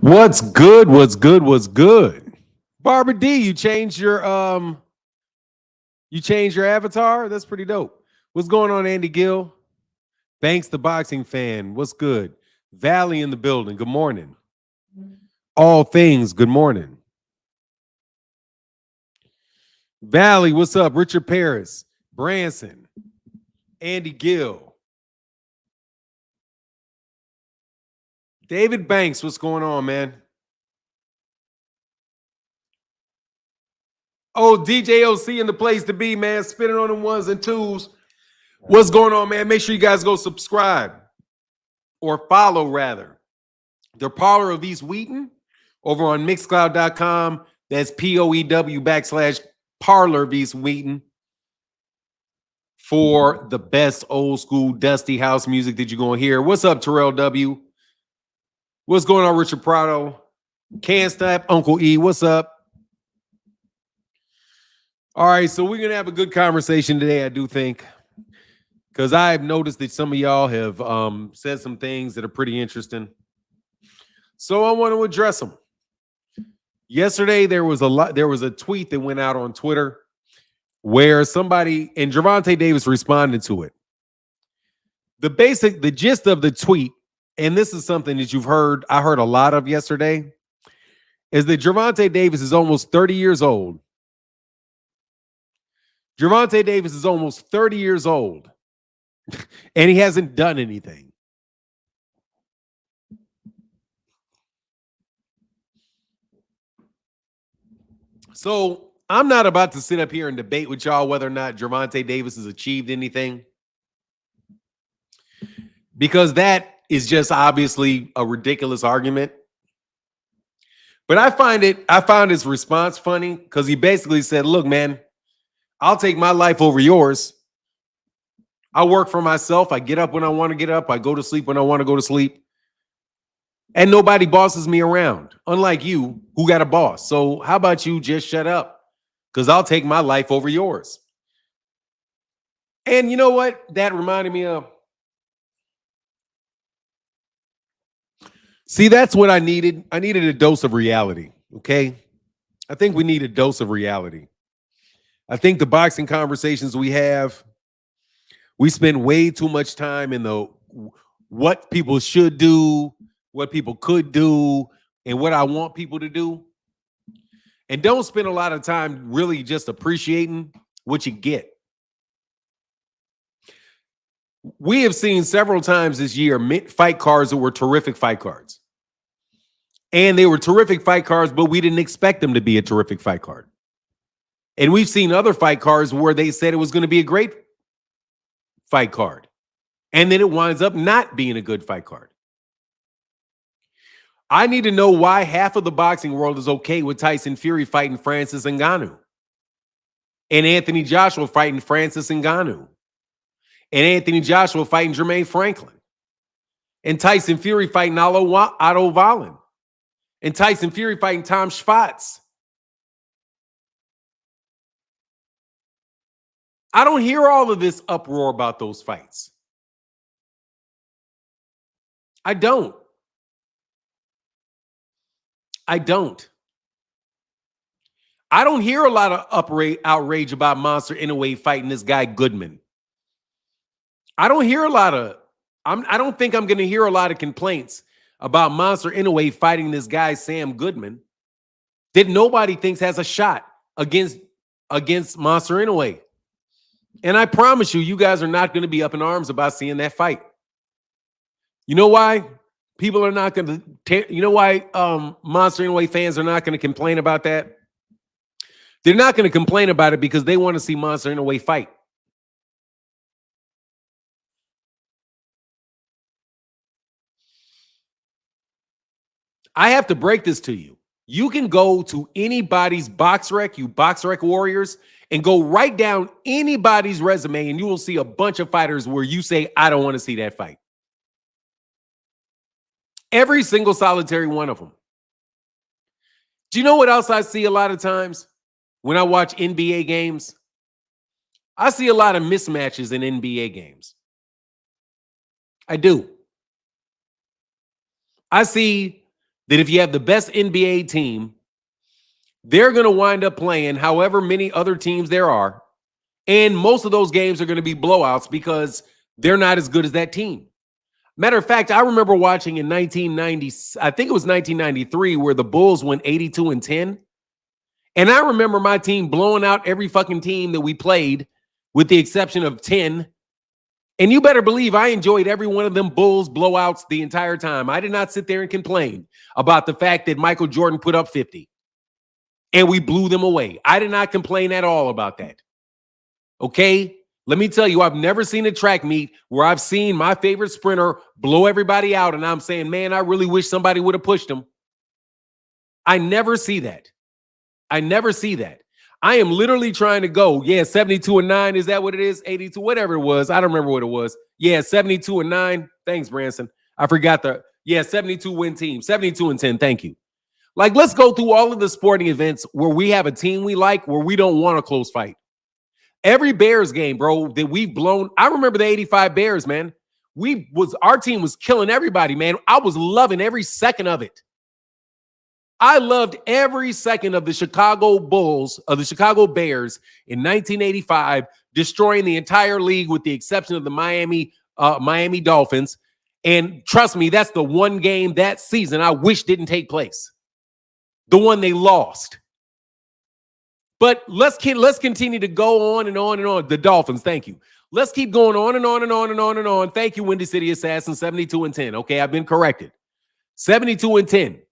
What's good? What's good? What's good? Barbara D, you changed your avatar? That's pretty dope. What's going on, Andy Gill? Banks the boxing fan. What's good? Valley in the building. Good morning. All things, good morning. Valley, what's up? Richard Paris, Branson, Andy Gill. David Banks, what's going on, man? Oh, DJ OC in the place to be, man. Spinning on them ones and twos. What's going on, man? Make sure you guys go subscribe or follow, rather. The Parlor of East Wheaton over on Mixcloud.com. That's POEW/Parlor of East Wheaton for the best old school dusty house music that you're going to hear. What's up, Terrell W? What's going on, Richard Prado? Can't Stop, Uncle E. What's up? All right, so we're going to have a good conversation today, I do think, because I've noticed that some of y'all have said some things that are pretty interesting. So I want to address them. Yesterday, there was a tweet that went out on Twitter where somebody, and Gervonta Davis responded to it. The gist of the tweet, and this is something that I heard a lot of yesterday, is that Gervonta Davis is almost 30 years old. Gervonta Davis is almost 30 years old, and he hasn't done anything. So I'm not about to sit up here and debate with y'all whether or not Gervonta Davis has achieved anything, because that is just obviously a ridiculous argument. But I found his response funny because he basically said, look, man, I'll take my life over yours. I work for myself. I get up when I want to get up. I go to sleep when I want to go to sleep. And nobody bosses me around, unlike you, who got a boss. So how about you just shut up? Because I'll take my life over yours. And you know what that reminded me of? See, that's what I needed. I needed a dose of reality, okay? I think we need a dose of reality. I think the boxing conversations we have, we spend way too much time in the what people should do, what people could do, and what I want people to do. And don't spend a lot of time really just appreciating what you get. We have seen several times this year fight cards that were terrific fight cards. And they were terrific fight cards, but we didn't expect them to be a terrific fight card. And we've seen other fight cards where they said it was going to be a great fight card. And then it winds up not being a good fight card. I need to know why half of the boxing world is okay with Tyson Fury fighting Francis Ngannou. And Anthony Joshua fighting Francis Ngannou. And Anthony Joshua fighting Jermaine Franklin. And Tyson Fury fighting Otto Wallin. And Tyson Fury fighting Tom Schwartz. I don't hear all of this uproar about those fights. I don't. I don't hear a lot of outrage about Monster Inoue fighting this guy Goodman. I don't hear a lot of, I don't think I'm going to hear a lot of complaints about Monster Inoue fighting this guy Sam Goodman that nobody thinks has a shot against Monster Inoue. And I promise you, you guys are not going to be up in arms about seeing that fight. You know why? People are not going to, you know why Monster Inoue fans are not going to complain about that? They're not going to complain about it because they want to see Monster Inoue fight. I have to break this to you. You can go to anybody's BoxRec, you BoxRec warriors, and go right down anybody's resume, and you will see a bunch of fighters where you say, I don't want to see that fight. Every single solitary one of them. Do you know what else I see a lot of times when I watch NBA games? I see a lot of mismatches in NBA games. I do. I see that if you have the best NBA team, they're going to wind up playing however many other teams there are. And most of those games are going to be blowouts because they're not as good as that team. Matter of fact, I remember watching in 1990, I think it was 1993, where the Bulls went 82-10. And I remember my team blowing out every fucking team that we played, with the exception of 10. And you better believe I enjoyed every one of them Bulls blowouts the entire time. I did not sit there and complain about the fact that Michael Jordan put up 50 and we blew them away. I did not complain at all about that. Okay? Let me tell you, I've never seen a track meet where I've seen my favorite sprinter blow everybody out and I'm saying, man, I really wish somebody would have pushed him. I never see that. I never see that. I am literally trying to go, 72-9. Is that what it is? 82, whatever it was. I don't remember what it was. 72-9. Thanks, Branson. I forgot 72 win team. 72-10. Thank you. Like, let's go through all of the sporting events where we have a team we like, where we don't want a close fight. Every Bears game, bro, that we've blown. I remember the 85 Bears, man. Our team was killing everybody, man. I was loving every second of it. I loved every second of the Chicago Bulls, of the Chicago Bears in 1985, destroying the entire league with the exception of the Miami Dolphins. And trust me, that's the one game that season I wish didn't take place. The one they lost. But let's continue to go on and on and on. The Dolphins, thank you. Let's keep going on and on and on and on and on. Thank you, Windy City Assassin, 72-10. Okay, I've been corrected. 72-10.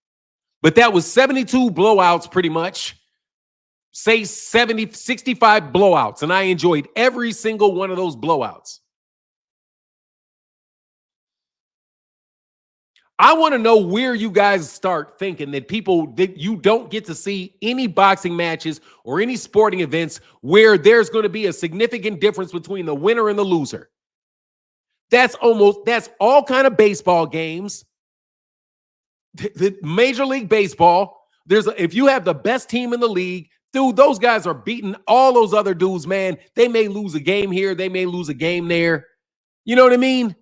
But that was 72 blowouts pretty much. Say 65 blowouts. And I enjoyed every single one of those blowouts. I want to know where you guys start thinking that you don't get to see any boxing matches or any sporting events where there's going to be a significant difference between the winner and the loser. That's all kind of baseball games. The Major League Baseball, if you have the best team in the league, dude, those guys are beating all those other dudes, man. They may lose a game here, they may lose a game there. You know what I mean?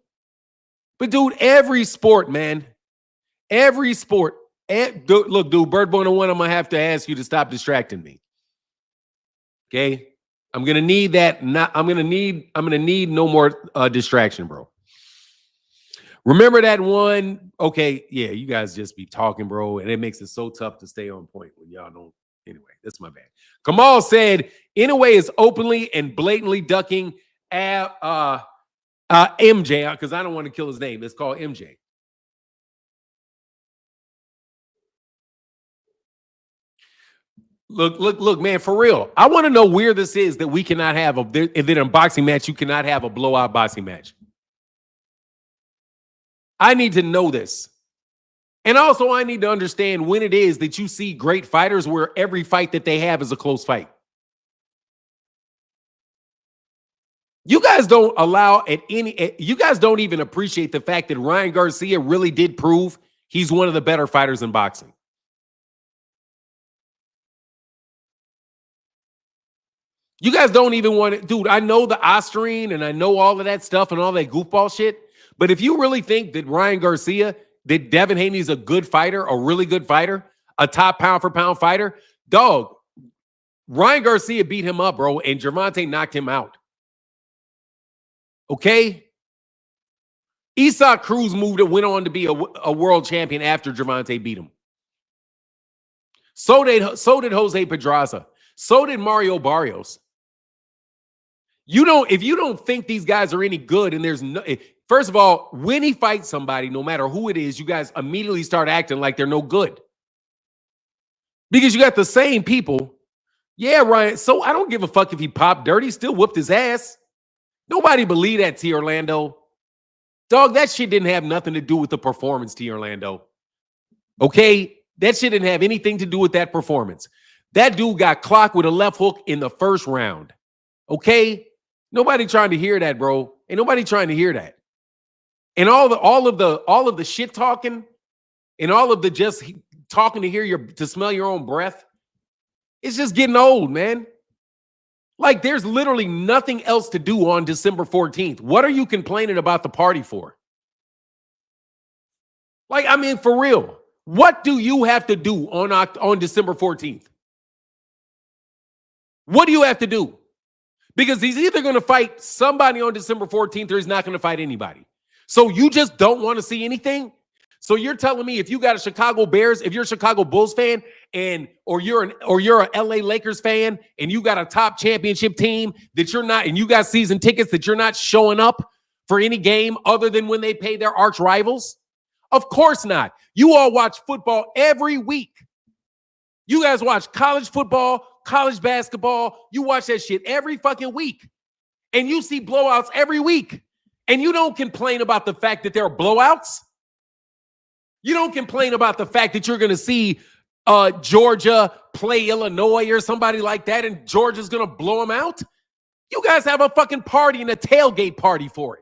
But dude, every sport, man, every sport. Look, dude, Bird Boy 1, I'm gonna have to ask you to stop distracting me. Okay, I'm gonna need that. I'm gonna need no more distraction, bro. Remember that one? Okay, yeah, you guys just be talking, bro, and it makes it so tough to stay on point when y'all don't. Anyway, that's my bad. Kamal said, Inoue is openly and blatantly ducking MJ, because I don't want to kill his name. It's called MJ. Look, man, for real. I want to know where this is that we cannot have if in a boxing match, you cannot have a blowout boxing match. I need to know this. And also, I need to understand when it is that you see great fighters where every fight that they have is a close fight. You guys don't you guys don't even appreciate the fact that Ryan Garcia really did prove he's one of the better fighters in boxing. You guys don't even want it. Dude, I know the Osterine and I know all of that stuff and all that goofball shit. But if you really think that Ryan Garcia, that Devin Haney is a good fighter, a really good fighter, a top pound-for-pound fighter, dog, Ryan Garcia beat him up, bro, and Gervonta knocked him out. Okay? Isaac Cruz went on to be a world champion after Gervonta beat him. So did Jose Pedraza. So did Mario Barrios. If you don't think these guys are any good, and there's no, first of all, when he fights somebody, no matter who it is, you guys immediately start acting like they're no good. Because you got the same people. Yeah, Ryan. So I don't give a fuck if he popped dirty, still whooped his ass. Nobody believe that, T. Orlando. Dog, that shit didn't have nothing to do with the performance, T. Orlando. Okay? That shit didn't have anything to do with that performance. That dude got clocked with a left hook in the first round. Okay? Nobody trying to hear that, bro. Ain't nobody trying to hear that. And all of the shit talking and all of the just talking to smell your own breath, it's just getting old, man. Like, there's literally nothing else to do on December 14th. What are you complaining about the party for? Like, I mean, for real, what do you have to do on December 14th? What do you have to do? Because he's either going to fight somebody on December 14th or he's not going to fight anybody. So you just don't want to see anything? So you're telling me if you got a Chicago Bears, if you're a Chicago Bulls fan or you're a LA Lakers fan and you got a top championship team that you're not, and you got season tickets that you're not showing up for any game other than when they pay their arch rivals? Of course not. You all watch football every week. You guys watch college football, college basketball. You watch that shit every fucking week. And you see blowouts every week. And you don't complain about the fact that there are blowouts. You don't complain about the fact that you're going to see Georgia play Illinois or somebody like that and Georgia's going to blow them out. You guys have a fucking party and a tailgate party for it.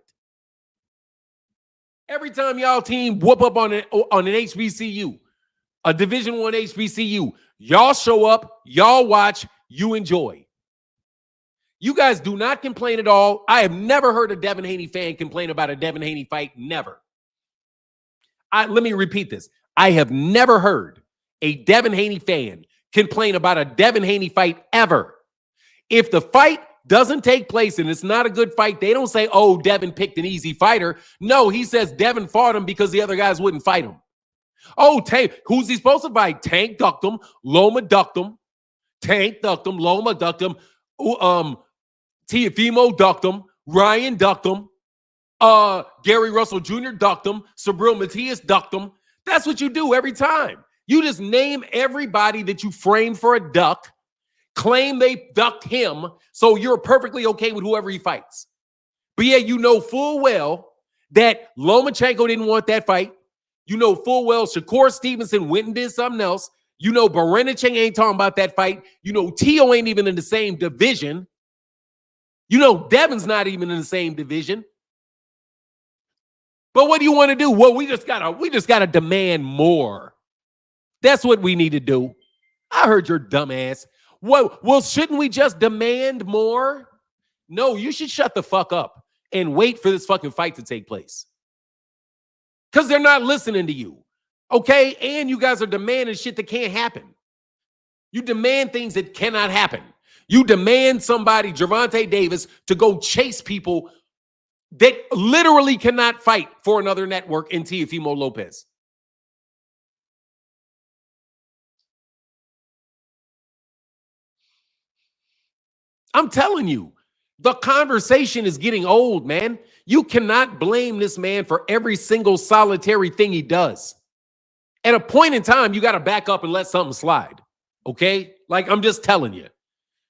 Every time y'all team whoop up on an HBCU, a Division I HBCU, y'all show up, y'all watch, you enjoy. You guys do not complain at all. I have never heard a Devin Haney fan complain about a Devin Haney fight. Never. Let me repeat this. I have never heard a Devin Haney fan complain about a Devin Haney fight ever. If the fight doesn't take place and it's not a good fight, they don't say, oh, Devin picked an easy fighter. No, he says Devin fought him because the other guys wouldn't fight him. Oh, Tank, who's he supposed to fight? Tank ducked him. Loma ducked him. Tank ducked him. Loma ducked him. Teofimo ducked him. Ryan ducked him. Gary Russell Jr. ducked him. Sabril Matias ducked him. That's what you do every time. You just name everybody that you frame for a duck, claim they ducked him, so you're perfectly okay with whoever he fights. But yeah, you know full well that Lomachenko didn't want that fight. You know full well Shakur Stevenson went and did something else. You know Berenicek ain't talking about that fight. You know Tio ain't even in the same division. You know Devin's not even in the same division. But what do you want to do? Well, we just gotta demand more. That's what we need to do. I heard your dumb ass. Well, shouldn't we just demand more? No, you should shut the fuck up and wait for this fucking fight to take place. Because they're not listening to you. Okay? And you guys are demanding shit that can't happen. You demand things that cannot happen. You demand somebody, Gervonta Davis, to go chase people that literally cannot fight for another network in Teofimo Lopez. I'm telling you, the conversation is getting old, man. You cannot blame this man for every single solitary thing he does. At a point in time, you got to back up and let something slide, okay? Like, I'm just telling you.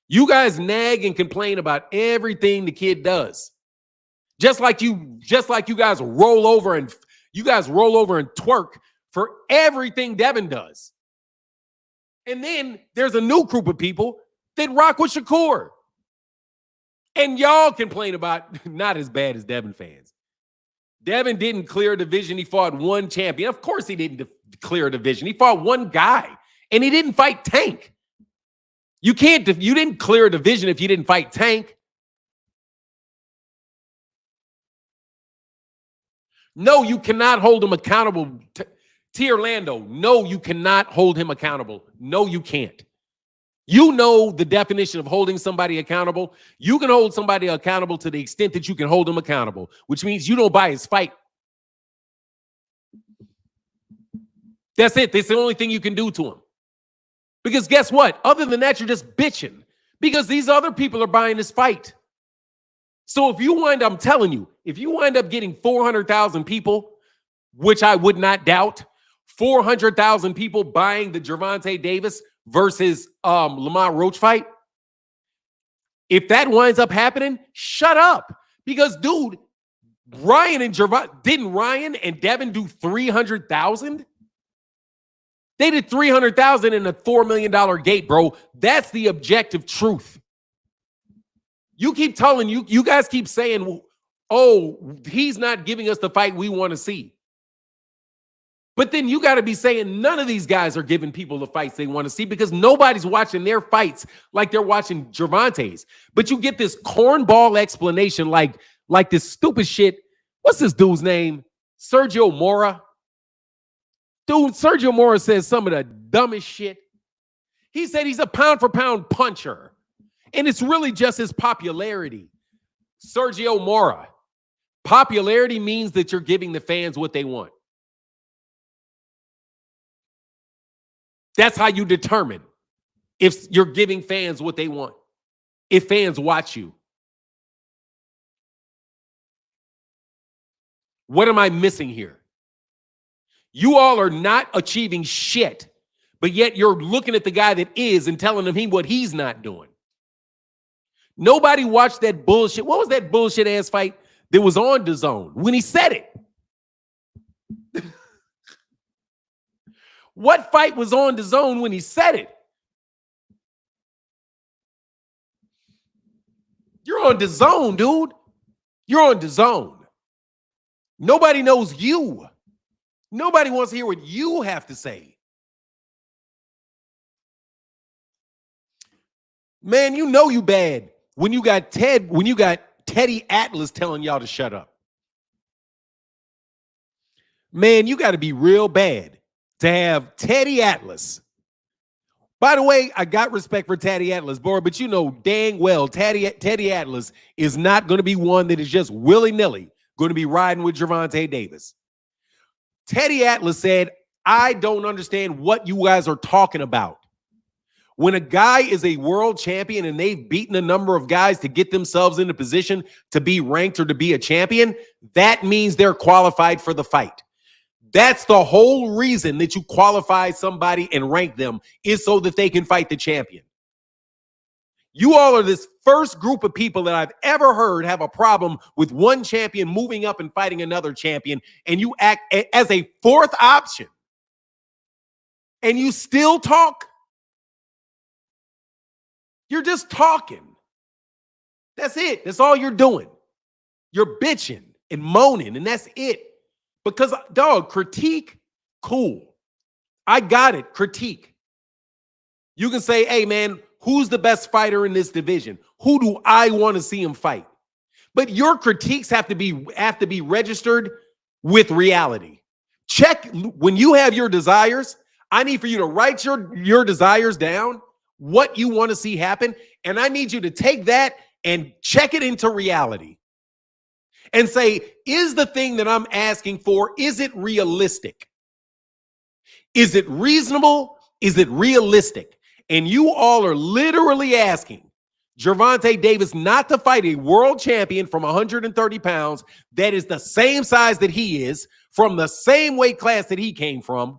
You guys nag and complain about everything the kid does. Just like you guys roll over and twerk for everything Devin does. And then there's a new group of people that rock with Shakur. And y'all complain about not as bad as Devin fans. Devin didn't clear a division. He fought one champion. Of course he didn't clear a division. He fought one guy. And he didn't fight Tank. You didn't clear a division if you didn't fight Tank. No, you cannot hold him accountable. T. Orlando, no, you cannot hold him accountable. No, you can't. You know the definition of holding somebody accountable. You can hold somebody accountable to the extent that you can hold them accountable, which means you don't buy his fight. That's it. That's the only thing you can do to him. Because guess what? Other than that, you're just bitching because these other people are buying this fight. So if you wind up, I'm telling you, if you wind up getting 400,000 people, which I would not doubt, 400,000 people buying the Gervonta Davis versus Lamar Roach fight, if that winds up happening, shut up. Because, dude, Ryan and Devin do 300,000? They did 300,000 in a $4 million gate, bro. That's the objective truth. You keep telling you guys keep saying, oh, he's not giving us the fight we want to see. But then you got to be saying none of these guys are giving people the fights they want to see because nobody's watching their fights like they're watching Gervonta's. But you get this cornball explanation like this stupid shit. What's this dude's name? Sergio Mora. Dude, Sergio Mora says some of the dumbest shit. He said he's a pound-for-pound puncher. And it's really just his popularity. Sergio Mora. Popularity means that you're giving the fans what they want. That's how you determine if you're giving fans what they want. If fans watch you. What am I missing here? You all are not achieving shit, but yet you're looking at the guy that is and telling him what he's not doing. Nobody watched that bullshit. What was that bullshit ass fight that was on DAZN when he said it? What fight was on DAZN when he said it? You're on DAZN, dude. You're on DAZN. Nobody knows you. Nobody wants to hear what you have to say. Man, you know you bad when you got Teddy Atlas telling y'all to shut up. Man, you got to be real bad to have Teddy Atlas. By the way, I got respect for Teddy Atlas, boy, but you know dang well Teddy Atlas is not going to be one that is just willy-nilly going to be riding with Gervonta Davis. Teddy Atlas said, I don't understand what you guys are talking about. When a guy is a world champion and they've beaten a number of guys to get themselves in a position to be ranked or to be a champion, that means they're qualified for the fight. That's the whole reason that you qualify somebody and rank them, is so that they can fight the champion. You all are this first group of people that I've ever heard have a problem with one champion moving up and fighting another champion, and you act as a fourth option. And you still talk? You're just talking. That's it. That's all you're doing. You're bitching and moaning, and that's it. Because, dog, critique, cool. I got it. Critique. You can say, hey, man, who's the best fighter in this division? Who do I want to see him fight? But your critiques have to be registered with reality. Check when you have your desires. I need for you to write your desires down, what you want to see happen, and I need you to take that and check it into reality. And say, is the thing that I'm asking for, is it realistic? Is it reasonable? Is it realistic? And you all are literally asking Gervonta Davis not to fight a world champion from 130 pounds that is the same size that he is, from the same weight class that he came from,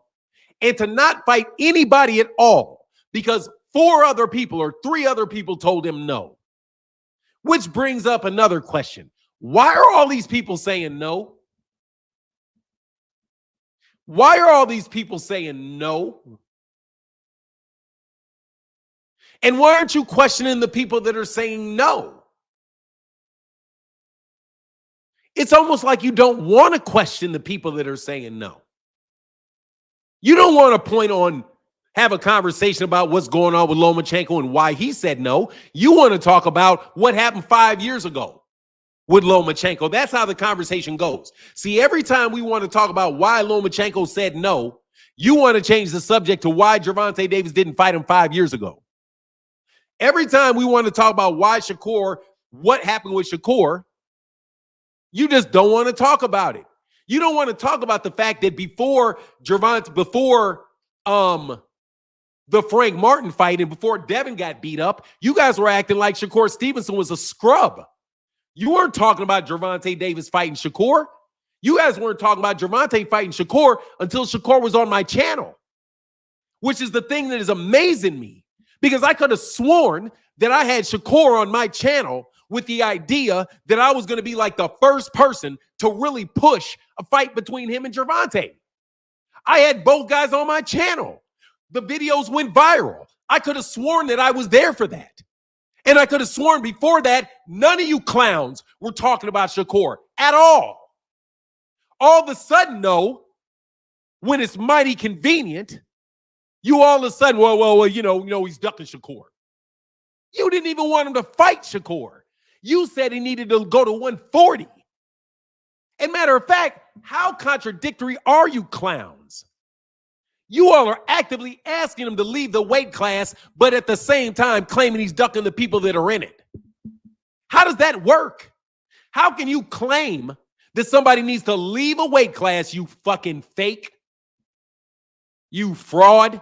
and to not fight anybody at all because 4 other people or 3 other people told him no. Which brings up another question. Why are all these people saying no? Why are all these people saying no? And why aren't you questioning the people that are saying no? It's almost like you don't want to question the people that are saying no. You don't want to have a conversation about what's going on with Lomachenko and why he said no. You want to talk about what happened 5 years ago with Lomachenko. That's how the conversation goes. See, every time we want to talk about why Lomachenko said no, you want to change the subject to why Gervonta Davis didn't fight him 5 years ago. Every time we want to talk about what happened with Shakur, you just don't want to talk about it. You don't want to talk about the fact that before the Frank Martin fight and before Devin got beat up, you guys were acting like Shakur Stevenson was a scrub. You weren't talking about Gervonta Davis fighting Shakur. You guys weren't talking about Gervonta fighting Shakur until Shakur was on my channel, which is the thing that is amazing me, because I could have sworn that I had Shakur on my channel with the idea that I was going to be like the first person to really push a fight between him and Gervonta. I had both guys on my channel. The videos went viral. I could have sworn that I was there for that. And I could have sworn before that, none of you clowns were talking about Shakur at all. All of a sudden, though, when it's mighty convenient, you all of a sudden, well, you know, he's ducking Shakur. You didn't even want him to fight Shakur. You said he needed to go to 140. And matter of fact, how contradictory are you clowns? You all are actively asking him to leave the weight class, but at the same time claiming he's ducking the people that are in it. How does that work? How can you claim that somebody needs to leave a weight class, you fucking fake? You fraud?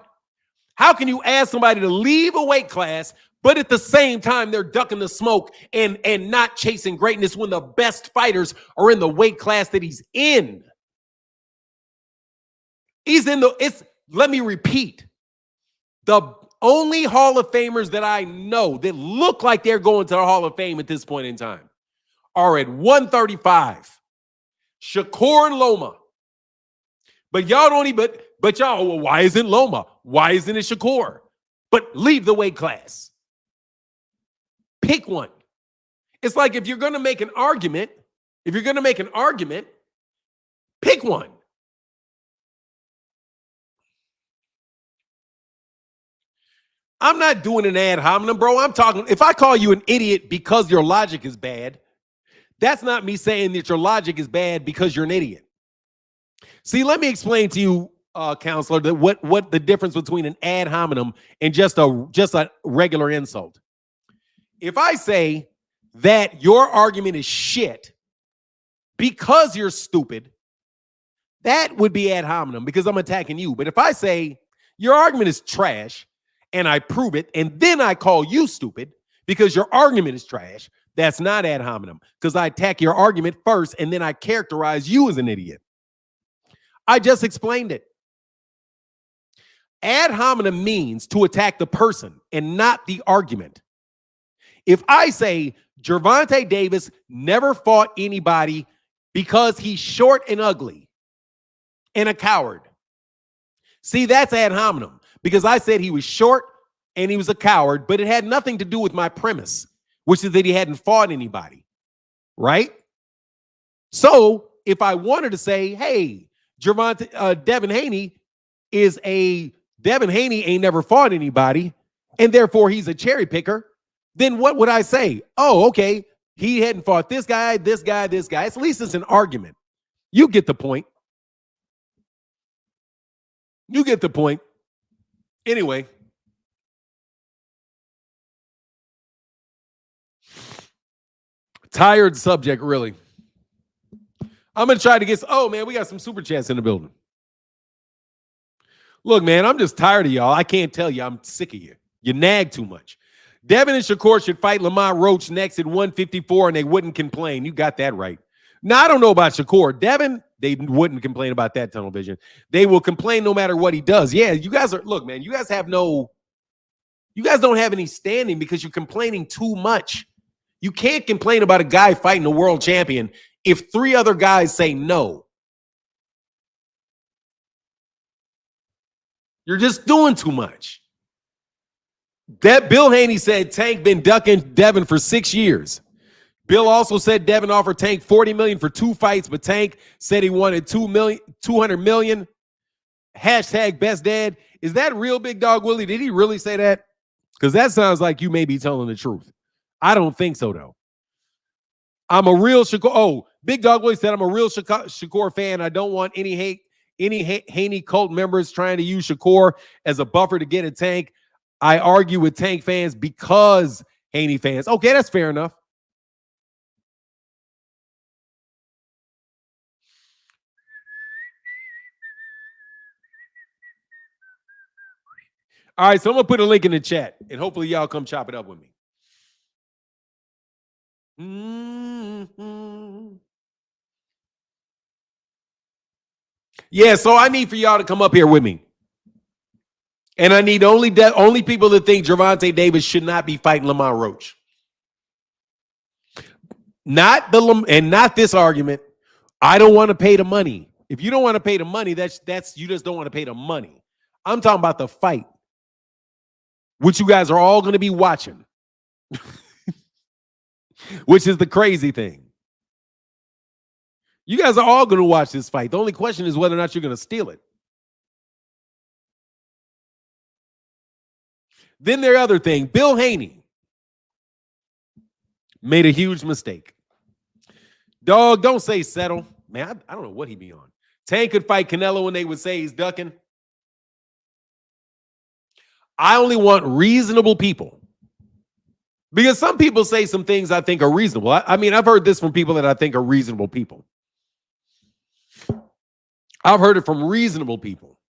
How can you ask somebody to leave a weight class, but at the same time they're ducking the smoke and not chasing greatness when the best fighters are in the weight class that he's in? He's in the, let me repeat, the only Hall of Famers that I know that look like they're going to the Hall of Fame at this point in time are at 135. Shakur and Loma. But y'all don't even, but y'all, well, why isn't Loma? Why isn't it Shakur? But leave the weight class. Pick one. It's like if you're going to make an argument, pick one. I'm not doing an ad hominem, bro. I'm talking, if I call you an idiot because your logic is bad, that's not me saying that your logic is bad because you're an idiot. See, let me explain to you, counselor, that what the difference between an ad hominem and just a regular insult. If I say that your argument is shit because you're stupid, that would be ad hominem because I'm attacking you. But if I say your argument is trash and I prove it, and then I call you stupid because your argument is trash, that's not ad hominem because I attack your argument first and then I characterize you as an idiot. I just explained it. Ad hominem means to attack the person and not the argument. If I say Gervonta Davis never fought anybody because he's short and ugly and a coward, see, that's ad hominem because I said he was short and he was a coward, but it had nothing to do with my premise, which is that he hadn't fought anybody, right? So if I wanted to say, hey, Devin Haney ain't never fought anybody, and therefore he's a cherry picker, then what would I say? Oh, okay, he hadn't fought this guy, this guy, this guy. At least it's an argument. You get the point. You get the point. Anyway. Tired subject, really. I'm going to try to get... Oh, man, we got some super chats in the building. Look, man, I'm just tired of y'all. I can't tell you. I'm sick of you. You nag too much. Devin and Shakur should fight Lamar Roach next at 154, and they wouldn't complain. You got that right. Now, I don't know about Shakur. Devin, they wouldn't complain about that tunnel vision. They will complain no matter what he does. Yeah, you guys are... Look, man, you guys don't have any standing because you're complaining too much. You can't complain about a guy fighting a world champion if 3 other guys say no. You're just doing too much. That Billl Haney said Tank been ducking Devin for 6 years. Billl also said Devin offered Tank $40 million for 2 fights, but Tank said he wanted $200 million. Hashtag best dad. Is that real, Big Dog Willie? Did he really say that? Because that sounds like you may be telling the truth. I don't think so, though. I'm a real Shakur. Oh, Big Dog Willie said I'm a real Shakur fan. I don't want any Haney cult members trying to use Shakur as a buffer to get a Tank. I argue with Tank fans because Haney fans. Okay, that's fair enough. All right, so I'm going to put a link in the chat, and hopefully y'all come chop it up with me. Mm-hmm. Yeah, so I need for y'all to come up here with me. And I need only people that think Gervonta Davis should not be fighting Lamar Roach. Not this argument. I don't want to pay the money. If you don't want to pay the money, that's you just don't want to pay the money. I'm talking about the fight, which you guys are all going to be watching. Which is the crazy thing. You guys are all going to watch this fight. The only question is whether or not you're going to steal it. Then the other thing, Billl Haney made a huge mistake. Dog, don't say settle. Man, I don't know what he be on. Tank could fight Canelo and they would say he's ducking. I only want reasonable people. Because some people say some things I think are reasonable. I mean, I've heard this from people that I think are reasonable people. I've heard it from reasonable people.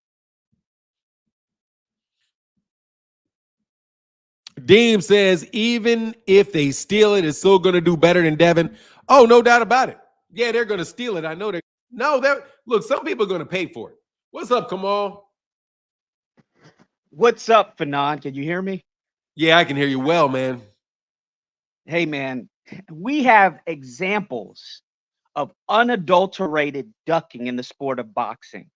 Deem says, even if they steal it, it's still going to do better than Devin. Oh, no doubt about it. Yeah, they're going to steal it. I know they're. No, look, some people are going to pay for it. What's up, Kamal? What's up, Fanon? Can you hear me? Yeah, I can hear you well, man. Hey, man, we have examples of unadulterated ducking in the sport of boxing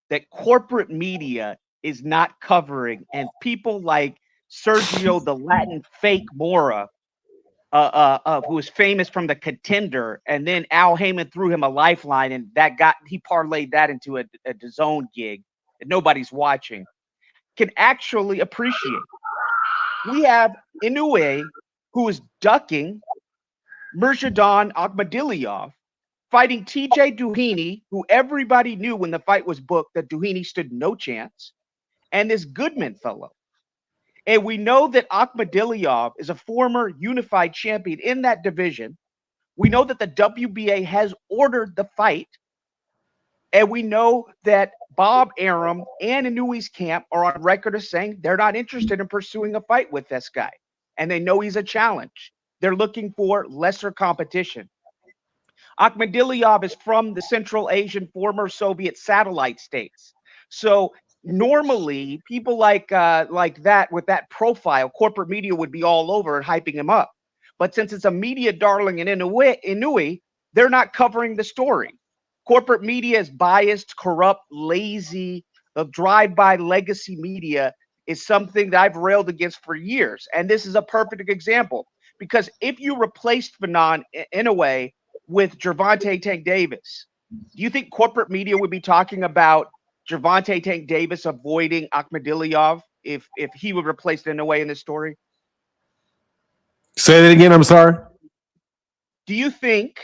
that corporate media is not covering, and people like Sergio the Latin fake Mora, who was famous from The Contender, and then Al Heyman threw him a lifeline, and he parlayed that into a DAZN gig that nobody's watching, can actually appreciate. We have Inoue, who is ducking Mirzhadan Akhmadiliyov, fighting TJ Duhini, who everybody knew when the fight was booked that Duhini stood no chance, and this Goodman fellow. And we know that Akhmadiliyov is a former unified champion in that division. We know that the WBA has ordered the fight. And we know that Bob Arum and Inoue's camp are on record as saying they're not interested in pursuing a fight with this guy. And they know he's a challenge. They're looking for lesser competition. Akhmadiliyov is from the Central Asian former Soviet satellite states. So normally people like that with that profile, corporate media would be all over and hyping him up. But since it's a media darling in Inoue, they're not covering the story. Corporate media is biased, corrupt, lazy. The drive-by legacy media is something that I've railed against for years. And this is a perfect example. Because if you replaced Fanon Inoue with Gervonta Tank Davis, do you think corporate media would be talking about Gervonta Tank Davis avoiding Akhmadiliyov if he would replace Inoue in this story? Say that again, I'm sorry. Do you think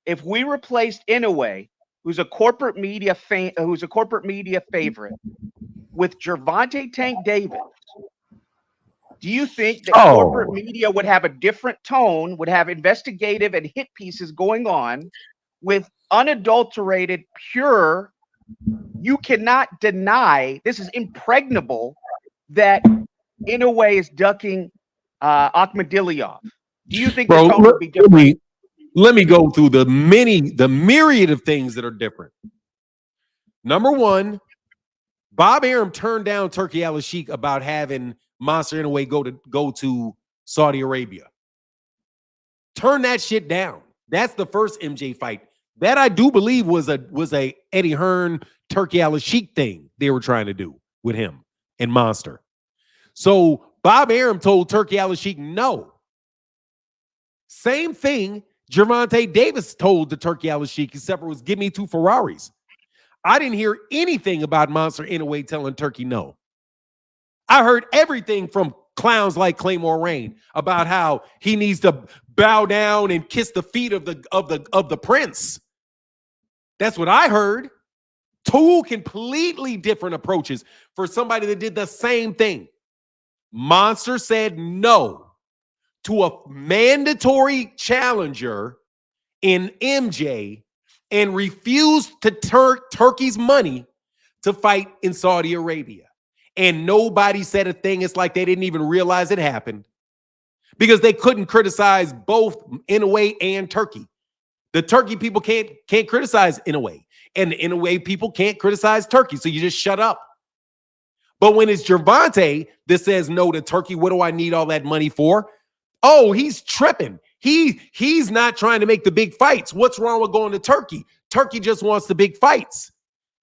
if we replaced Inoue, who's a corporate media favorite, with Gervonta Tank Davis, do you think that corporate media would have a different tone, would have investigative and hit pieces going on with unadulterated, pure? You cannot deny, this is impregnable, that Inoue is ducking Akhmadiliyov. Do you think the tone would be different? Let me go through the myriad of things that are different. Number one, Bob Arum turned down Turki Al-Sheikh about having Monster Inoue go to Saudi Arabia. Turn that shit down. That's the first MJ fight. That I do believe was a Eddie Hearn, Turki Al-Sheikh thing they were trying to do with him and Monster. So Bob Arum told Turki Al-Sheikh no. Same thing Gervonta Davis told the Turki Al-Sheikh, except for it was give me 2 Ferraris. I didn't hear anything about Monster Inoue telling Turki no. I heard everything from clowns like Claymore Rain about how he needs to bow down and kiss the feet of the prince. That's what I heard. 2 completely different approaches for somebody that did the same thing. Monster said no to a mandatory challenger in MJ and refused to Turkey's money to fight in Saudi Arabia. And nobody said a thing. It's like they didn't even realize it happened because they couldn't criticize both Inoue and Turkey. The Turkey people can't criticize Inoue, and the Inoue people can't criticize Turkey. So you just shut up. But when it's Gervonta that says no to Turkey, what do I need all that money for? Oh, he's tripping. He's not trying to make the big fights. What's wrong with going to Turkey? Turkey just wants the big fights.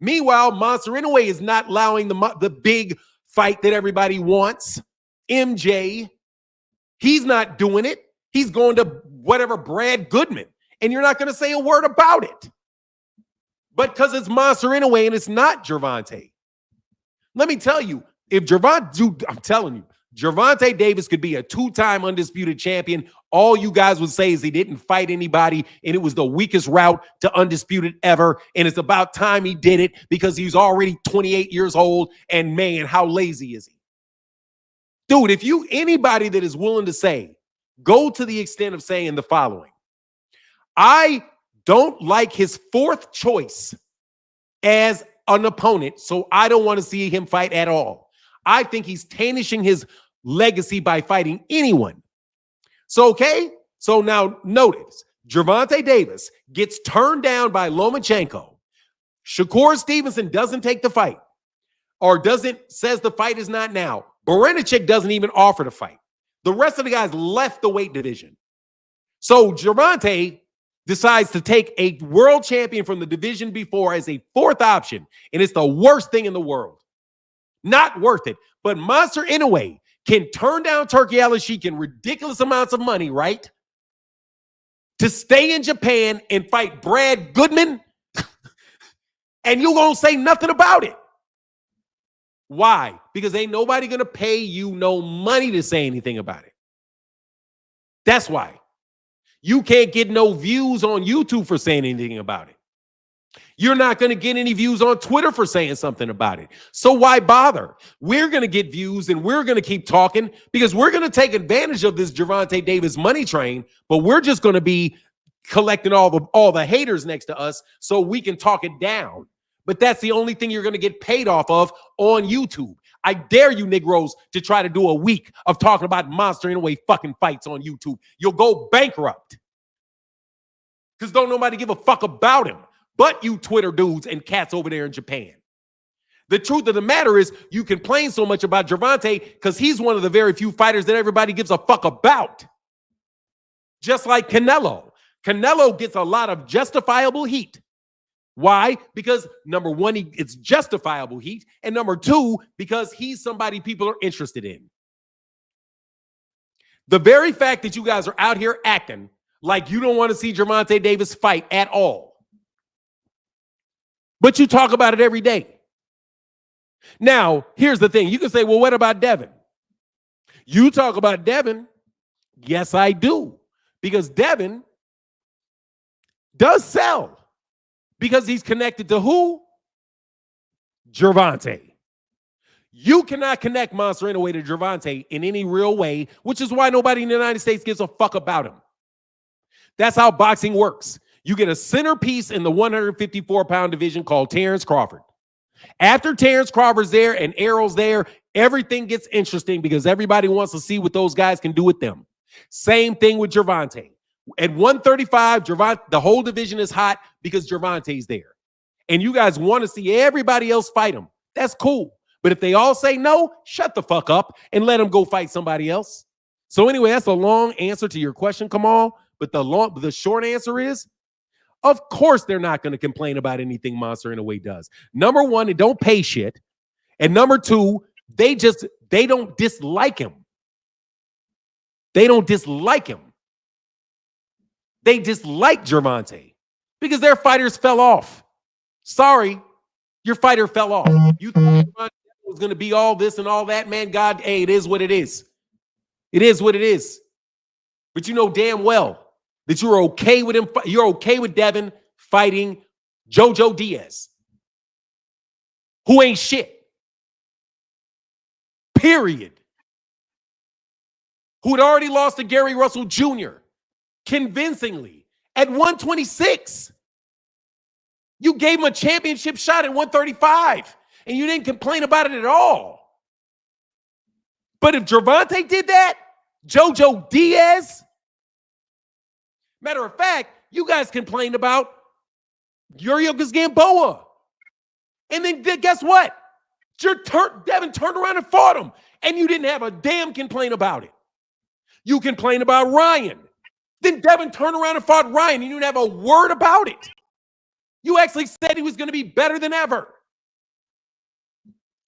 Meanwhile, Monster Inoue is not allowing the big fight that everybody wants. MJ, he's not doing it. He's going to whatever Brad Goodman, and you're not going to say a word about it. But because it's Monster Inoue and it's not Gervonta. Let me tell you, if Gervonta, I'm telling you, Gervonta Davis could be a 2-time undisputed champion. All you guys would say is he didn't fight anybody, and it was the weakest route to undisputed ever. And it's about time he did it because he's already 28 years old. And man, how lazy is he? Dude, if anybody that is willing to say, go to the extent of saying the following. I don't like his fourth choice as an opponent, so I don't want to see him fight at all. I think he's tarnishing his legacy by fighting anyone. So, okay? So now notice, Gervonta Davis gets turned down by Lomachenko. Shakur Stevenson doesn't take the fight or says the fight is not now. Baranchyk doesn't even offer to fight. The rest of the guys left the weight division. So Gervonta decides to take a world champion from the division before as a fourth option, and it's the worst thing in the world. Not worth it. But Monster Inoue can turn down Turki Al-Sheikh in ridiculous amounts of money, right? To stay in Japan and fight Brad Goodman, and you gonna say nothing about it. Why? Because ain't nobody gonna pay you no money to say anything about it. That's why. You can't get no views on YouTube for saying anything about it. You're not going to get any views on Twitter for saying something about it. So why bother? We're going to get views and we're going to keep talking because we're going to take advantage of this Gervonta Davis money train, but we're just going to be collecting all the haters next to us so we can talk it down. But that's the only thing you're going to get paid off of on YouTube. I dare you, Negroes, to try to do a week of talking about Monster Inoue fucking fights on YouTube. You'll go bankrupt. Because don't nobody give a fuck about him but you Twitter dudes and cats over there in Japan. The truth of the matter is you complain so much about Gervonta because he's one of the very few fighters that everybody gives a fuck about. Just like Canelo. Canelo gets a lot of justifiable heat. Why? Because number one, it's justifiable heat. And number two, because he's somebody people are interested in. The very fact that you guys are out here acting like you don't want to see Gervonta Davis fight at all. But you talk about it every day. Now, here's the thing. You can say, well, what about Devin? You talk about Devin. Yes, I do. Because Devin does sell. Because he's connected to who? Gervonta. You cannot connect Monster Inoue to Gervonta in any real way, which is why nobody in the United States gives a fuck about him. That's how boxing works. You get a centerpiece in the 154-pound division called Terrence Crawford. After Terrence Crawford's there and Errol's there, everything gets interesting because everybody wants to see what those guys can do with them. Same thing with Gervonta. At 135, the whole division is hot because Gervonta's there. And you guys want to see everybody else fight him. That's cool. But if they all say no, shut the fuck up and let him go fight somebody else. So anyway, that's a long answer to your question, Kamal. But the short answer is, of course they're not going to complain about anything Monster Inoue does. Number one, it don't pay shit. And number two, they don't dislike him. They don't dislike him. They dislike Gervonta because their fighters fell off. Sorry, your fighter fell off. You thought Gervonta was going to be all this and all that, man. God, hey, it is what it is. It is what it is. But you know damn well that you're okay with him. You're okay with Devin fighting Jojo Diaz, who ain't shit. Period. Who had already lost to Gary Russell Jr. convincingly at 126. You gave him a championship shot at 135, and you didn't complain about it at all. But if Gervonta did that, Jojo Diaz, matter of fact, you guys complained about Yuriorkis Gamboa. And then guess what? Devin turned around and fought him, and you didn't have a damn complaint about it. You complained about Ryan. Then Devin turned around and fought Ryan, and you didn't have a word about it. You actually said he was going to be better than ever.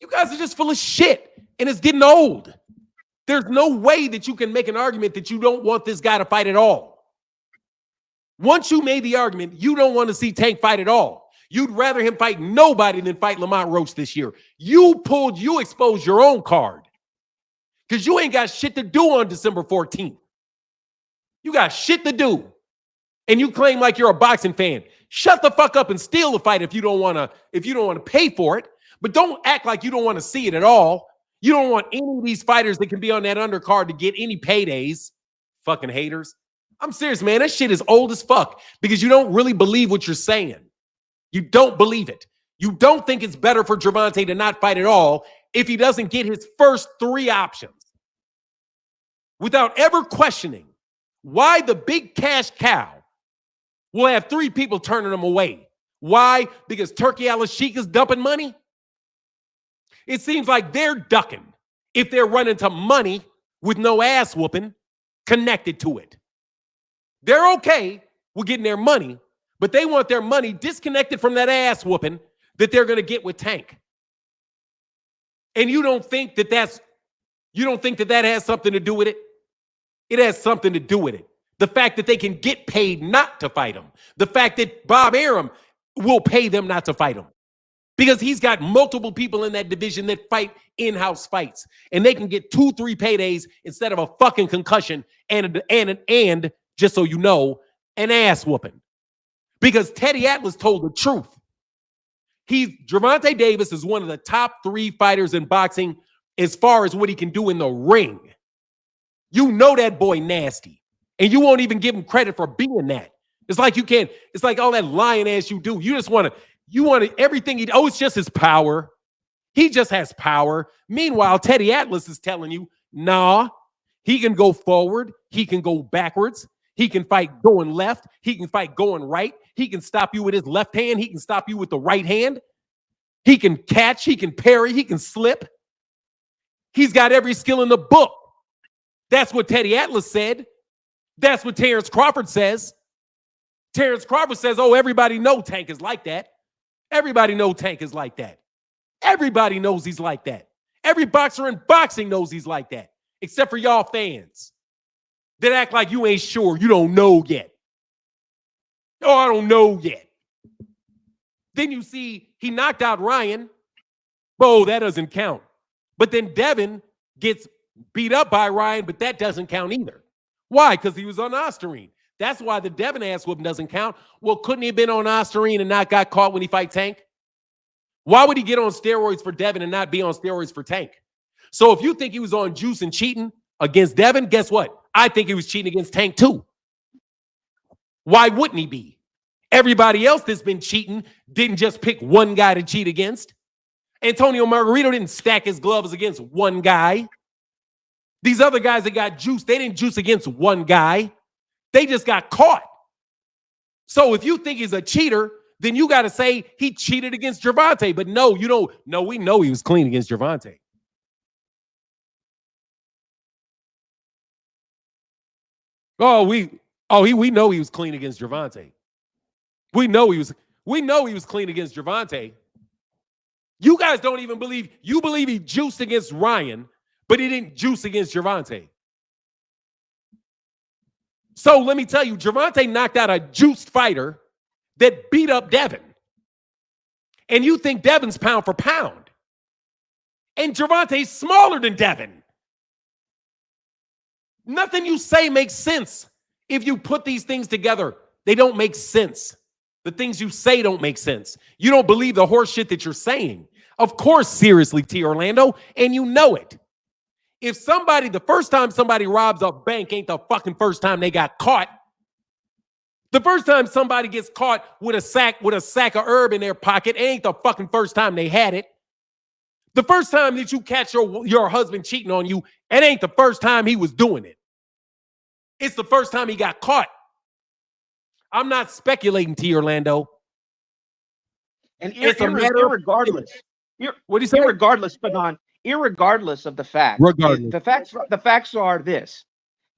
You guys are just full of shit, and it's getting old. There's no way that you can make an argument that you don't want this guy to fight at all. Once you made the argument, you don't want to see Tank fight at all. You'd rather him fight nobody than fight Lamar Roach this year. You exposed your own card because you ain't got shit to do on December 14th. You got shit to do. And you claim like you're a boxing fan. Shut the fuck up and steal the fight if you don't want to pay for it. But don't act like you don't want to see it at all. You don't want any of these fighters that can be on that undercard to get any paydays. Fucking haters. I'm serious, man. That shit is old as fuck because you don't really believe what you're saying. You don't believe it. You don't think it's better for Gervonta to not fight at all if he doesn't get his first 3 options without ever questioning why the big cash cow will have 3 people turning him away. Why? Because Turkey Al-Sheikh is dumping money? It seems like they're ducking if they're running to money with no ass whooping connected to it. They're okay with getting their money, but they want their money disconnected from that ass whooping that they're going to get with Tank. And you don't think that that has something to do with it? It has something to do with it. The fact that they can get paid not to fight him. The fact that Bob Arum will pay them not to fight him. Because he's got multiple people in that division that fight in-house fights. And they can get 2-3 paydays instead of a fucking concussion and just so you know, an ass whooping. Because Teddy Atlas told the truth. Gervonta Davis is one of the top 3 fighters in boxing as far as what he can do in the ring. You know that boy nasty. And you won't even give him credit for being that. It's like it's like all that lying ass you do. You want everything it's just his power. He just has power. Meanwhile, Teddy Atlas is telling you, nah, he can go forward. He can go backwards. He can fight going left. He can fight going right. He can stop you with his left hand. He can stop you with the right hand. He can catch. He can parry. He can slip. He's got every skill in the book. That's what Teddy Atlas said. That's what Terrence Crawford says. Terrence Crawford says, oh, everybody knows Tank is like that. Everybody knows Tank is like that. Everybody knows he's like that. Every boxer in boxing knows he's like that, except for y'all fans that act like you ain't sure. You don't know yet. Oh, I don't know yet. Then you see he knocked out Ryan. Oh, that doesn't count. But then Devin gets beat up by Ryan, but that doesn't count either. Why? Because he was on Osterine. That's why the Devin ass whooping doesn't count. Well, couldn't he have been on Osterine and not got caught when he fight Tank? Why would he get on steroids for Devin and not be on steroids for Tank? So if you think he was on juice and cheating against Devin, guess what? I think he was cheating against Tank too. Why wouldn't he be? Everybody else that's been cheating didn't just pick one guy to cheat against. Antonio Margarito didn't stack his gloves against one guy. These other guys that got juice, they didn't juice against one guy. They just got caught. So if you think he's a cheater, then you got to say he cheated against Gervonta. But no, you don't. No, we know he was clean against Gervonta. We know he was clean against Gervonta. We know he was clean against Gervonta. You guys don't even believe. You believe he juiced against Ryan, but he didn't juice against Gervonta. So let me tell you, Gervonta knocked out a juiced fighter that beat up Devin. And you think Devin's pound for pound. And Gervonta's smaller than Devin. Nothing you say makes sense. If you put these things together, they don't make sense. The things you say don't make sense. You don't believe the horse shit that you're saying. Of course, seriously, T. Orlando, and you know it. If the first time somebody robs a bank ain't the fucking first time they got caught. The first time somebody gets caught with a sack of herb in their pocket ain't the fucking first time they had it. The first time that you catch your husband cheating on you, it ain't the first time he was doing it. It's the first time he got caught. I'm not speculating, T. Orlando. And irregardless. What do you say? Irregardless of the fact, the facts are this: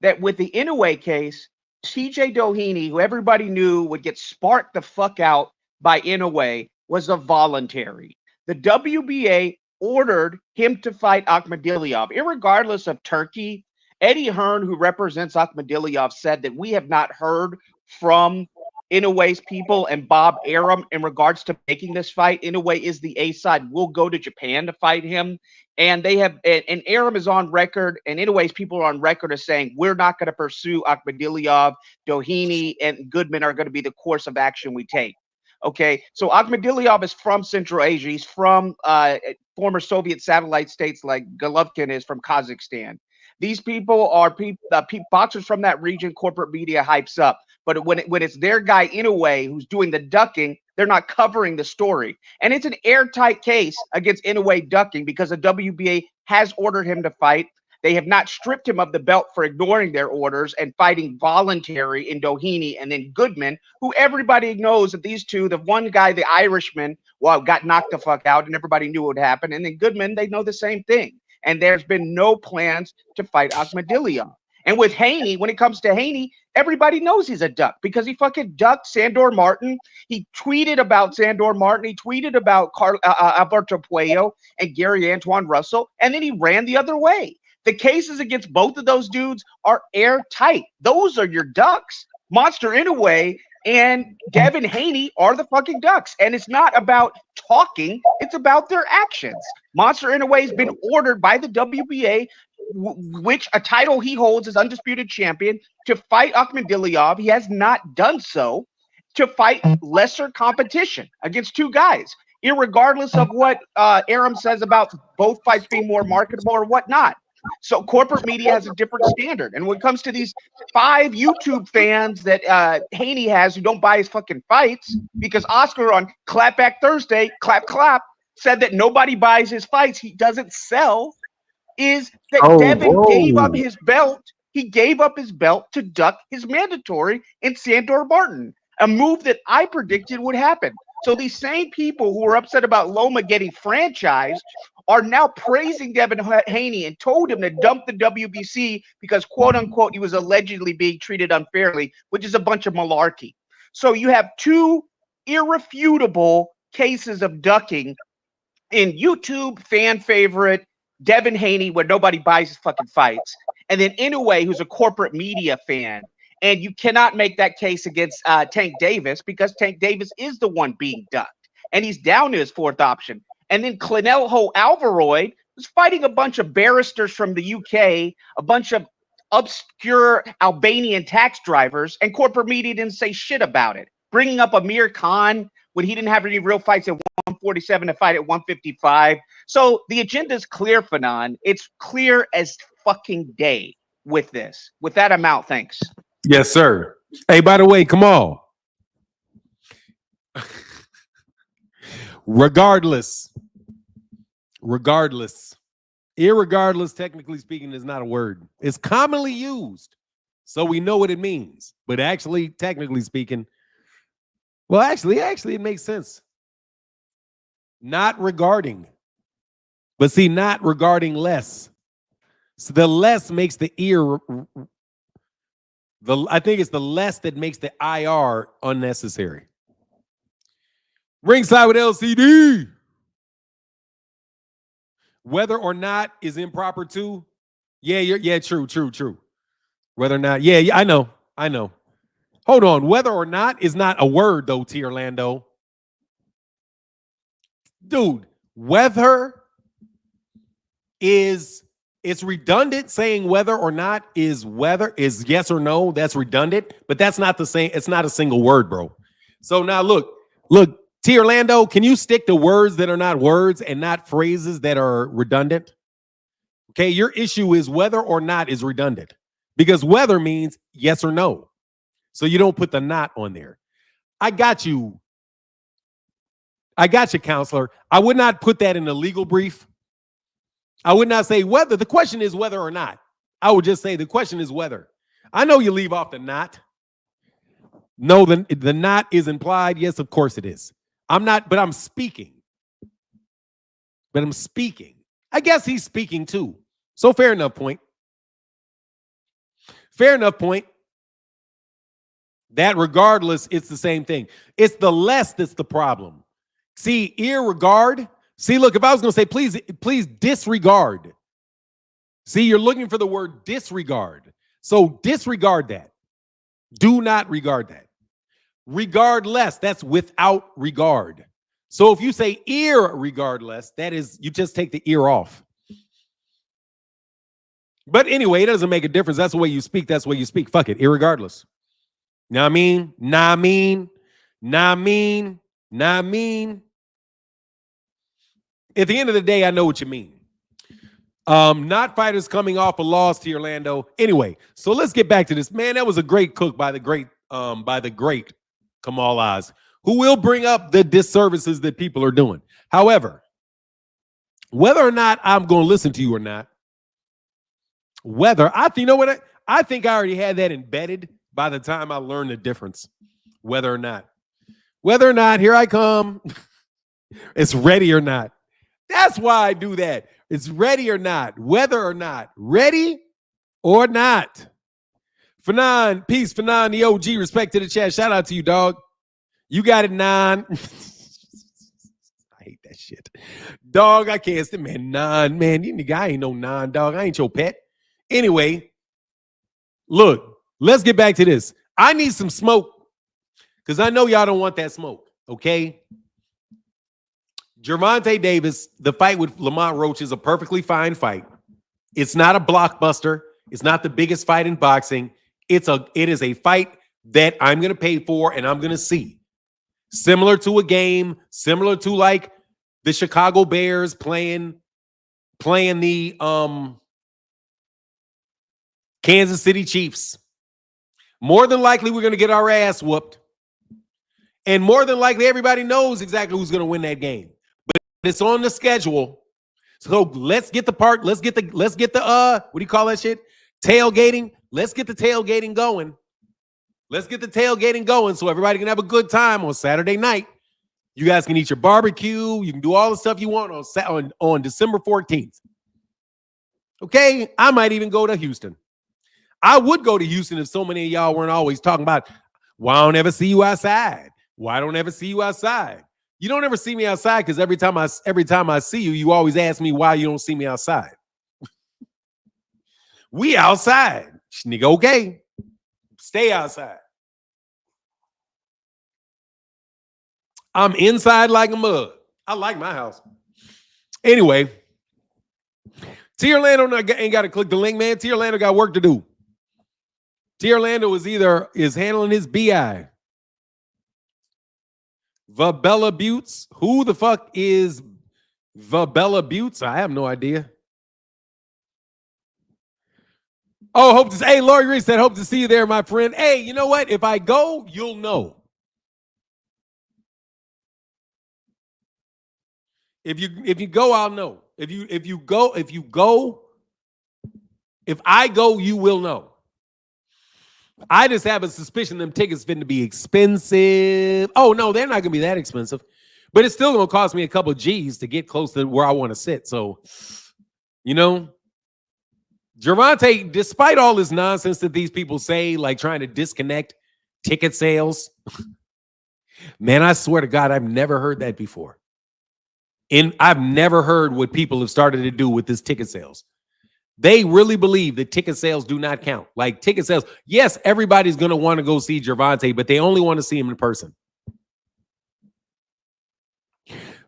that with the Inoue case, TJ Doheny, who everybody knew would get sparked the fuck out by Inoue, was a voluntary. The WBA ordered him to fight Akhmadiliev. Irregardless of Turkey, Eddie Hearn, who represents Akhmadiliev, said that we have not heard from Inoue's people and Bob Arum in regards to making this fight. Inoue is the A side. We'll go to Japan to fight him. And they have, and Arum is on record, and Inoue's people are on record as saying, we're not going to pursue Akhmadiliev. Doheny and Goodman are going to be the course of action we take. Okay, so Akhmadiliyov is from Central Asia. He's from former Soviet satellite states like Golovkin is from Kazakhstan. These people are boxers from that region. Corporate media hypes up, but when it's their guy Inoue who's doing the ducking, they're not covering the story. And it's an airtight case against Inoue ducking because the WBA has ordered him to fight. They have not stripped him of the belt for ignoring their orders and fighting voluntary in Doheny and then Goodman, who everybody knows that these two, the one guy, the Irishman, well, got knocked the fuck out and everybody knew what would happen. And then Goodman, they know the same thing. And there's been no plans to fight Akhmadiliyov. And with Haney, when it comes to Haney, everybody knows he's a duck because he fucking ducked Sandor Martin. He tweeted about Sandor Martin. He tweeted about Alberto Puello and Gary Antoine Russell. And then he ran the other way. The cases against both of those dudes are airtight. Those are your ducks. Monster Inoue and Devin Haney are the fucking ducks. And it's not about talking. It's about their actions. Monster Inoue has been ordered by the WBA, which a title he holds as undisputed champion, to fight Akhmadiliyov. He has not done so, to fight lesser competition against two guys, irregardless of what Aram says about both fights being more marketable or whatnot. So corporate media has a different standard. And when it comes to these 5 YouTube fans that Haney has who don't buy his fucking fights, because Oscar on Clapback Thursday, clap, said that nobody buys his fights, he doesn't sell, is that Devin gave up his belt. He gave up his belt to duck his mandatory in Sandor Martin, a move that I predicted would happen. So these same people who were upset about Loma getting franchised are now praising Devin Haney and told him to dump the WBC because, quote unquote, he was allegedly being treated unfairly, which is a bunch of malarkey. So you have 2 irrefutable cases of ducking in YouTube fan favorite Devin Haney, where nobody buys his fucking fights, and then Inoue, who's a corporate media fan. And you cannot make that case against Tank Davis because Tank Davis is the one being ducked, and he's down to his 4th option. And then Clenelho Alvaroid was fighting a bunch of barristers from the UK, a bunch of obscure Albanian tax drivers, and corporate media didn't say shit about it. Bringing up Amir Khan when he didn't have any real fights at 147 to fight at 155. So the agenda is clear, Fanon. It's clear as fucking day with this. With that, I'm out. Thanks. Yes, sir. Hey, by the way, come on. Regardless, irregardless, technically speaking, is not a word. It's commonly used, so we know what it means. But actually, technically speaking, well, actually, it makes sense. Not regarding, but see, not regarding less. So the less makes the ear. I think it's the less that makes the IR unnecessary. Ringside with LCD. Whether or not is improper too. Yeah, true. Whether or not, yeah, I know. Hold on. Whether or not is not a word though, T. Orlando. Dude, whether is, it's redundant. Saying whether or not is yes or no. That's redundant, but that's not the same. It's not a single word, bro. So now look, T. Orlando, can you stick to words that are not words and not phrases that are redundant? Okay, your issue is whether or not is redundant because whether means yes or no. So you don't put the not on there. I got you, counselor. I would not put that in a legal brief. I would not say whether. The question is whether or not. I would just say the question is whether. I know you leave off the not. No, the not is implied. Yes, of course it is. I'm not, but I'm speaking. I guess he's speaking too. So fair enough point. That regardless, it's the same thing. It's the less that's the problem. See, irregard. See, look, if I was going to say, please disregard. See, you're looking for the word disregard. So disregard that. Do not regard that. Regard less, that's without regard. So if you say irregardless, that is, you just take the ear off. But anyway, it doesn't make a difference. That's the way you speak. Fuck it, irregardless. Know what I mean? Nah, I mean, at the end of the day, I know what you mean. Not fighters coming off a loss to Orlando. Anyway, so let's get back to this. Man, that was a great cook by the great Kamal Oz, who will bring up the disservices that people are doing. However, whether or not I'm going to listen to you or not, I think I already had that embedded by the time I learned the difference. Whether or not, here I come. It's ready or not. That's why I do that. It's ready or not, whether or not, ready or not. Fanon, peace, Fanon, the OG, respect to the chat. Shout out to you, dog. You got it, 9. I hate that shit. Dog, I can't stand, man, 9. Man, you nigga, I ain't no 9, dog. I ain't your pet. Anyway, look, let's get back to this. I need some smoke because I know y'all don't want that smoke, okay? Gervonta Davis, the fight with Lamar Roach is a perfectly fine fight. It's not a blockbuster. It's not the biggest fight in boxing. It is a fight that I'm going to pay for and I'm going to see. Similar to a game, similar to like the Chicago Bears playing the Kansas City Chiefs. More than likely, we're going to get our ass whooped. And more than likely, everybody knows exactly who's going to win that game. It's on the schedule. So let's get the what do you call that shit? Tailgating. Let's get the tailgating going. So everybody can have a good time on Saturday night. You guys can eat your barbecue. You can do all the stuff you want on December 14th. Okay? I might even go to Houston. I would go to Houston if so many of y'all weren't always talking about, why I don't ever see you outside? Why I don't ever see you outside? You don't ever see me outside because every time I see you, you always ask me why you don't see me outside. We outside. Nigga, okay. Stay outside. I'm inside like a mug. I like my house. Anyway, T. Orlando ain't got to click the link, man. T. Orlando got work to do. T. Orlando is handling his BI. Vabella Buttes. Who the fuck is Vabella Buttes? I have no idea. Oh, hey, Lori Reese said, hope to see you there, my friend. Hey, you know what? If I go, you'll know. If you go, I'll know. If I go, you will know. I just have a suspicion them tickets finna be expensive. Oh, no, they're not going to be that expensive. But it's still going to cost me a couple of G's to get close to where I want to sit. So, you know, Gervonta, despite all this nonsense that these people say, like trying to disconnect ticket sales, man, I swear to God, I've never heard that before. And I've never heard what people have started to do with this ticket sales. They really believe that ticket sales do not count. Like ticket sales, yes, everybody's going to want to go see Gervonta, but they only want to see him in person.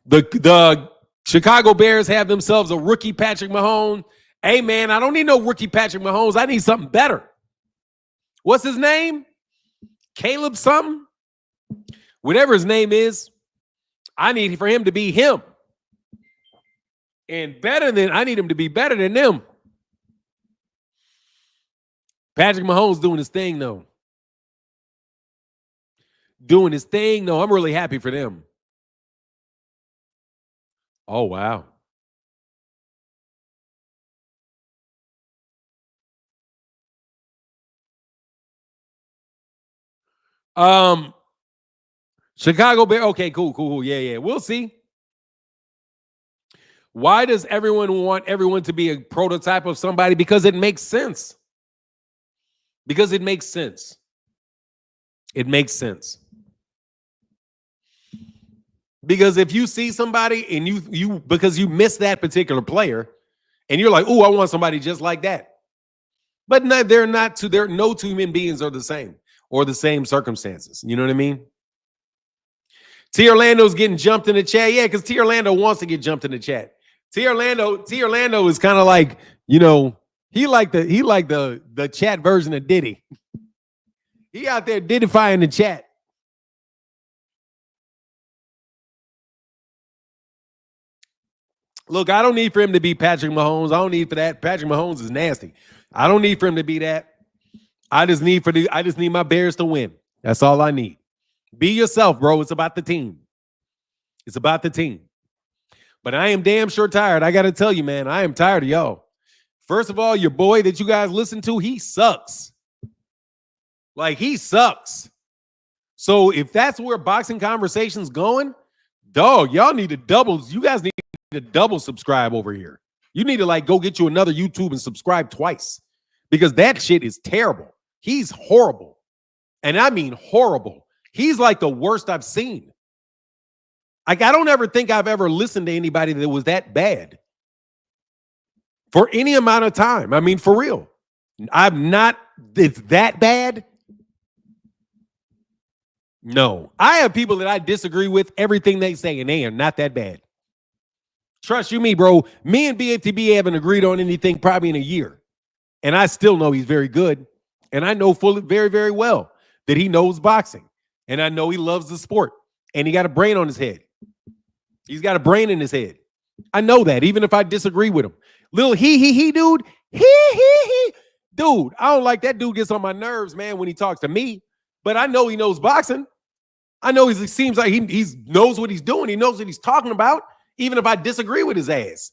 The Chicago Bears have themselves a rookie Patrick Mahomes. Hey, man, I don't need no rookie Patrick Mahomes. I need something better. What's his name? Caleb something? Whatever his name is, I need for him to be him. And I need him to be better than them. Patrick Mahomes doing his thing, though. I'm really happy for them. Oh, wow. Chicago Bear. Okay, cool. Yeah. We'll see. Why does everyone want everyone to be a prototype of somebody? Because it makes sense. Because it makes sense. Because if you see somebody and you because you miss that particular player, and you're like, "Oh, I want somebody just like that," but no, no two human beings are the same or the same circumstances. You know what I mean? T. Orlando's getting jumped in the chat, yeah, because T. Orlando wants to get jumped in the chat. T. Orlando is kind of like, you know, he like the chat version of Diddy. He out there Diddyfying the chat. Look, I don't need for him to be Patrick Mahomes. I don't need for that. Patrick Mahomes is nasty. I don't need for him to be that. I just need my Bears to win. That's all I need. Be yourself, bro. It's about the team. It's about the team. But I am damn sure tired. I got to tell you, man, I am tired of y'all. First of all, your boy that you guys listen to, he sucks. Like, he sucks. So if that's where boxing conversation's going, dog, y'all need to double. You guys need to double subscribe over here. You need to like go get you another YouTube and subscribe twice because that shit is terrible. He's horrible. And I mean horrible. He's like the worst I've seen. Like, I don't ever think I've ever listened to anybody that was that bad for any amount of time. I mean, for real. It's that bad. No, I have people that I disagree with everything they say, and they are not that bad. Trust you me, bro. Me and BFTB haven't agreed on anything probably in a year. And I still know he's very good. And I know very, very well that he knows boxing. And I know he loves the sport. And he got a brain on his head. He's got a brain in his head. I know that, even if I disagree with him. Little he, dude. He. Dude, I don't like that dude gets on my nerves, man, when he talks to me. But I know he knows boxing. I know it seems like he knows what he's doing. He knows what he's talking about, even if I disagree with his ass.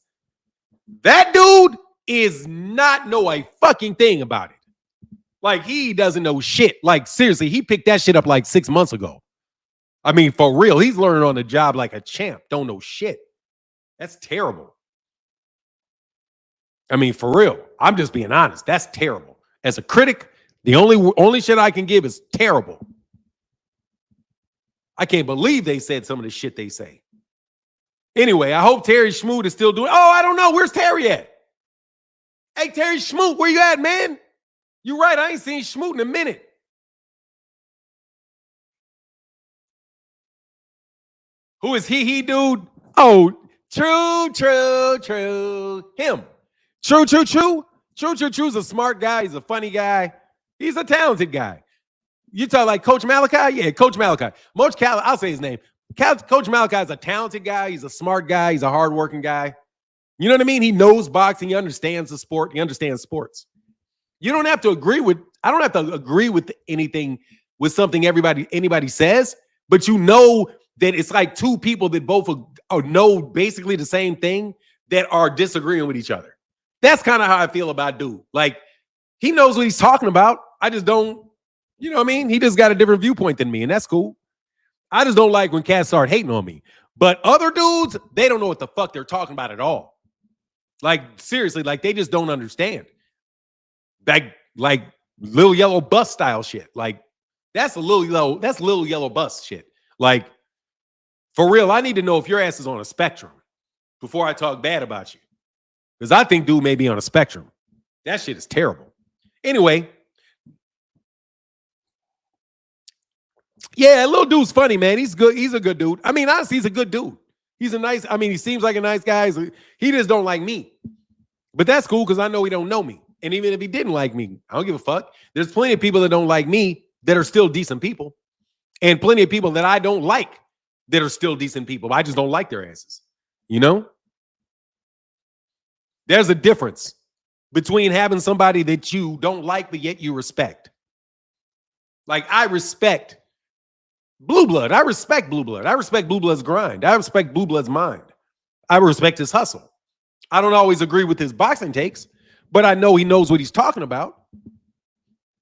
That dude is not know a fucking thing about it. Like, he doesn't know shit. Like, seriously, he picked that shit up like 6 months ago. I mean, for real, he's learning on the job like a champ. Don't know shit. That's terrible. I mean, for real, I'm just being honest. That's terrible. As a critic, the only shit I can give is terrible. I can't believe they said some of the shit they say. Anyway, I hope Terry Schmoot is still doing. Oh, I don't know. Where's Terry at? Hey, Terry Schmoot, where you at, man? You're right. I ain't seen Schmoot in a minute. Who is he, dude? Oh, true. Him. True. True's a smart guy. He's a funny guy. He's a talented guy. You talk like Coach Malachi? Yeah, Coach Malachi. I'll say his name. Coach Malachi is a talented guy. He's a smart guy. He's a hardworking guy. You know what I mean? He knows boxing. He understands the sport. He understands sports. You don't have to agree with, I don't have to agree with anything with something anybody says, but you know that it's like two people that both know basically the same thing that are disagreeing with each other. That's kind of how I feel about dude. Like, he knows what he's talking about. I just don't, you know what I mean? He just got a different viewpoint than me, and that's cool. I just don't like when cats start hating on me. But other dudes, they don't know what the fuck they're talking about at all. Like, seriously, like, they just don't understand. Like little yellow bus style shit. Like, that's little yellow bus shit. Like, for real, I need to know if your ass is on a spectrum before I talk bad about you. Because I think dude may be on a spectrum. That shit is terrible. Anyway. Yeah, little dude's funny, man. He's good. He's a good dude. I mean, honestly, he's a good dude. He's a nice, I mean, he seems like a nice guy. He just don't like me. But that's cool because I know he don't know me. And even if he didn't like me, I don't give a fuck. There's plenty of people that don't like me that are still decent people. And plenty of people that I don't like that are still decent people. I just don't like their asses. You know? There's a difference between having somebody that you don't like, but yet you respect. Like, I respect Blue Blood. I respect Blue Blood. I respect Blue Blood's grind. I respect Blue Blood's mind. I respect his hustle. I don't always agree with his boxing takes, but I know he knows what he's talking about.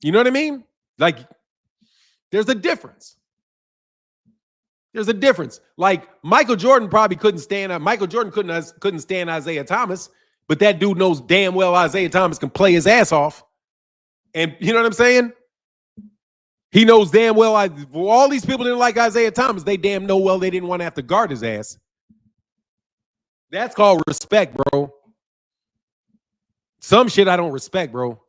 You know what I mean? Like, there's a difference. There's a difference. Like, Michael Jordan probably couldn't stand Isaiah Thomas, but that dude knows damn well Isaiah Thomas can play his ass off. And you know what I'm saying? He knows damn well all these people didn't like Isaiah Thomas. They damn know well they didn't want to have to guard his ass. That's called respect, bro. Some shit I don't respect, bro.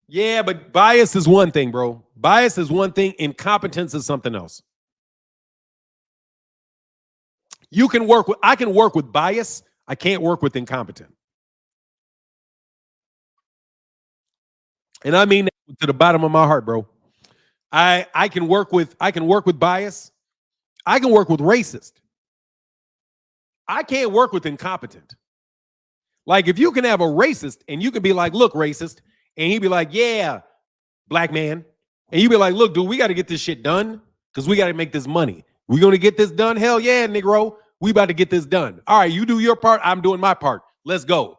Yeah, but bias is one thing, bro. Bias is one thing. Incompetence is something else. I can work with bias. I can't work with incompetent. And I mean that to the bottom of my heart, bro. I can work with bias. I can work with racist. I can't work with incompetent. Like if you can have a racist and you can be like, look, racist, and he'd be like, yeah, black man. And you be like, look, dude, we got to get this shit done because we got to make this money. We going to get this done? Hell yeah, Negro. We about to get this done. All right, you do your part. I'm doing my part. Let's go.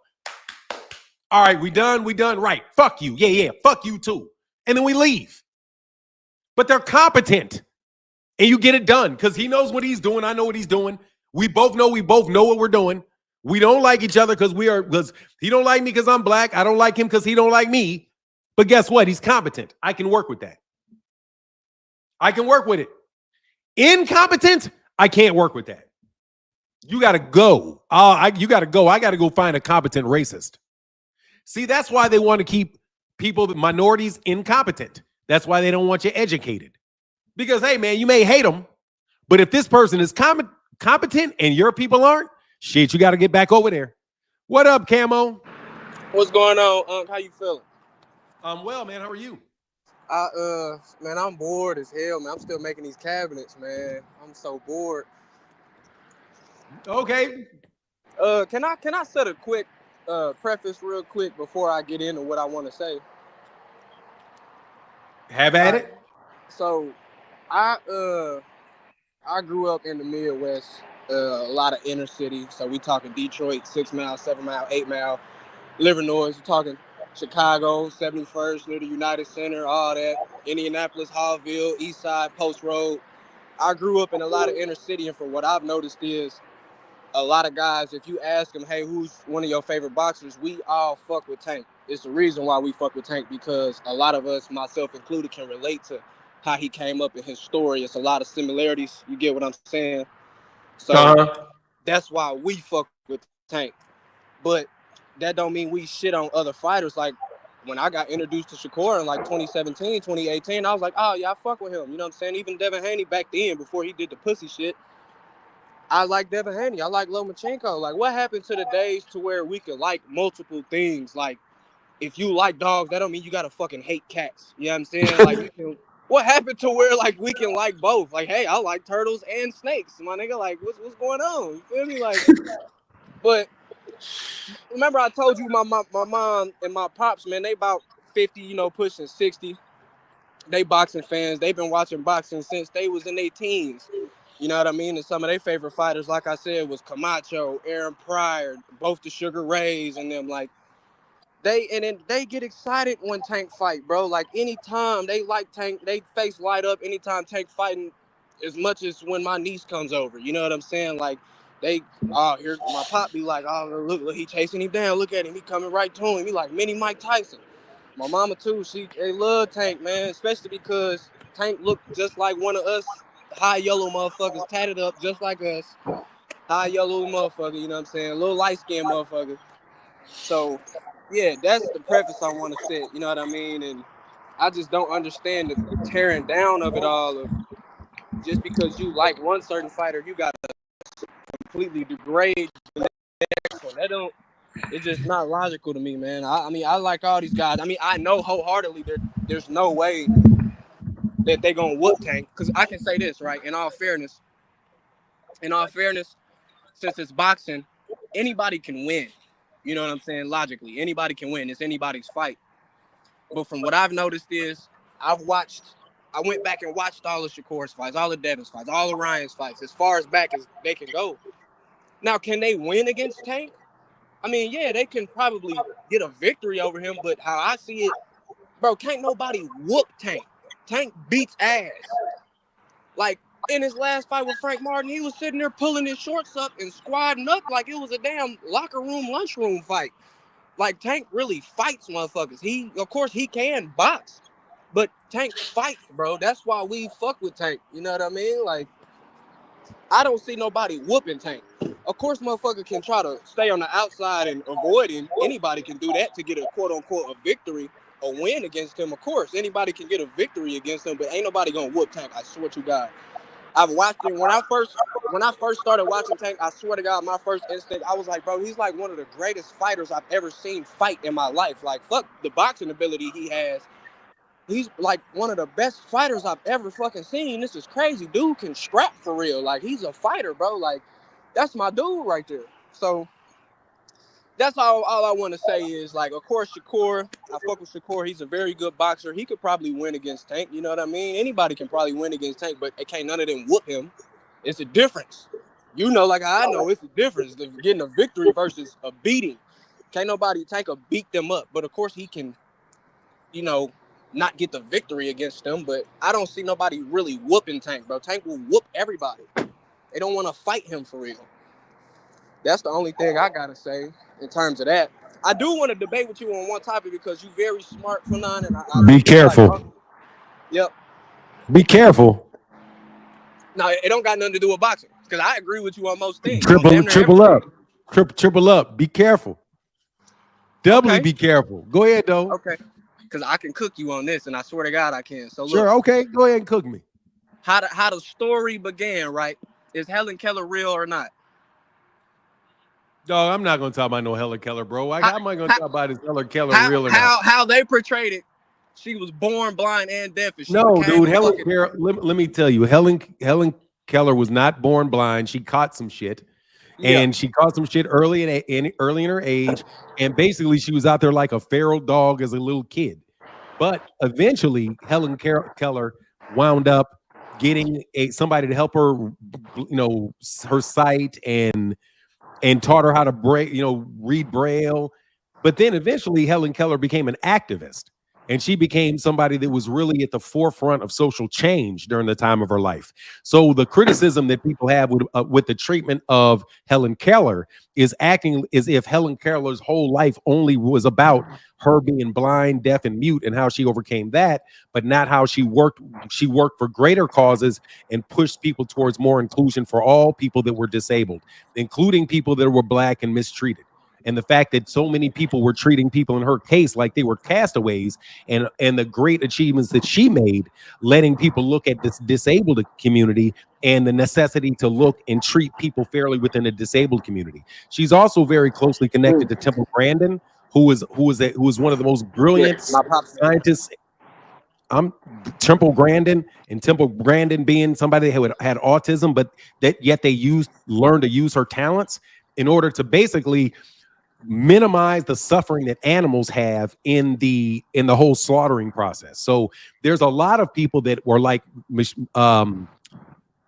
All right, we done. We done. Right. Fuck you. Yeah. Fuck you too. And then we leave. But they're competent. And you get it done because he knows what he's doing. I know what he's doing. We both know what we're doing. We don't like each other because he don't like me because I'm black. I don't like him because he don't like me. But guess what? He's competent. I can work with that. I can work with it. Incompetent, I can't work with that. You got to go. You got to go. I got to go find a competent racist. See, that's why they want to keep minorities incompetent. That's why they don't want you educated. Because, hey, man, you may hate them, but if this person is competent and your people aren't, shit, you got to get back over there. What up, Camo? What's going on, Unc? How you feeling? I'm well, man. How are you? Man, I'm bored as hell, man. I'm still making these cabinets, man. I'm so bored. Okay. Can I set a quick preface real quick before I get into what I want to say? Have at it. So, I grew up in the Midwest, a lot of inner city. So we talking Detroit, 6 mile, 7 mile, 8 mile, Livernois. We're talking Chicago, 71st, near the United Center, all that. Indianapolis, Hallville, East Side, Post Road. I grew up in a lot of inner city, and from what I've noticed is a lot of guys, if you ask them, hey, who's one of your favorite boxers, we all fuck with Tank. It's the reason why we fuck with Tank, because a lot of us, myself included, can relate to how he came up in his story. It's a lot of similarities. You get what I'm saying? So that's why we fuck with Tank. But that don't mean we shit on other fighters. Like, when I got introduced to Shakur in like 2017, 2018, I was like, oh, yeah, I fuck with him. You know what I'm saying? Even Devin Haney back then, before he did the pussy shit, I like Devin Haney. I like Lomachenko. Like, what happened to the days to where we could like multiple things? Like, if you like dogs, that don't mean you gotta fucking hate cats. You know what I'm saying? Like, you can, what happened to where like we can like both? Like, hey, I like turtles and snakes, my nigga. Like, what's going on? You feel me? Like, but remember I told you my mom and my pops, man, they about 50, you know, pushing 60. They boxing fans. They've been watching boxing since they was in their teens. You know what I mean? And some of their favorite fighters, like I said, was Camacho, Aaron Pryor, both the Sugar Rays, and them. Like, then they get excited when Tank fight, bro. Like, anytime they like Tank, they face light up anytime Tank fighting, as much as when my niece comes over. You know what I'm saying? Like, here my pop be like, oh, look, he chasing him down. Look at him, he coming right to him. He like mini Mike Tyson. My mama too, they love Tank, man, especially because Tank looked just like one of us high yellow motherfuckers, tatted up just like us. High yellow motherfucker, you know what I'm saying? A little light skinned motherfucker. So, yeah, that's the preface I want to set, you know what I mean? And I just don't understand the tearing down of it all. Of just because you like one certain fighter, you got to completely degrade the next one. It's just not logical to me, man. I mean, I like all these guys. I mean, I know wholeheartedly there's no way that they gonna whoop Tank. Because I can say this, right? In all fairness, since it's boxing, anybody can win. You know what I'm saying? Logically, anybody can win. It's anybody's fight. But from what I've noticed is, I went back and watched all of Shakur's fights, all of Devin's fights, all of Ryan's fights, as far as back as they can go. Now, can they win against Tank? I mean, yeah, they can probably get a victory over him, but how I see it, bro, can't nobody whoop Tank. Tank beats ass. Like, in his last fight with Frank Martin, he was sitting there pulling his shorts up and squatting up like it was a damn locker room, lunchroom fight. Like, Tank really fights motherfuckers. Of course, he can box, but Tank fights, bro. That's why we fuck with Tank. You know what I mean? Like, I don't see nobody whooping Tank. Of course, motherfucker can try to stay on the outside and avoid him. Anybody can do that to get a quote-unquote a victory, a win against him. Of course, anybody can get a victory against him, but ain't nobody gonna whoop Tank. I swear to God. I've watched him when I first started watching Tank. I swear to God, my first instinct, I was like, bro, he's like one of the greatest fighters I've ever seen fight in my life. Like, fuck the boxing ability he has. He's like one of the best fighters I've ever fucking seen. This is crazy. Dude can scrap for real. Like, he's a fighter, bro. Like, that's my dude right there. So that's all I want to say is, like, of course, Shakur, I fuck with Shakur. He's a very good boxer. He could probably win against Tank. You know what I mean? Anybody can probably win against Tank, but can't none of them whoop him. It's a difference. You know, like I know, it's a difference of getting a victory versus a beating. Can't nobody Tank or beat them up. But, of course, he can, you know, not get the victory against them. But I don't see nobody really whooping Tank, bro. Tank will whoop everybody. They don't want to fight him for real. That's the only thing I got to say in terms of that. I do want to debate with you on one topic because you're very smart, Fanon, and I Be careful. Like, yep. Be careful. No, it don't got nothing to do with boxing because I agree with you on most things. Triple up. Triple up. Be careful. Doubly be careful. Go ahead, though. Okay. Because I can cook you on this, and I swear to God I can. So look, sure, okay. Go ahead and cook me. How the story began, right? Is Helen Keller real or not? Dog, I'm not going to talk about no Helen Keller, bro. How am I going to talk about is Helen Keller real or not? How they portrayed it, she was born blind and deaf. And no, dude, let me tell you, Helen Keller was not born blind. She caught some shit. Yeah. And she caught some shit early in her age. And basically, she was out there like a feral dog as a little kid. But eventually, Helen Keller wound up getting somebody to help her, you know, her sight and taught her how to read Braille. But then eventually, Helen Keller became an activist. And she became somebody that was really at the forefront of social change during the time of her life. So the criticism that people have with the treatment of Helen Keller is acting as if Helen Keller's whole life only was about her being blind, deaf, and mute and how she overcame that, but not how she worked. She worked for greater causes and pushed people towards more inclusion for all people that were disabled, including people that were Black and mistreated. And the fact that so many people were treating people in her case like they were castaways, and the great achievements that she made, letting people look at this disabled community and the necessity to look and treat people fairly within a disabled community. She's also very closely connected to Temple Grandin, who was one of the most brilliant scientists. Temple Grandin being somebody that had autism, but that yet they learned to use her talents in order to basically minimize the suffering that animals have in the whole slaughtering process. So there's a lot of people that were like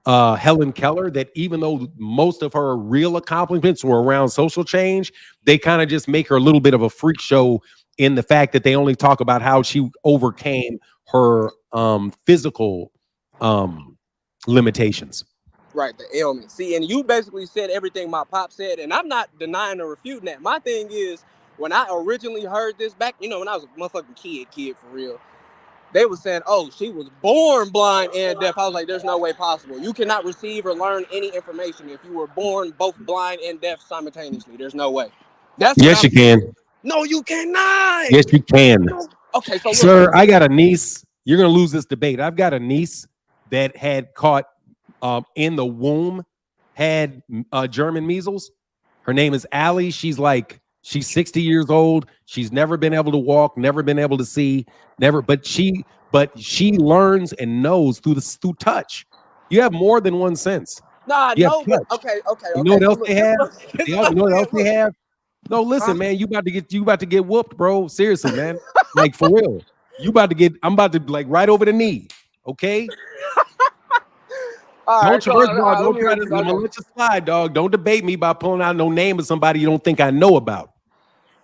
Helen Keller, that even though most of her real accomplishments were around social change, they kind of just make her a little bit of a freak show in the fact that they only talk about how she overcame her physical limitations. Right, the ailment. See, and you basically said everything my pop said, and I'm not denying or refuting that. My thing is, when I originally heard this back, when I was a motherfucking kid for real, they were saying, oh, she was born blind and deaf. I was like, there's no way possible. You cannot receive or learn any information if you were born both blind and deaf simultaneously. There's no way. Yes, you can. No, you cannot. Yes, you can. Okay, so sir, look, I got a niece. You're going to lose this debate. I've got a niece that had caught in the womb, had German measles. Her name is Allie. She's 60 years old. She's never been able to walk, never been able to see, but she learns and knows through touch. You have more than one sense. Nah, no, but okay. You know what else they have? You know what else they have? No, listen, man, you about to get whooped, bro. Seriously, man. Like, for real. I'm about to like right over the knee. Okay. Don't try to let you slide, dog. Don't debate me by pulling out no name of somebody you don't think I know about.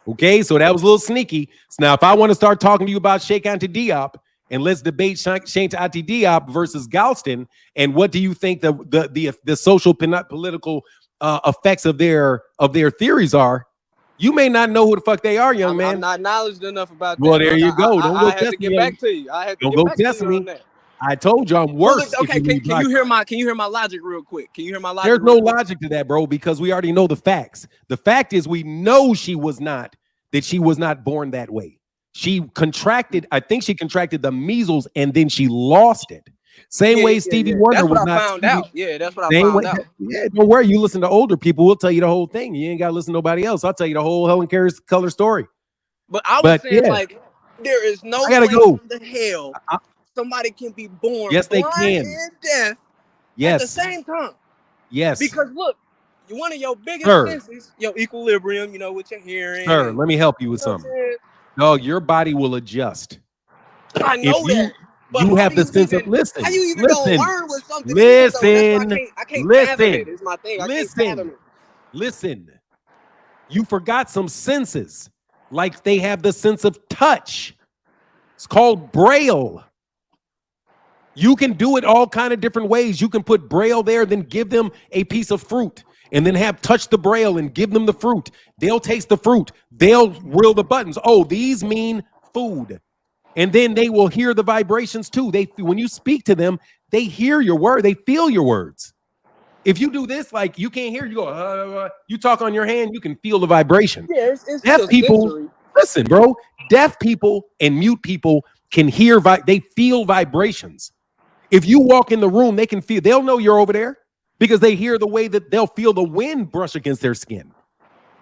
Okay, so that was a little sneaky. So now, if I want to start talking to you about Sheikh Anta Diop, and let's debate Sheikh Anta Diop versus Galston, and what do you think the social political effects of their theories are? You may not know who the fuck they are, young man. I'm not knowledgeable enough about that. Well, there you go. I had to get back to you. Don't go testing me. I told you I'm worse. Well, okay, can you hear my logic real quick? Can you hear my logic? There's no logic to that, bro, because we already know the facts. The fact is, we know she was not born that way. I think she contracted the measles and then she lost it. Same way Stevie Wonder was not. Found out. Yeah, that's what I found out. Yeah, don't worry. You listen to older people, we'll tell you the whole thing. You ain't got to listen to nobody else. I'll tell you the whole Helen Keller story. But I was saying, There is no I gotta way go. in the hell somebody can be born Yes, they blind can. and deaf at the Yes. same time. Yes. Because look, one of your biggest Sir. senses, your equilibrium, you know, with your hearing. Sir, and, let me help you with you know what I'm something. saying? No, your body will adjust. I know If that. But you how have do the you sense of even how you even gonna listen, learn what something is though? That's why I can't fathom it. It's my thing. I can't fathom it. listen. You forgot some senses, like they have the sense of touch. It's called Braille. You can do it all kind of different ways. You can put Braille there, then give them a piece of fruit, and then have touch the Braille and give them the fruit. They'll taste the fruit. They'll reel the buttons. Oh, these mean food. And then they will hear the vibrations too. When you speak to them, they hear your word. They feel your words. If you do this, like you can't hear, you go, you talk on your hand, you can feel the vibration. Yeah, it's Deaf just people, sensory. listen, bro. Deaf people and mute people can hear, they feel vibrations. If you walk in the room, they can feel, they'll know you're over there because they hear the way that they'll feel the wind brush against their skin.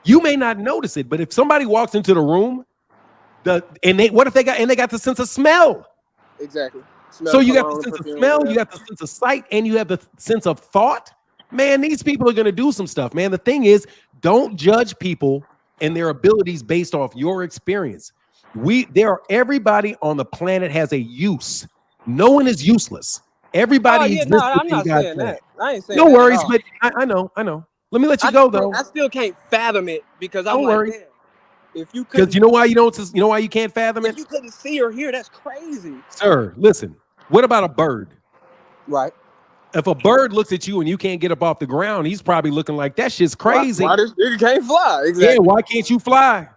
You may not notice it, but if somebody walks into the room, they got the sense of smell. Exactly. So you got the sense of smell, you got the sense of sight, and you have the sense of thought. Man, these people are going to do some stuff, man. The thing is, don't judge people and their abilities based off your experience. Everybody on the planet has a use. No one is useless. Everybody exists I'm within not God's saying plan. that. I ain't saying No that at worries, all. but I know. Let me let you go though. I still can't fathom it because I'm Don't like, worry. damn, if you Because couldn't, you know why you can't fathom if it? you couldn't see or hear, that's crazy. Sir, listen. What about a bird? Right. If a bird looks at you and you can't get up off the ground, he's probably looking like that shit's crazy. Why this nigga can't fly? Exactly. Yeah, why can't you fly?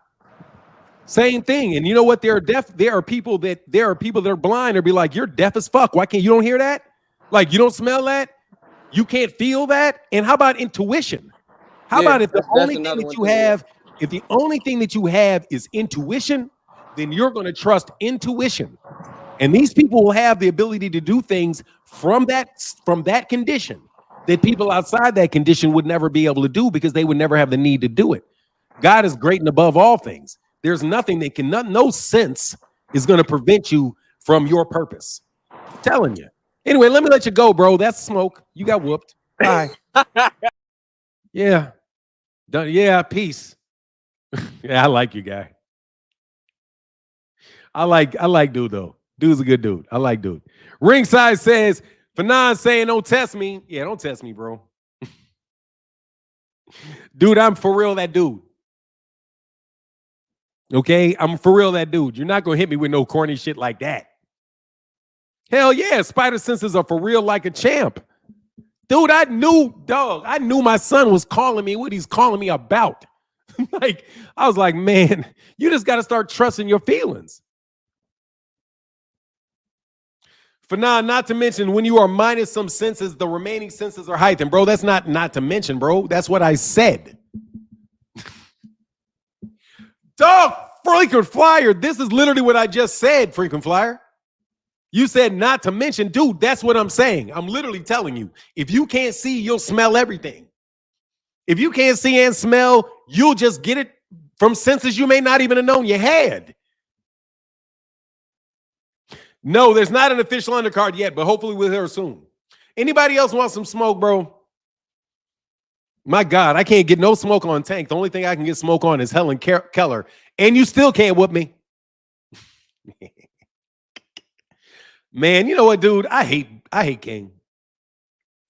Same thing. And you know what? There are people that are blind or be like, you're deaf as fuck. Why can't you don't hear that? Like you don't smell that? You can't feel that? And how about intuition? How about if the only thing that you have, if the only thing that you have is intuition, then you're going to trust intuition. And these people will have the ability to do things from that condition that people outside that condition would never be able to do because they would never have the need to do it. God is great and above all things. There's nothing that no sense is going to prevent you from your purpose. I'm telling you. Anyway, let me let you go, bro. That's smoke. You got whooped. Bye. Yeah. Done. Yeah. Peace. Yeah, I like you, guy. I like dude though. Dude's a good dude. I like dude. Ringside says, Fanon saying don't test me. Yeah, don't test me, bro. Dude, I'm for real that dude. Okay, I'm for real that dude. You're not gonna hit me with no corny shit like that. Hell yeah, spider senses are for real like a champ. Dude, I knew my son was calling me what he's calling me about. Like, I was like, man, you just got to start trusting your feelings. For now, not to mention, when you are minus some senses, the remaining senses are heightened. Bro, that's not to mention, bro. That's what I said. Dog, freaking flyer. This is literally what I just said, freaking flyer. You said not to mention, dude, that's what I'm saying. I'm literally telling you. If you can't see, you'll smell everything. If you can't see and smell, you'll just get it from senses you may not even have known you had. No, there's not an official undercard yet, but hopefully we'll hear soon. Anybody else want some smoke, bro? My God, I can't get no smoke on Tank. The only thing I can get smoke on is Helen Keller, and you still can't whoop me. Man, you know what, dude? I hate King.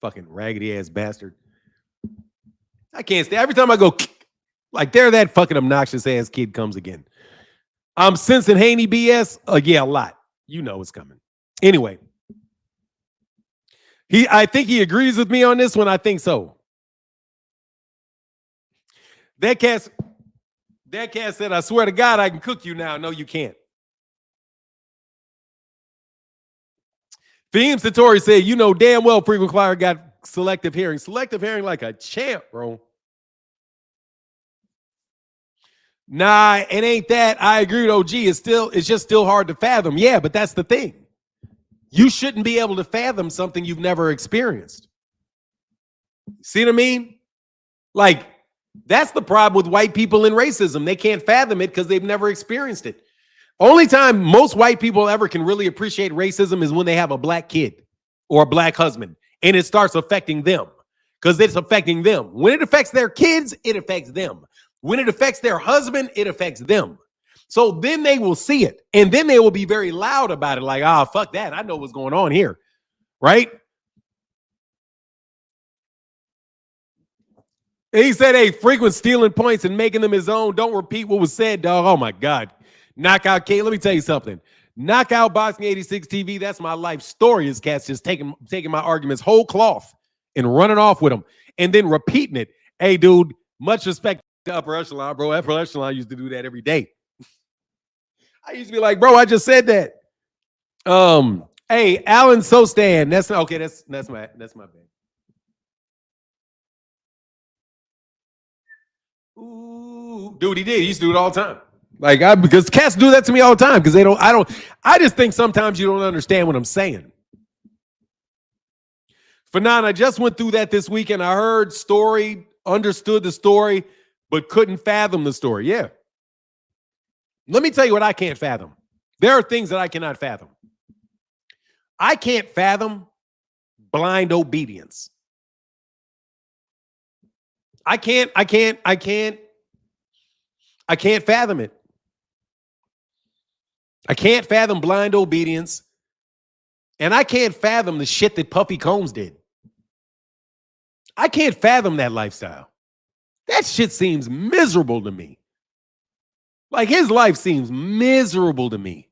Fucking raggedy ass bastard. I can't stay. Every time I go, like there that fucking obnoxious ass kid comes again. I'm sensing Haney BS. Yeah, a lot. You know it's coming. Anyway, I think he agrees with me on this one. I think so. That cat said, I swear to God, I can cook you now. No, you can't. Fahim Satori said, you know damn well Frequent Flyer got selective hearing. Selective hearing like a champ, bro. Nah, it ain't that. I agree with OG. It's just still hard to fathom. Yeah, but that's the thing. You shouldn't be able to fathom something you've never experienced. See what I mean? Like, that's the problem with white people and racism. They can't fathom it because they've never experienced it. Only time most white people ever can really appreciate racism is when they have a black kid or a black husband, and it starts affecting them because it's affecting them. When it affects their kids, it affects them. When it affects their husband, it affects them. So then they will see it, and then they will be very loud about it, like, fuck that. I know what's going on here, right? He said, hey, frequent stealing points and making them his own. Don't repeat what was said, dog. Oh, my God. Knockout King. Let me tell you something. Knockout Boxing 86 TV, that's my life story. Is cats just taking my arguments whole cloth and running off with them and then repeating it. Hey, dude, much respect to Upper Echelon, bro. Upper Echelon used to do that every day. I used to be like, bro, I just said that. Hey, Alan Sostan. That's okay. That's my bad. Ooh, dude, he did. He used to do it all the time. Like, because cats do that to me all the time because I just think sometimes you don't understand what I'm saying. Fanon, I just went through that this weekend. I heard story, understood the story, but couldn't fathom the story. Yeah. Let me tell you what I can't fathom. There are things that I cannot fathom. I can't fathom blind obedience. I can't fathom it. I can't fathom blind obedience. And I can't fathom the shit that Puffy Combs did. I can't fathom that lifestyle. That shit seems miserable to me. Like, his life seems miserable to me.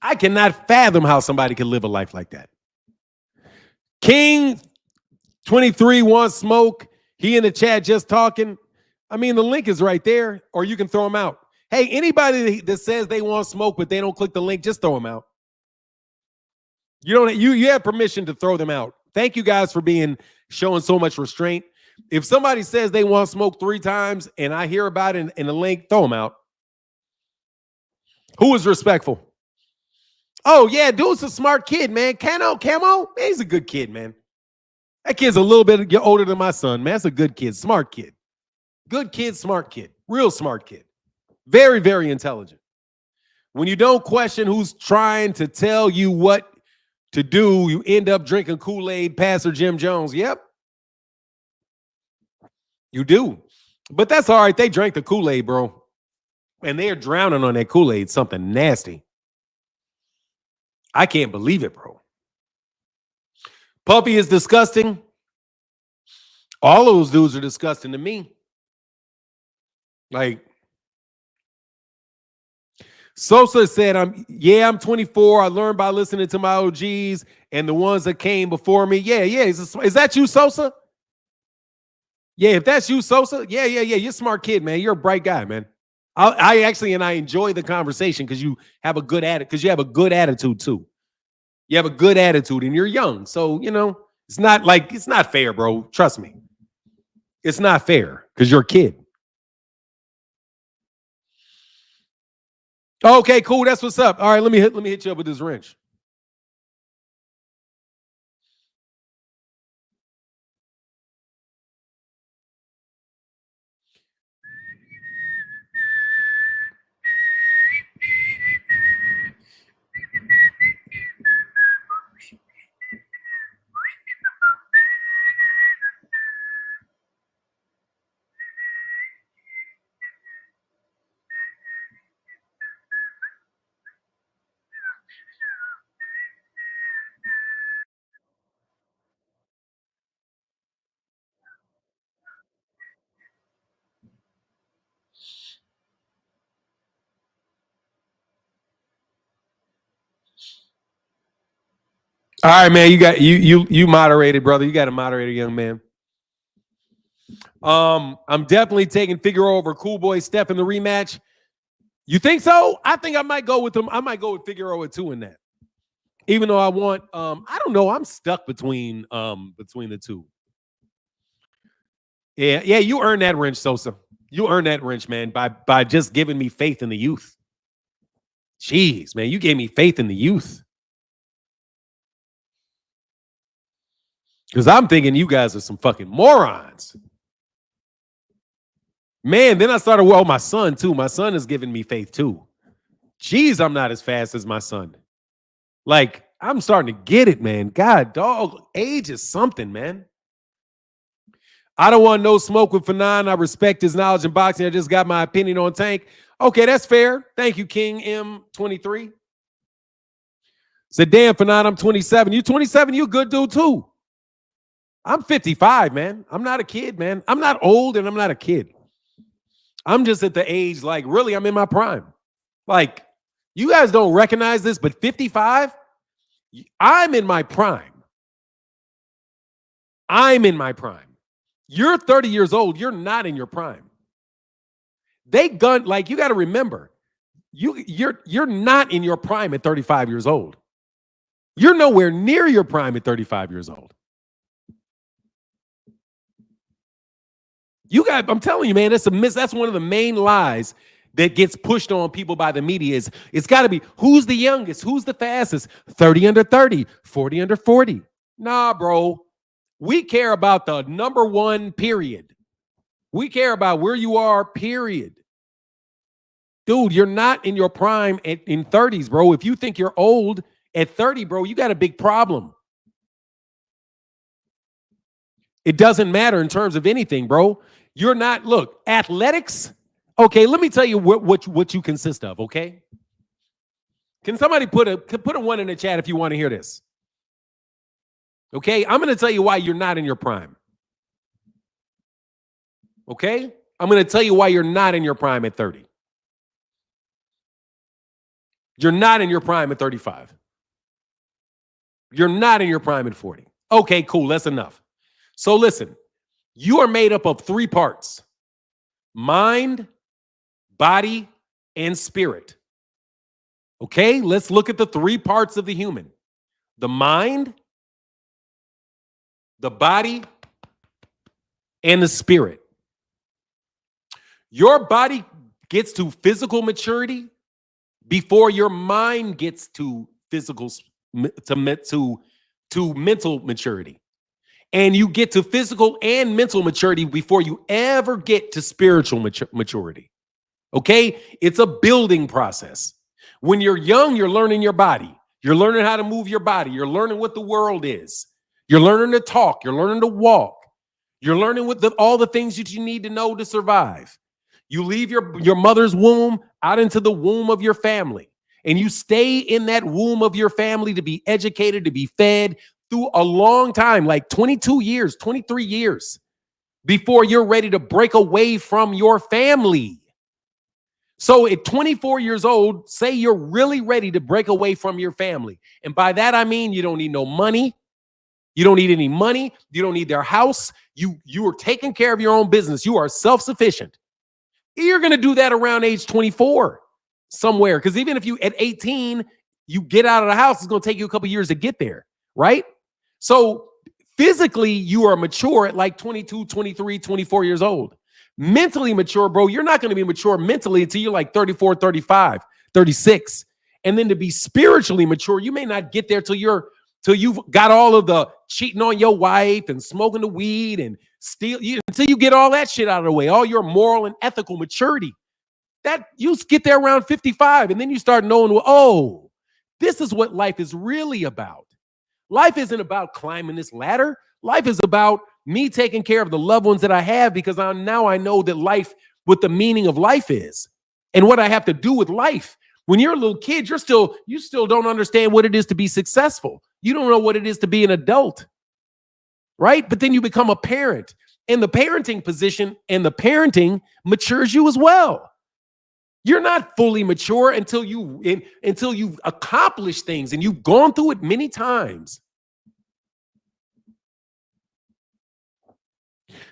I cannot fathom how somebody can live a life like that. King 23 wants smoke. He in the chat just talking. I mean, the link is right there, or you can throw him out. Hey, anybody that says they want smoke but they don't click the link, just throw them out. You have permission to throw them out. Thank you guys for showing so much restraint. If somebody says they want smoke 3 times and I hear about it in the link, throw them out. Who is respectful? Oh, yeah, dude's a smart kid, man. Camo, man, he's a good kid, man. That kid's a little bit older than my son, man. That's a good kid, smart kid. Good kid, smart kid. Real smart kid. Very, very intelligent. When you don't question who's trying to tell you what to do, you end up drinking Kool-Aid, Pastor Jim Jones. Yep. You do. But that's all right. They drank the Kool-Aid, bro. And they're drowning on that Kool-Aid, something nasty. I can't believe it, bro. Puppy is disgusting. All those dudes are disgusting to me. Like, Sosa said, I'm 24. I learned by listening to my OGs and the ones that came before me. Yeah. Is that you, Sosa? Yeah, if that's you, Sosa, yeah. You're a smart kid, man. You're a bright guy, man. I enjoy the conversation because you have a good attitude. Because you have a good attitude too. You have a good attitude, and you're young, so it's not fair, bro. Trust me, it's not fair because you're a kid. Okay, cool. That's what's up. All right, let me hit you up with this wrench. All right, man. You got you moderated, brother. You got to moderate a young man. I'm definitely taking Figueroa over Cool Boy Steph in the rematch. You think so? I think I might go with him. I might go with Figueroa too in that. Even though I want, I don't know. I'm stuck between the two. Yeah. You earned that wrench, Sosa. You earned that wrench, man, by just giving me faith in the youth. Jeez, man, you gave me faith in the youth. Because I'm thinking you guys are some fucking morons. Man, then I started, well, my son too. My son is giving me faith too. Jeez, I'm not as fast as my son. Like, I'm starting to get it, man. God, dog, age is something, man. I don't want no smoke with Fanon. I respect his knowledge in boxing. I just got my opinion on Tank. Okay, that's fair. Thank you, King M23. Said, damn, Fanon, I'm 27. You 27, you a good dude too. I'm 55, man. I'm not a kid, man. I'm not old and I'm not a kid. I'm just at the age, like, really, I'm in my prime. Like, you guys don't recognize this, but 55, I'm in my prime. I'm in my prime. You're 30 years old. You're not in your prime. You got to remember, you're not in your prime at 35 years old. You're nowhere near your prime at 35 years old. I'm telling you, man, that's one of the main lies that gets pushed on people by the media is it's got to be who's the youngest, who's the fastest, 30 under 30, 40 under 40. Nah, bro. We care about the number one, period. We care about where you are, period. Dude, you're not in your prime in 30s, bro. If you think you're old at 30, bro, you got a big problem. It doesn't matter in terms of anything, bro. You're not, look, athletics. Okay, let me tell you what you consist of, okay? Can somebody put a one in the chat if you want to hear this? Okay, I'm going to tell you why you're not in your prime. Okay? I'm going to tell you why you're not in your prime at 30. You're not in your prime at 35. You're not in your prime at 40. Okay, cool, that's enough. So listen, you are made up of three parts: mind, body, and spirit. Okay, let's look at the three parts of the human: the mind, the body, and the spirit. Your body gets to physical maturity before your mind gets to mental maturity. And you get to physical and mental maturity before you ever get to spiritual maturity. Okay? It's a building process. When you're young, you're learning your body. You're learning how to move your body. You're learning what the world is. You're learning to talk. You're learning to walk. You're learning all the things that you need to know to survive. You leave your mother's womb out into the womb of your family. And you stay in that womb of your family to be educated, to be fed through a long time, like 22 years, 23 years, before you're ready to break away from your family. So at 24 years old, say you're really ready to break away from your family. And by that, I mean, you don't need no money. You don't need any money. You don't need their house. You are taking care of your own business. You are self-sufficient. You're going to do that around age 24 somewhere. Because even if you at 18, you get out of the house, it's going to take you a couple years to get there, right? So physically, you are mature at like 22, 23, 24 years old. Mentally mature, bro, you're not going to be mature mentally until you're like 34, 35, 36. And then to be spiritually mature, you may not get there till you've got all of the cheating on your wife and smoking the weed and until you get all that shit out of the way, all your moral and ethical maturity. That you get there around 55, and then you start knowing, oh, this is what life is really about. Life isn't about climbing this ladder. Life is about me taking care of the loved ones that I have, because I know that life, what the meaning of life is and what I have to do with life. When you're a little kid, you still don't understand what it is to be successful. You don't know what it is to be an adult, right? But then you become a parent, and the parenting position and the parenting matures you as well. You're not fully mature until you've accomplished things and you've gone through it many times.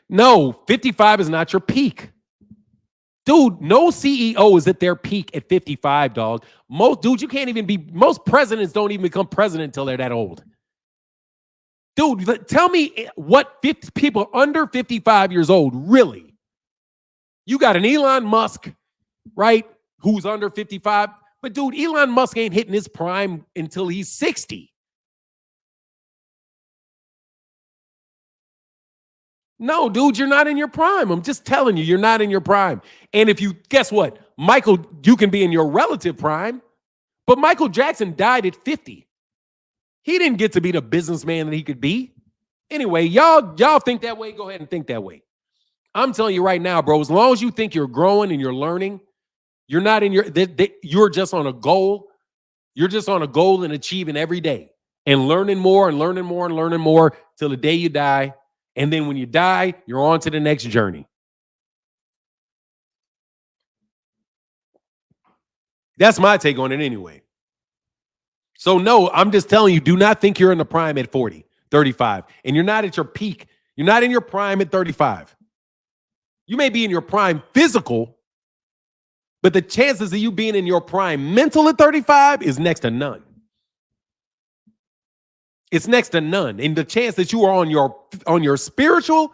No, 55 is not your peak. Dude, no CEO is at their peak at 55, dog. Most presidents don't even become president until they're that old. Dude, tell me what people under 55 years old, really. You got an Elon Musk, right, who's under 55. But, dude, Elon Musk ain't hitting his prime until he's 60. No, dude, you're not in your prime. I'm just telling you, you're not in your prime. And if you, guess what? Michael, you can be in your relative prime, but Michael Jackson died at 50. He didn't get to be the businessman that he could be. Anyway, y'all think that way, go ahead and think that way. I'm telling you right now, bro, as long as you think you're growing and you're learning, you're not in your, you're just on a goal. You're just on a goal and achieving every day and learning more and learning more and learning more till the day you die. And then when you die, you're on to the next journey. That's my take on it anyway. So no, I'm just telling you, do not think you're in the prime at 40, 35. And you're not at your peak. You're not in your prime at 35. You may be in your prime physical, but the chances of you being in your prime mental at 35 is next to none. It's next to none. And the chance that you are on your spiritual,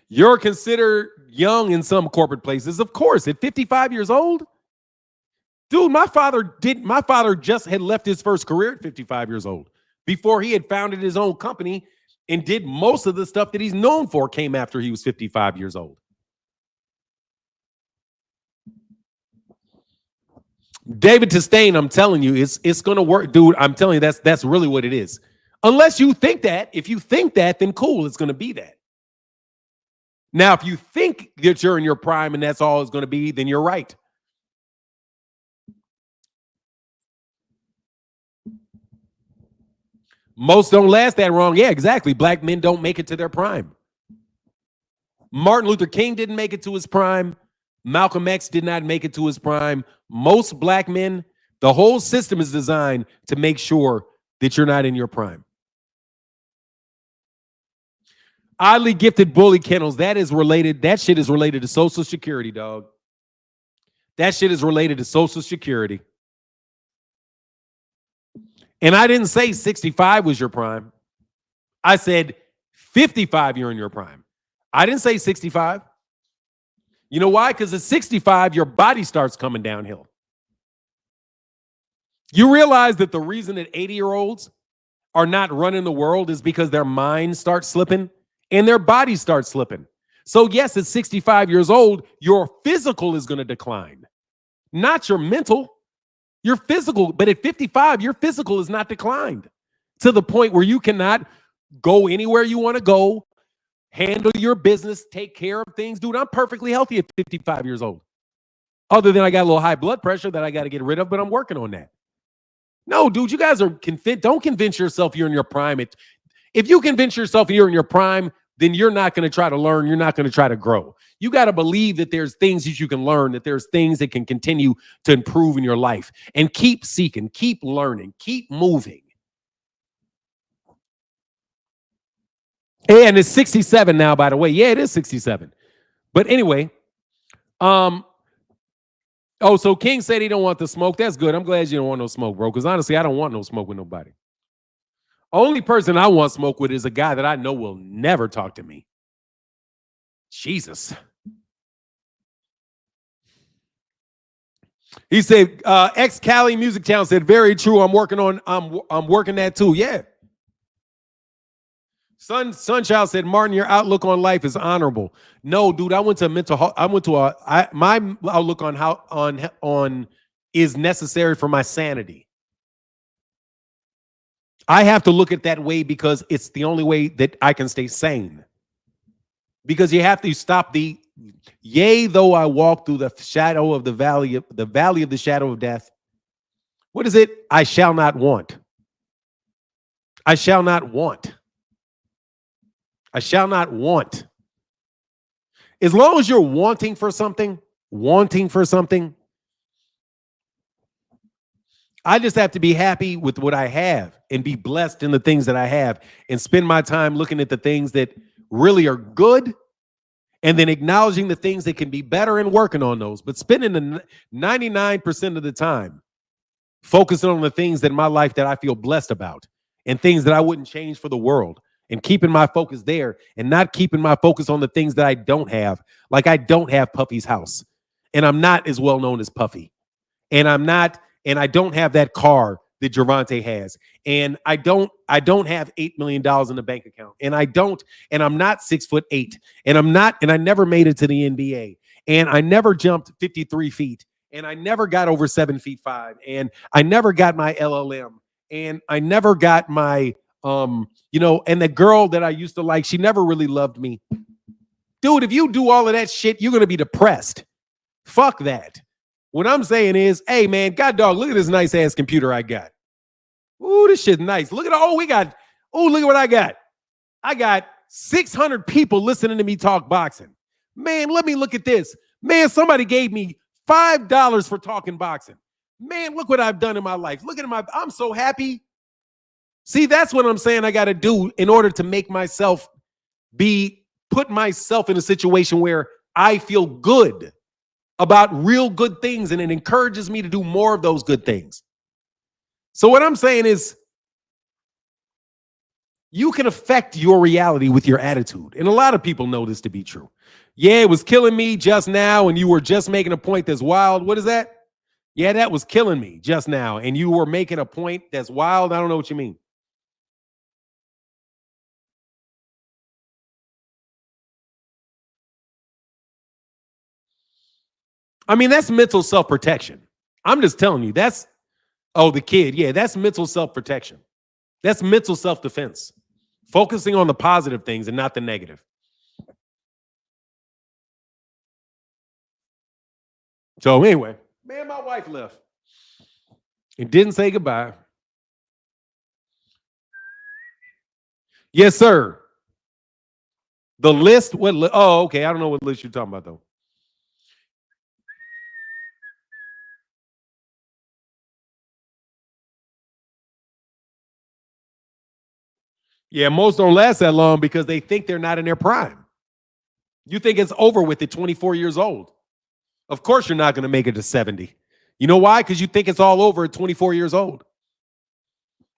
you're considered young in some corporate places. Of course, at 55 years old. Dude, my father just had left his first career at 55 years old before he had founded his own company and did most of the stuff that he's known for came after he was 55 years old. David Testain, I'm telling you, it's going to work, dude. I'm telling you, that's really what it is. Unless you think that. If you think that, then cool, it's going to be that. Now, if you think that you're in your prime and that's all it's going to be, then you're right. Most don't last that long. Yeah, exactly. Black men don't make it to their prime. Martin Luther King didn't make it to his prime. Malcolm X did not make it to his prime. Most black men, the whole system is designed to make sure that you're not in your prime. Oddly gifted bully kennels, that shit is related to Social Security, dog. That shit is related to Social Security. And I didn't say 65 was your prime. I said 55, you're in your prime. I didn't say 65. You know why? Because at 65, your body starts coming downhill. You realize that the reason that 80-year-olds are not running the world is because their minds start slipping and their bodies start slipping. So yes, at 65 years old, your physical is going to decline, not your mental. Your physical, but at 55, your physical is not declined to the point where you cannot go anywhere you want to go, handle your business, take care of things. Dude, I'm perfectly healthy at 55 years old. Other than I got a little high blood pressure that I got to get rid of, but I'm working on that. No, dude, you guys are don't convince yourself you're in your prime. If you convince yourself you're in your prime, then you're not going to try to learn. You're not going to try to grow. You got to believe that there's things that you can learn, that there's things that can continue to improve in your life, and keep seeking, keep learning, keep moving. And it's 67 now, by the way. Yeah, it is 67. But anyway, so King said he don't want the smoke. That's good. I'm glad you don't want no smoke, bro, because honestly, I don't want no smoke with nobody. Only person I want smoke with is a guy that I know will never talk to me. Jesus. He said, ex-Cali Music Town said, very true. I'm working that too. Yeah. Sunchild said, Martin, your outlook on life is honorable. No, dude, I went to my outlook on is necessary for my sanity. I have to look at that way because it's the only way that I can stay sane. Because you have to stop yea, though I walk through the shadow of the valley of the shadow of death. What is it? I shall not want. I shall not want. I shall not want. As long as you're wanting for something, I just have to be happy with what I have and be blessed in the things that I have and spend my time looking at the things that really are good and then acknowledging the things that can be better and working on those, but spending the 99% of the time focusing on the things that in my life that I feel blessed about and things that I wouldn't change for the world, and keeping my focus there and not keeping my focus on the things that I don't have. Like I don't have Puffy's house and I'm not as well known as Puffy, and I don't have that car that Gervonta has. And I don't have $8 million in the bank account. And I'm not 6'8". And I never made it to the NBA. And I never jumped 53 feet. And I never got over 7'5". And I never got my LLM. And I never got my and the girl that I used to like, she never really loved me. Dude, if you do all of that shit, you're gonna be depressed. Fuck that. What I'm saying is, hey man, God dog, look at this nice ass computer I got. Ooh, this shit's nice. Look at look at what I got. I got 600 people listening to me talk boxing. Man, let me look at this. Man, somebody gave me $5 for talking boxing. Man, look what I've done in my life. Look at I'm so happy. See, that's what I'm saying I got to do in order to make myself put myself in a situation where I feel good about real good things, and it encourages me to do more of those good things. So what I'm saying is, you can affect your reality with your attitude. And a lot of people know this to be true. Yeah, it was killing me just now, and you were just making a point that's wild. What is that? Yeah, that was killing me just now, and you were making a point that's wild. I don't know what you mean. I mean, that's mental self-protection. I'm just telling you, the kid. Yeah, that's mental self-protection. That's mental self-defense. Focusing on the positive things and not the negative. So anyway, man, my wife left and didn't say goodbye. Yes, sir. The list? Oh, okay. I don't know what list you're talking about, though. Yeah, most don't last that long because they think they're not in their prime. You think it's over with at 24 years old. Of course you're not going to make it to 70. You know why? Because you think it's all over at 24 years old.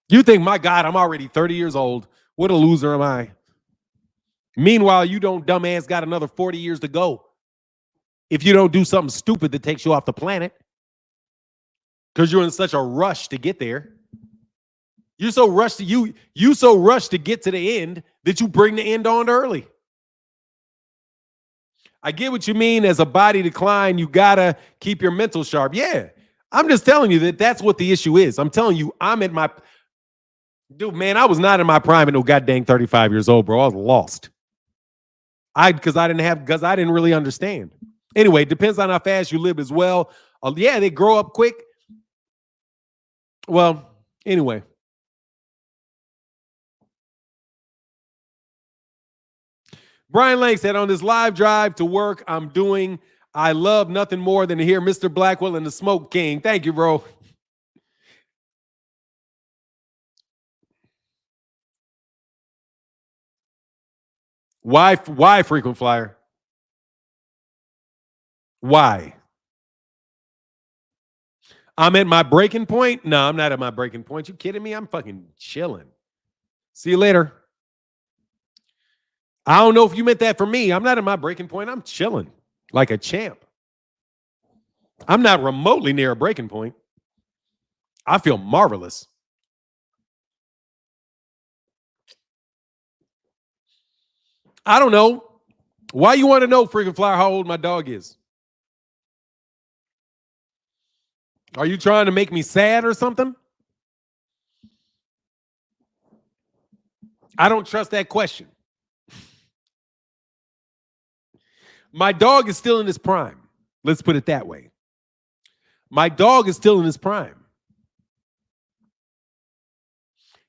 You think, my God, I'm already 30 years old. What a loser am I? Meanwhile, you don't, dumbass, got another 40 years to go. If you don't do something stupid that takes you off the planet. Because you're in such a rush to get there. You're so rushed to get to the end that you bring the end on early. I get what you mean. As a body decline, you gotta keep your mental sharp. Yeah, I'm just telling you that's what the issue is. I'm telling you, I'm at my dude, man. I was not in my prime at no goddamn 35 years old, bro. I was lost. Because I didn't really understand. Anyway, it depends on how fast you live as well. Yeah, they grow up quick. Well, anyway. Brian Lake said, on this live drive to work, I love nothing more than to hear Mr. Blackwell and the Smoke King. Thank you, bro. Why frequent flyer? Why? I'm at my breaking point? No, I'm not at my breaking point. You kidding me? I'm fucking chilling. See you later. I don't know if you meant that for me. I'm not at my breaking point. I'm chilling like a champ. I'm not remotely near a breaking point. I feel marvelous. I don't know. Why you want to know, freaking flyer, how old my dog is? Are you trying to make me sad or something? I don't trust that question. My dog is still in his prime. Let's put it that way. My dog is still in his prime.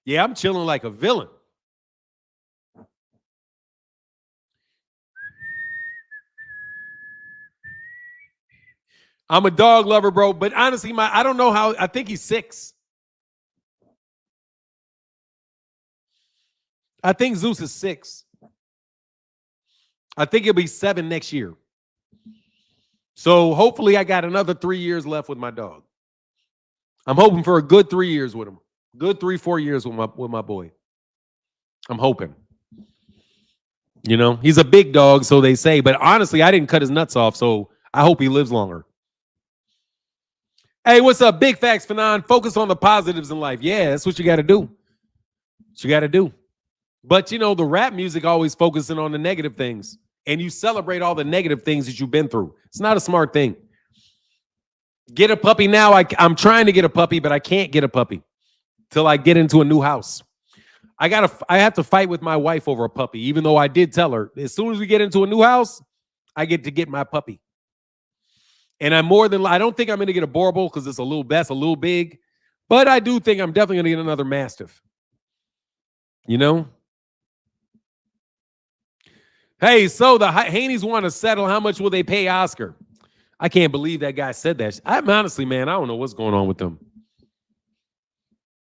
Yeah, I'm chilling like a villain. I'm a dog lover, bro. But honestly, I don't know how. I think he's 6. I think Zeus is 6. I think he'll be 7 next year. So hopefully I got another 3 years left with my dog. I'm hoping for a good 3 years with him. Good 3-4 years with my boy. I'm hoping. You know, he's a big dog, so they say. But honestly, I didn't cut his nuts off, so I hope he lives longer. Hey, what's up? Big facts, Fanon. Focus on the positives in life. Yeah, that's what you got to do. What you got to do. But, you know, the rap music always focusing on the negative things. And you celebrate all the negative things that you've been through. It's not a smart thing. Get a puppy now. I'm trying to get a puppy, but I can't get a puppy till I get into a new house. I have to fight with my wife over a puppy, even though I did tell her, as soon as we get into a new house, I get to get my puppy. And I don't think I'm going to get a Borbal because that's a little big. But I do think I'm definitely going to get another Mastiff. You know? Hey, so the Haneys want to settle. How much will they pay Oscar? I can't believe that guy said that. I'm honestly, man, I don't know what's going on with them.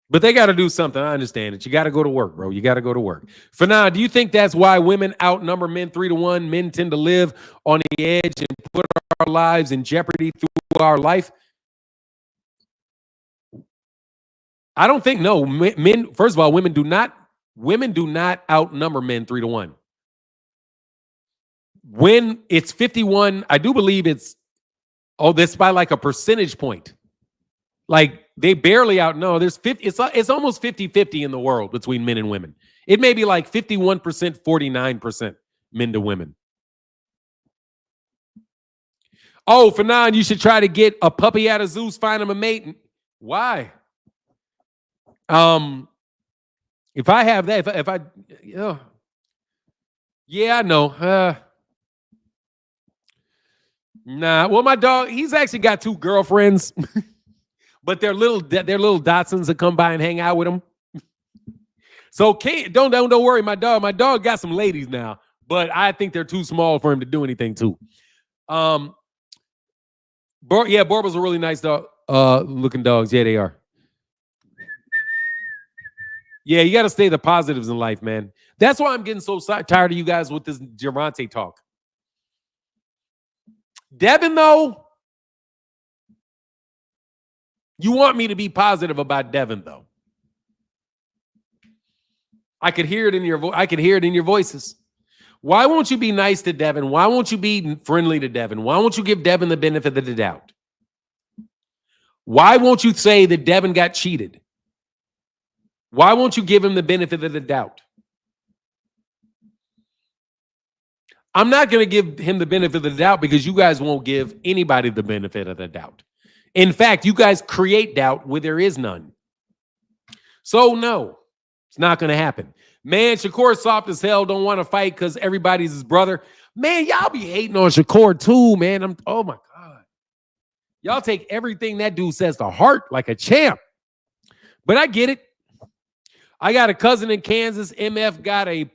But they got to do something. I understand it. You got to go to work, bro. You got to go to work. For now, do you think that's why women outnumber men 3-1? Men tend to live on the edge and put our lives in jeopardy through our life? I don't think no. Men, first of all, women do not outnumber men 3-1. When it's 51, I do believe that's by like a percentage point. Like they barely there's 50, it's almost 50-50 in the world between men and women. It may be like 51%, 49% men to women. Oh, Fanon, you should try to get a puppy out of Zeus, find him a mate. Why? If I have that, if I yeah, I know. Nah, well, my dog, he's actually got 2 girlfriends. But they're little Dachshunds that come by and hang out with him. So don't worry, my dog got some ladies now, but I think they're too small for him to do anything to. Borbals are really nice dog looking dogs. Yeah, they are. Yeah, you got to stay the positives in life, man. That's why I'm getting so tired of you guys with this Gervonta talk. Devin, though. You want me to be positive about Devin, though. I could hear it in your I could hear it in your voices. Why won't you be nice to Devin? Why won't you be friendly to Devin? Why won't you give Devin the benefit of the doubt? Why won't you say that Devin got cheated? Why won't you give him the benefit of the doubt? I'm not going to give him the benefit of the doubt because you guys won't give anybody the benefit of the doubt. In fact, you guys create doubt where there is none. So, no, it's not going to happen. Man, Shakur's soft as hell, don't want to fight because everybody's his brother. Man, y'all be hating on Shakur too, man. Oh, my God. Y'all take everything that dude says to heart like a champ. But I get it. I got a cousin in Kansas. MF got a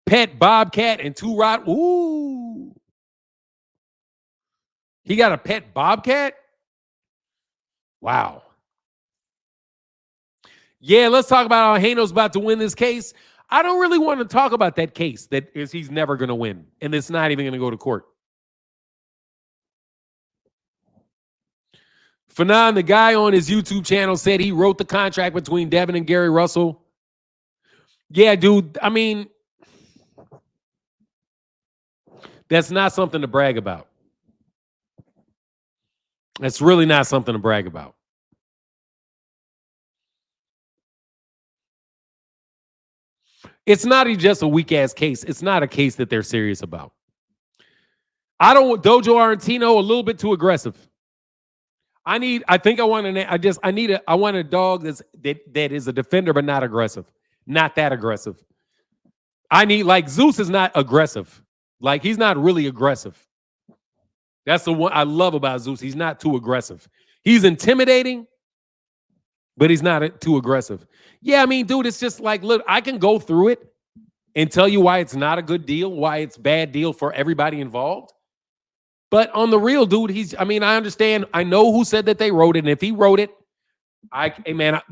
pet bobcat and 2 rot. Ooh. He got a pet bobcat? Wow. Yeah, let's talk about how Haney's about to win this case. I don't really want to talk about that case that is he's never going to win, and it's not even going to go to court. Fanon, the guy on his YouTube channel, said he wrote the contract between Devin and Gary Russell. Yeah, dude, I mean, that's not something to brag about. That's really not something to brag about. It's not just a weak-ass case. It's not a case that they're serious about. I want a little bit too aggressive. I want a dog that is a defender but not aggressive. Not that aggressive. Like Zeus is not aggressive. Like he's not really aggressive. That's the one I love about Zeus. He's not too aggressive. He's intimidating, but he's not too aggressive. Yeah, I mean, dude, it's just like, look, I can go through it and tell you why it's not a good deal, why it's a bad deal for everybody involved. But on the real, dude, I understand. I know who said that they wrote it. And if he wrote it,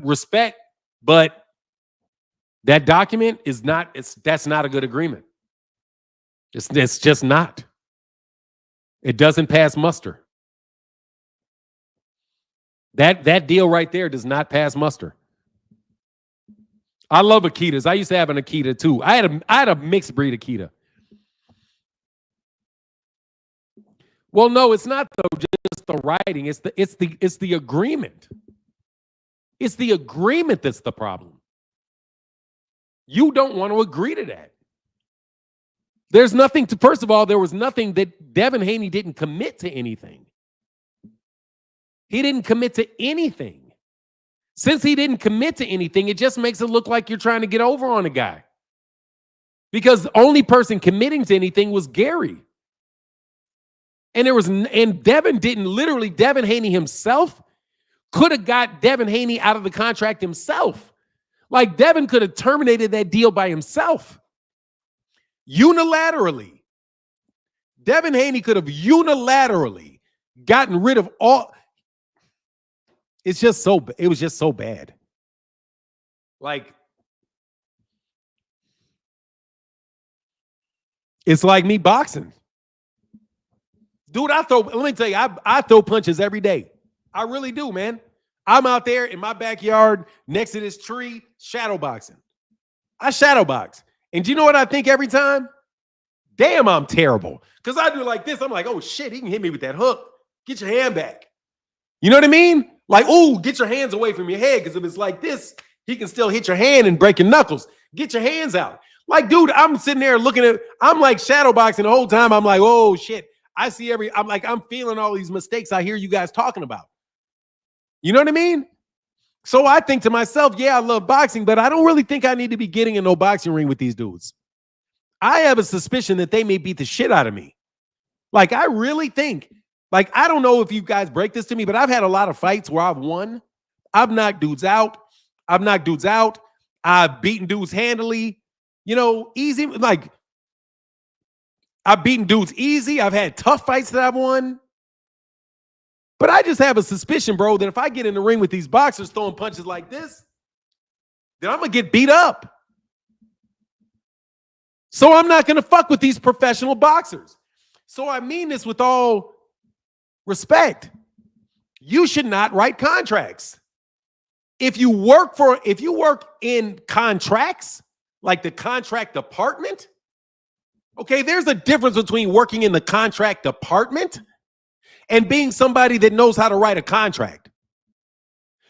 respect. But that document that's not a good agreement. It's just not. It doesn't pass muster. That deal right there does not pass muster. I love Akitas. I used to have an Akita too. I had a mixed breed Akita. Well, no, it's not though. Just the writing. It's the agreement. It's the agreement that's the problem. You don't want to agree to that. There's nothing to. First of all, there was nothing that Devin Haney didn't commit to anything. He didn't commit to anything. Since he didn't commit to anything, it just makes it look like you're trying to get over on a guy. Because the only person committing to anything was Gary. And Devin Haney himself could have got Devin Haney out of the contract himself. Like Devin could have terminated that deal by himself. Unilaterally. Devin Haney could have unilaterally gotten rid of all. It was just so bad. Like, it's like me boxing. Dude, let me tell you, I throw punches every day. I really do, man. I'm out there in my backyard next to this tree, shadow boxing. I shadow box. And do you know what I think every time? Damn, I'm terrible. Because I do like this. I'm like, oh shit, he can hit me with that hook. Get your hand back. You know what I mean? Like, ooh, get your hands away from your head. Because if it's like this, he can still hit your hand and break your knuckles. Get your hands out. Like, dude, I'm sitting there I'm like shadow boxing the whole time. I'm like, oh shit. I'm feeling all these mistakes I hear you guys talking about. You know what I mean? So I think to myself, yeah, I love boxing, but I don't really think I need to be getting in no boxing ring with these dudes. I have a suspicion that they may beat the shit out of me. Like, I really think, like, I don't know if you guys break this to me, but I've had a lot of fights where I've won. I've knocked dudes out. I've beaten dudes handily, easy. Like, I've beaten dudes easy. I've had tough fights that I've won. But I just have a suspicion, bro, that if I get in the ring with these boxers throwing punches like this, then I'm going to get beat up. So I'm not going to fuck with these professional boxers. So I mean this with all respect. You should not write contracts. If you work in contracts, like the contract department, okay, there's a difference between working in the contract department and being somebody that knows how to write a contract.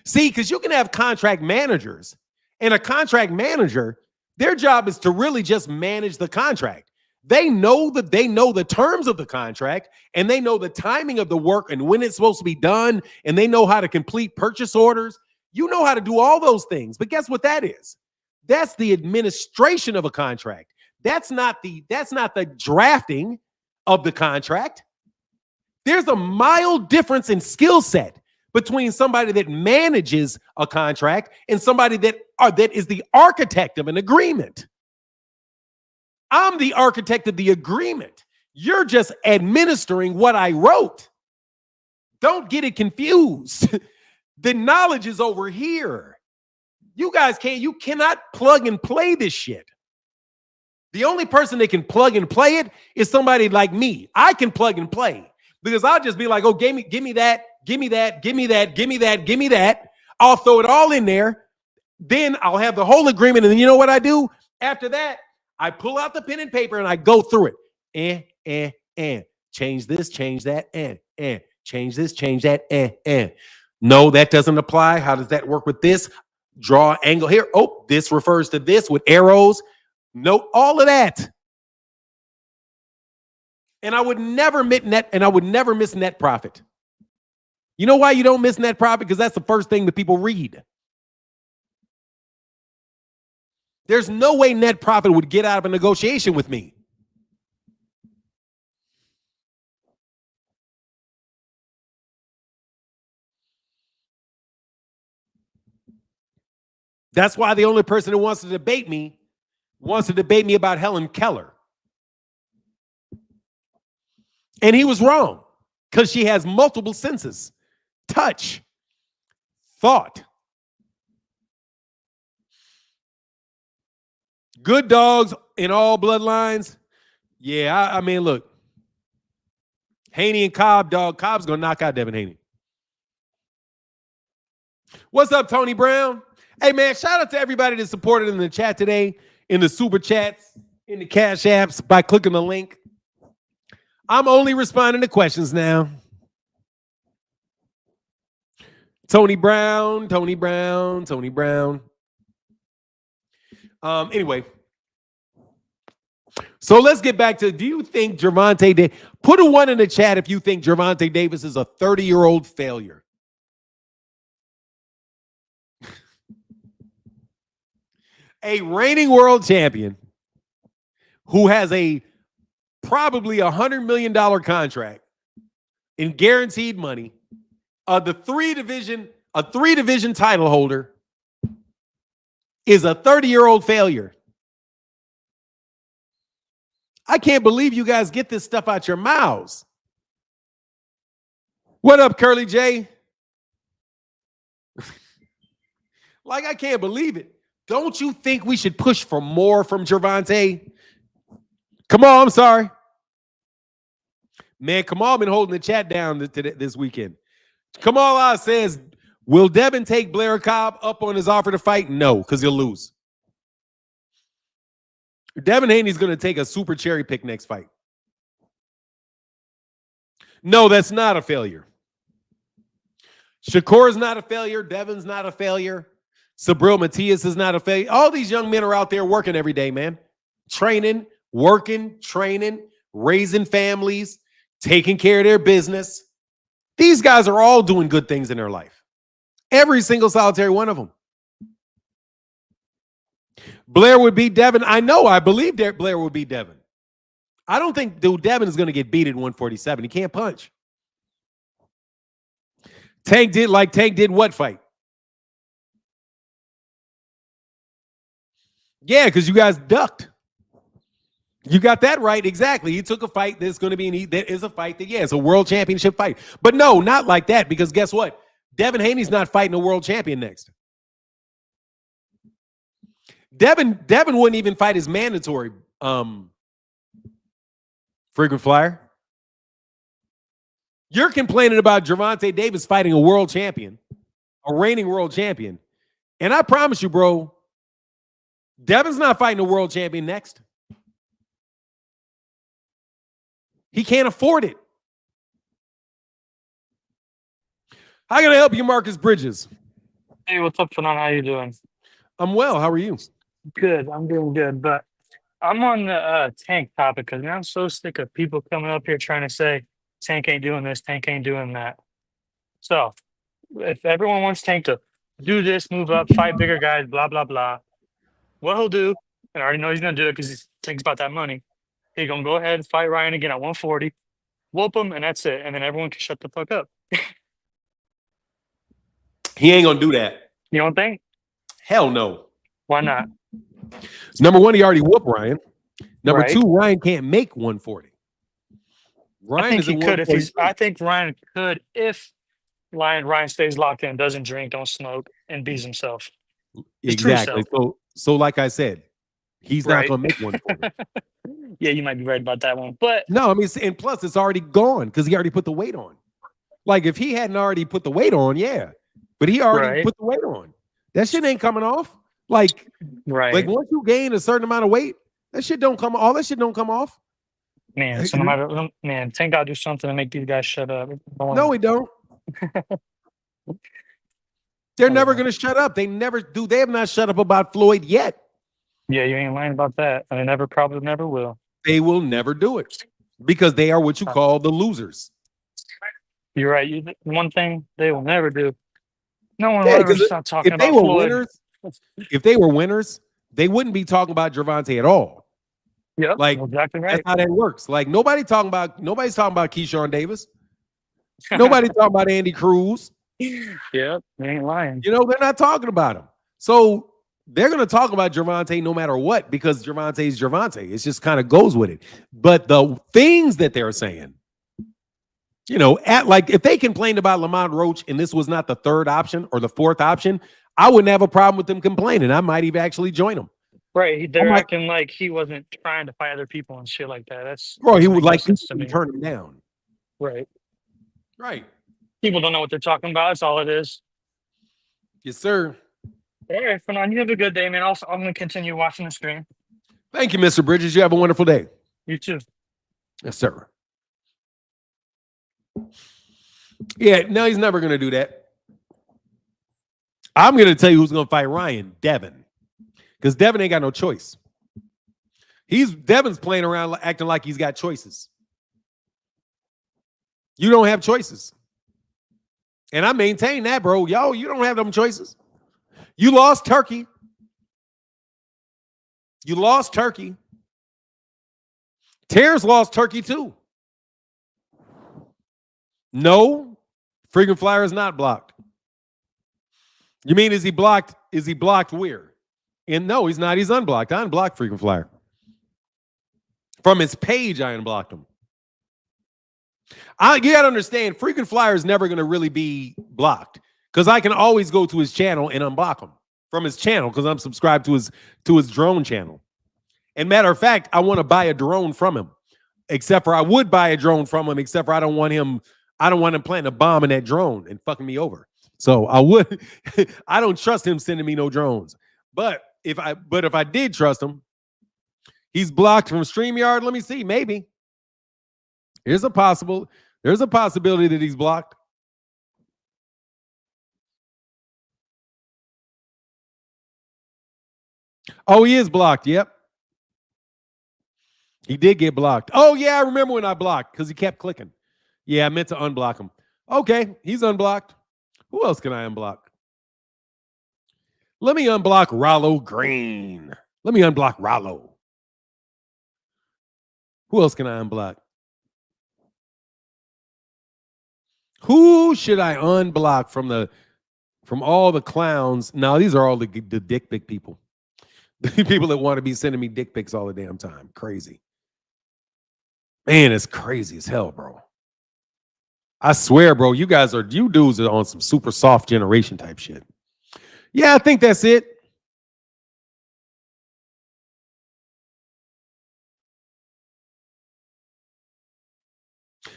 See, because you can have contract managers, and a contract manager, their job is to really just manage the contract. They know the terms of the contract, and they know the timing of the work and when it's supposed to be done, and they know how to complete purchase orders. You know how to do all those things. But guess what that is? That's the administration of a contract. That's not the drafting of the contract. There's a mild difference in skill set between somebody that manages a contract and somebody that is the architect of an agreement. I'm the architect of the agreement. You're just administering what I wrote. Don't get it confused. The knowledge is over here. You cannot plug and play this shit. The only person that can plug and play it is somebody like me. I can plug and play because I'll just be like, oh, give me that. I'll throw it all in there. Then I'll have the whole agreement. And then you know what I do? After that, I pull out the pen and paper and I go through it. Change this, change that, change this, change that, No, that doesn't apply. How does that work with this? Draw an angle here. Oh, this refers to this with arrows. Note all of that. And I would never miss net profit. You know why you don't miss net profit? Because that's the first thing that people read. There's no way net profit would get out of a negotiation with me. That's why the only person who wants to debate me about Helen Keller. And he was wrong because she has multiple senses: touch, thought. Good dogs in all bloodlines. Yeah, I mean, look. Haney and Cobb, dog. Cobb's going to knock out Devin Haney. What's up, Tony Brown? Hey, man, shout out to everybody that supported in the chat today, in the super chats, in the cash apps, by clicking the link. I'm only responding to questions now. Tony Brown. Anyway, so let's get back to, do you think Gervonta Davis, put a 1 in the chat if you think Gervonta Davis is a 30-year-old failure. A reigning world champion who has a probably $100 million contract in guaranteed money, a three division title holder, is a 30-year-old failure. I can't believe you guys get this stuff out your mouths. What up, Curly J? Like, I can't believe it. Don't you think we should push for more from Gervonta? Kamal, I'm sorry. Man, Kamal been holding the chat down this weekend. Kamal says, will Devin take Blair Cobb up on his offer to fight? No, because he'll lose. Devin Haney's going to take a super cherry pick next fight. No, that's not a failure. Shakur's not a failure. Devin's not a failure. Sabril Matias is not a failure. All these young men are out there working every day, man. Training, working, training, raising families, taking care of their business. These guys are all doing good things in their life. Every single solitary one of them. Blair would beat Devin. I know. I believe that Blair would beat Devin. I don't think Devin is going to get beat at 147. He can't punch. Tank did what fight? Yeah, because you guys ducked. You got that right. Exactly. He took a fight that's going to be that is a fight that, it's a world championship fight. But no, not like that, because guess what? Devin Haney's not fighting a world champion next. Devin wouldn't even fight his mandatory frequent flyer. You're complaining about Gervonta Davis fighting a world champion, a reigning world champion. And I promise you, bro, Devin's not fighting a world champion next. He can't afford it. How can I help you, Marcus Bridges? Hey, what's up, Fanon? How you doing? I'm well. How are you? Good. I'm doing good. But I'm on the Tank topic because I'm so sick of people coming up here trying to say Tank ain't doing this, Tank ain't doing that. So if everyone wants Tank to do this, move up, fight bigger guys, blah, blah, blah, what he'll do, and I already know he's going to do it because he thinks about that money, he's going to go ahead and fight Ryan again at 140, whoop him, and that's it. And then everyone can shut the fuck up. He ain't going to do that. You don't think? Hell no. Why not? Number one, he already whooped Ryan. Number Right. two, Ryan can't make 140. Ryan I think is he at could if 142. I think Ryan could if Ryan stays locked in, doesn't drink, don't smoke, and beats himself. His true Exactly. So like I said, he's not Right. going to make 140. Yeah, you might be right about that one. But No, I mean, and plus it's already gone because he already put the weight on. Like if he hadn't already put the weight on, yeah. But he already Right. put the weight on. That shit ain't coming off. Like once you gain a certain amount of weight, that shit don't come. All that shit don't come off. Man, so no matter Tank gotta do something to make these guys shut up. No, he don't. They're never gonna shut up. They never do. They have not shut up about Floyd yet. Yeah, you ain't lying about that. And they probably never will. They will never do it because they are what you call the losers. You're right. One thing they will never do. No one will ever stop talking If they about were Floyd. winners, if they were winners, they wouldn't be talking about Gervonta at all. Yep, Like exactly right. that's how that works. Like nobody's talking about Keyshawn Davis. Nobody's talking about Andy Cruz. Yep, they ain't lying. You know, they're not talking about him. So they're going to talk about Gervonta no matter what because Gervonta is Gervonta. It just kind of goes with it. But the things that they're saying, you know, like if they complained about Lamar Roach and this was not the third option or the fourth option, I wouldn't have a problem with them complaining. I might even actually join them. Right, they're acting like he wasn't trying to fight other people and shit like that. He would like to turn him down. Right. Right. People don't know what they're talking about. That's all it is. Yes, sir. All right, Fernand, you have a good day, man. Also, I'm going to continue watching the stream. Thank you, Mr. Bridges. You have a wonderful day. You too. Yes, sir. Yeah, no, he's never going to do that. I'm going to tell you who's going to fight Ryan, Devin. Because Devin ain't got no choice. Devin's playing around acting like he's got choices. You don't have choices. And I maintain that, bro. Yo, you don't have them choices. You lost Turkey. You lost Turkey. Terrence lost Turkey too. No, freaking Flyer is not blocked. You mean is he blocked? Is he blocked where? And no, he's not. He's unblocked. I unblocked freaking Flyer. From his page, I unblocked him. You got to understand, freaking Flyer is never going to really be blocked because I can always go to his channel and unblock him from his channel because I'm subscribed to his drone channel. And matter of fact, I want to buy a drone from him. Except for I would buy a drone from him, except for I don't want him planting a bomb in that drone and fucking me over. So I would I don't trust him sending me no drones. But if I did trust him, he's blocked from StreamYard. Let me see. Maybe. There's a possibility that he's blocked. Oh, he is blocked. Yep. He did get blocked. Oh, yeah, I remember when I blocked because he kept clicking. Yeah, I meant to unblock him. Okay, he's unblocked. Who else can I unblock? Let me unblock Rollo Green. Let me unblock Rollo. Who else can I unblock? Who should I unblock from all the clowns? Now, these are all the dick pic people. The people that want to be sending me dick pics all the damn time. Crazy. Man, it's crazy as hell, bro. I swear, bro, you dudes are on some super soft generation type shit. Yeah, I think that's it.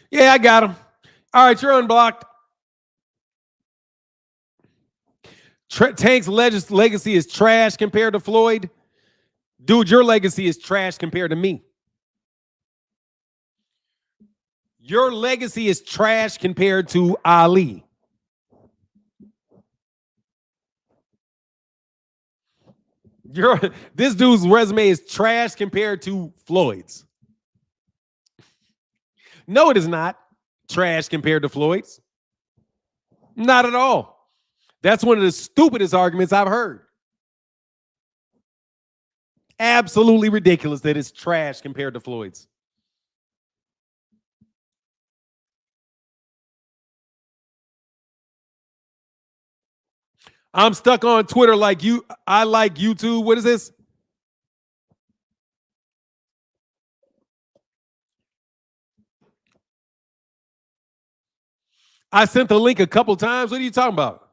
Yeah, I got him. All right, you're unblocked. Tank's legacy is trash compared to Floyd. Dude, your legacy is trash compared to me. Your legacy is trash compared to Ali. This dude's resume is trash compared to Floyd's. No, it is not trash compared to Floyd's. Not at all. That's one of the stupidest arguments I've heard. Absolutely ridiculous that it's trash compared to Floyd's. I'm stuck on Twitter like you. I like YouTube. What is this? I sent the link a couple times. What are you talking about?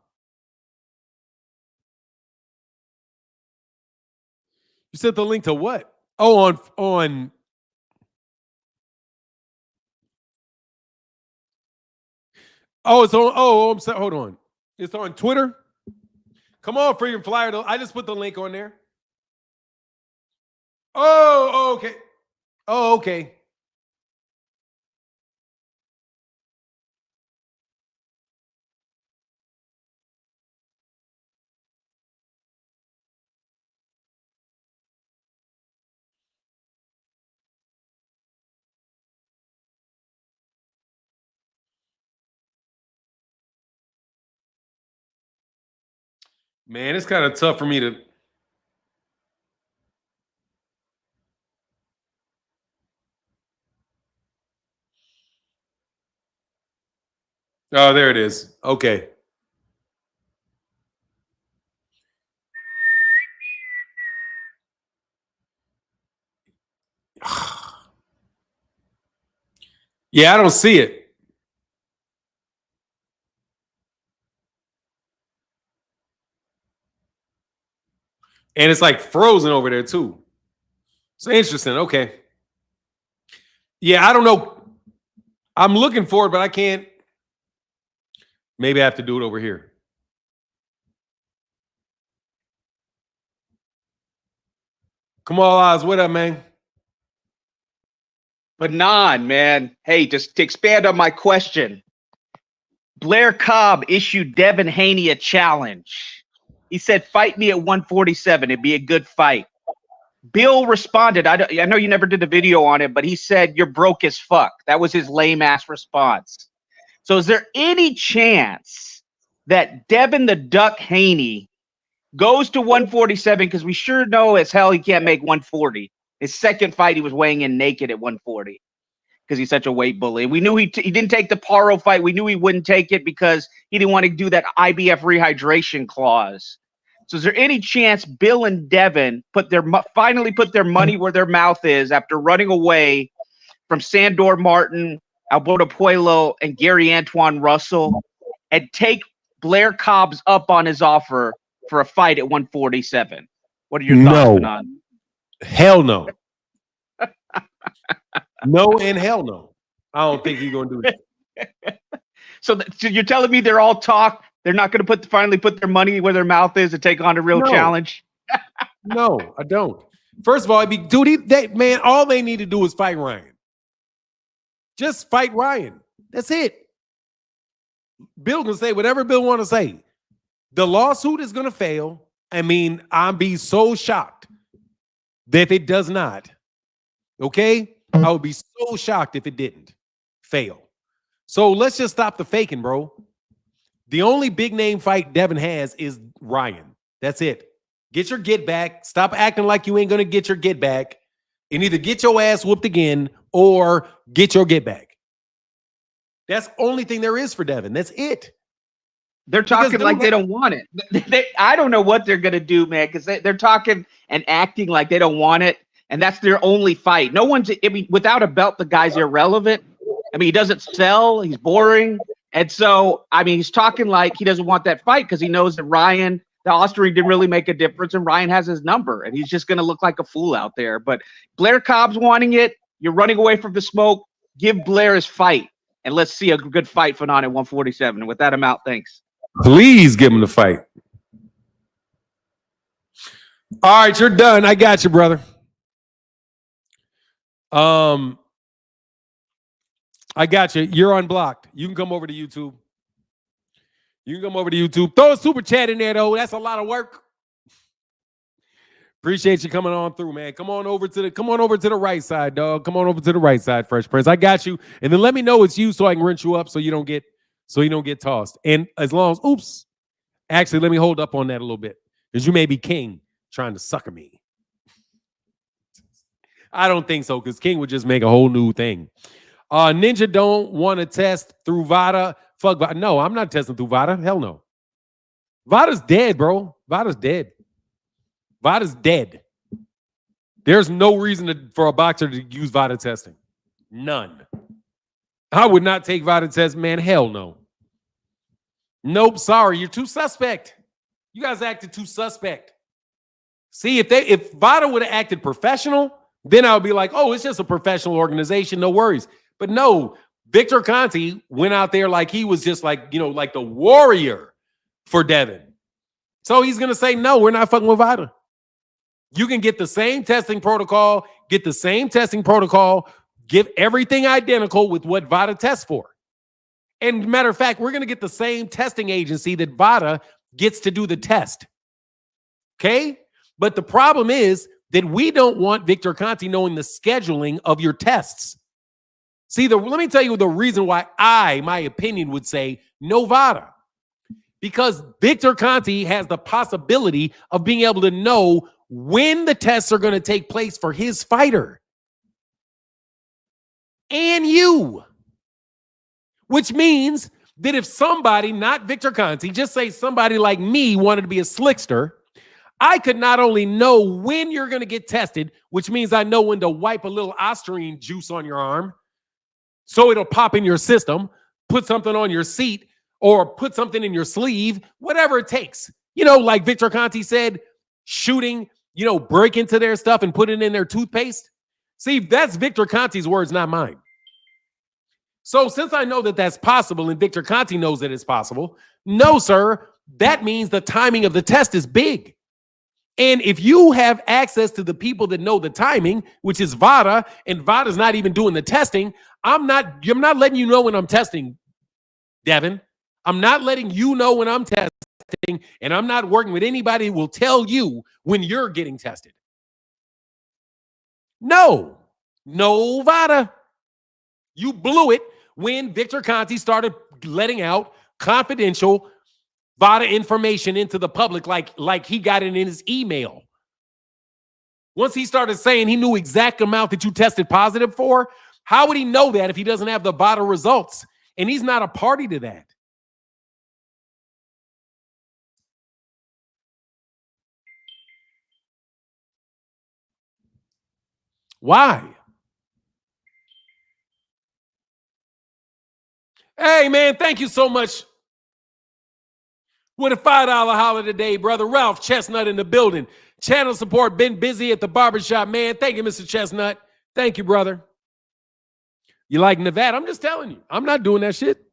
You sent the link to what? Oh, on. Oh, it's on. Oh, I'm sorry. Hold on. It's on Twitter. Come on, freaking flyer. I just put the link on there. Oh, okay. Oh, okay. Man, it's kind of tough for me to. Oh, there it is. Okay. Yeah, I don't see it. And it's like frozen over there too. It's interesting. Okay. Yeah, I don't know. I'm looking for it, but I can't. Maybe I have to do it over here. Kamal Oz, what up, man? But man. Hey, just to expand on my question, Blair Cobb issued Devin Haney a challenge. He said, fight me at 147. It'd be a good fight. Billl responded. I know you never did a video on it, but he said, you're broke as fuck. That was his lame-ass response. So is there any chance that Devin the Duck Haney goes to 147? Because we sure know as hell he can't make 140. His second fight, he was weighing in naked at 140 because he's such a weight bully. We knew he didn't take the Paro fight. We knew he wouldn't take it because he didn't want to do that IBF rehydration clause. So is there any chance Billl and Devin finally put their money where their mouth is after running away from Sandor Martin, Alberto Puello, and Gary Antoine Russell, and take Blair Cobbs up on his offer for a fight at 147? What are your thoughts, Fanon? Hell no. No and hell no. I don't think he's going to do that. So you're telling me they're all talk? They're not going to finally put their money where their mouth is and take on a real challenge? No, I don't. First of all, man, all they need to do is fight Ryan. Just fight Ryan. That's it. Billl can say whatever Billl want to say. The lawsuit is going to fail. I mean, I'd be so shocked that if it does not. Okay? I would be so shocked if it didn't fail. So let's just stop the faking, bro. The only big name fight Devin has is Ryan. That's it. Get your get back. Stop acting like you ain't going to get your get back. And either get your ass whooped again or get your get back. That's the only thing there is for Devin. That's it. They're talking like they don't want it. I don't know what they're going to do, man, because they're talking and acting like they don't want it. And that's their only fight. No one's, I mean, without a belt, the guy's irrelevant. I mean, he doesn't sell. He's boring. And so, I mean, he's talking like he doesn't want that fight because he knows that Ryan, the Austrian, didn't really make a difference, and Ryan has his number, and he's just going to look like a fool out there. But Blair Cobb's wanting it. You're running away from the smoke. Give Blair his fight, and let's see a good fight for Fanon at 147. And with that, I'm out. Thanks. Please give him the fight. All right, you're done. I got you, brother. I got you. You're unblocked. You can come over to YouTube. Throw a super chat in there, though. That's a lot of work. Appreciate you coming on through, man. Come on over to the right side, dog. Come on over to the right side, Fresh Prince. I got you. And then let me know it's you so I can rinse you up so you don't get tossed. And as long as, oops. Actually, let me hold up on that a little bit. Because you may be King trying to sucker me. I don't think so, because King would just make a whole new thing. Ninja don't want to test through VADA. Fuck VADA. No, I'm not testing through VADA. Hell no. VADA's dead, bro. VADA's dead. VADA's dead. There's no reason for a boxer to use VADA testing. None. I would not take VADA test, man. Hell no. Nope, sorry. You're too suspect. You guys acted too suspect. See, if VADA would have acted professional, then I would be like, oh, it's just a professional organization. No worries. But no, Victor Conte went out there like he was just like, like the warrior for Devin. So he's going to say, no, we're not fucking with VADA. You can get the same testing protocol, give everything identical with what VADA tests for. And matter of fact, we're going to get the same testing agency that VADA gets to do the test. Okay? But the problem is that we don't want Victor Conte knowing the scheduling of your tests. See, let me tell you the reason why my opinion would say no VADA. Because Victor Conte has the possibility of being able to know when the tests are going to take place for his fighter. And you. Which means that if somebody, not Victor Conte, just say somebody like me wanted to be a slickster, I could not only know when you're going to get tested, which means I know when to wipe a little Austrian juice on your arm so it'll pop in your system, put something on your seat, or put something in your sleeve, whatever it takes. Like Victor Conte said, shooting, break into their stuff and put it in their toothpaste. See, that's Victor Conte's words, not mine. So since I know that that's possible and Victor Conte knows that it's possible, no, sir, that means the timing of the test is big. And if you have access to the people that know the timing, which is VADA, and VADA's not even doing the testing, I'm not letting you know when I'm testing, Devin. I'm not letting you know when I'm testing, and I'm not working with anybody who will tell you when you're getting tested. No VADA. You blew it when Victor Conti started letting out confidential VADA information into the public like he got it in his email. Once he started saying he knew exact amount that you tested positive for, how would he know that if he doesn't have the VADA results? And he's not a party to that. Why? Hey, man, thank you so much. With a $5 holler today, brother. Ralph Chestnut in the building. Channel support, been busy at the barbershop, man. Thank you, Mr. Chestnut. Thank you, brother. You like Nevada? I'm just telling you. I'm not doing that shit.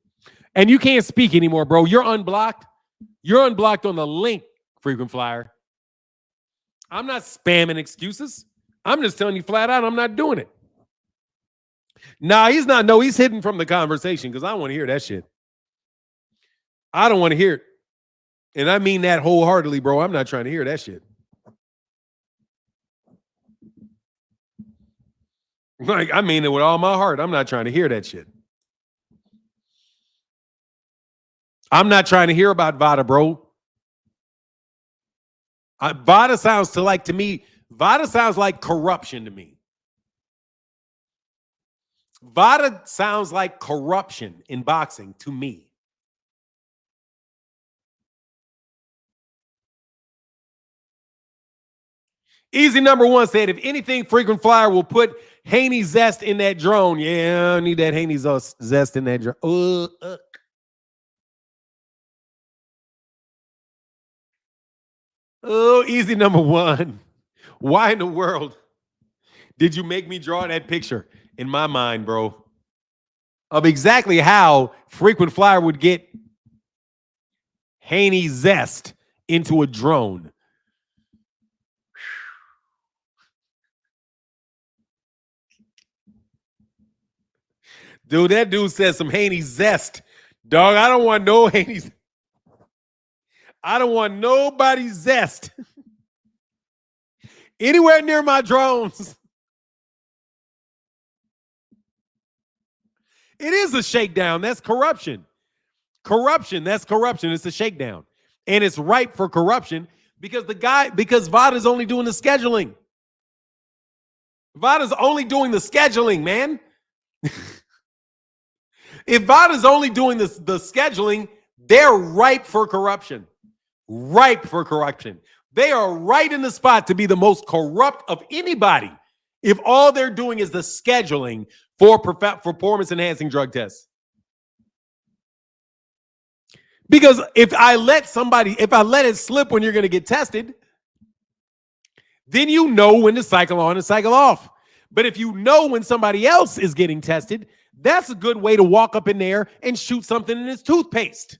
And you can't speak anymore, bro. You're unblocked. You're unblocked on the link, frequent flyer. I'm not spamming excuses. I'm just telling you flat out I'm not doing it. Nah, he's not. No, he's hidden from the conversation because I don't want to hear that shit. I don't want to hear it. And I mean that wholeheartedly, bro. I'm not trying to hear that shit. Like, I mean it with all my heart. I'm not trying to hear that shit. I'm not trying to hear about VADA, bro. VADA sounds to me, VADA sounds like corruption to me. VADA sounds like corruption in boxing to me. Easy number one said, if anything, frequent flyer will put Haney zest in that drone. Yeah, I need that Haney zest in that drone. Oh, easy number one. Why in the world did you make me draw that picture in my mind, bro, of exactly how frequent flyer would get Haney zest into a drone? Dude, that dude said some Haney zest. Dog, I don't want no Haney. I don't want nobody's zest anywhere near my drones. It is a shakedown. That's corruption. Corruption, that's corruption. It's a shakedown. And it's ripe for corruption because VADA's only doing the scheduling. VADA's only doing the scheduling, man. If VADA's only doing the scheduling, they're ripe for corruption. Ripe for corruption. They are right in the spot to be the most corrupt of anybody if all they're doing is the scheduling for performance-enhancing drug tests. Because if I let it slip when you're going to get tested, then you know when to cycle on and cycle off. But if you know when somebody else is getting tested, that's a good way to walk up in there and shoot something in his toothpaste.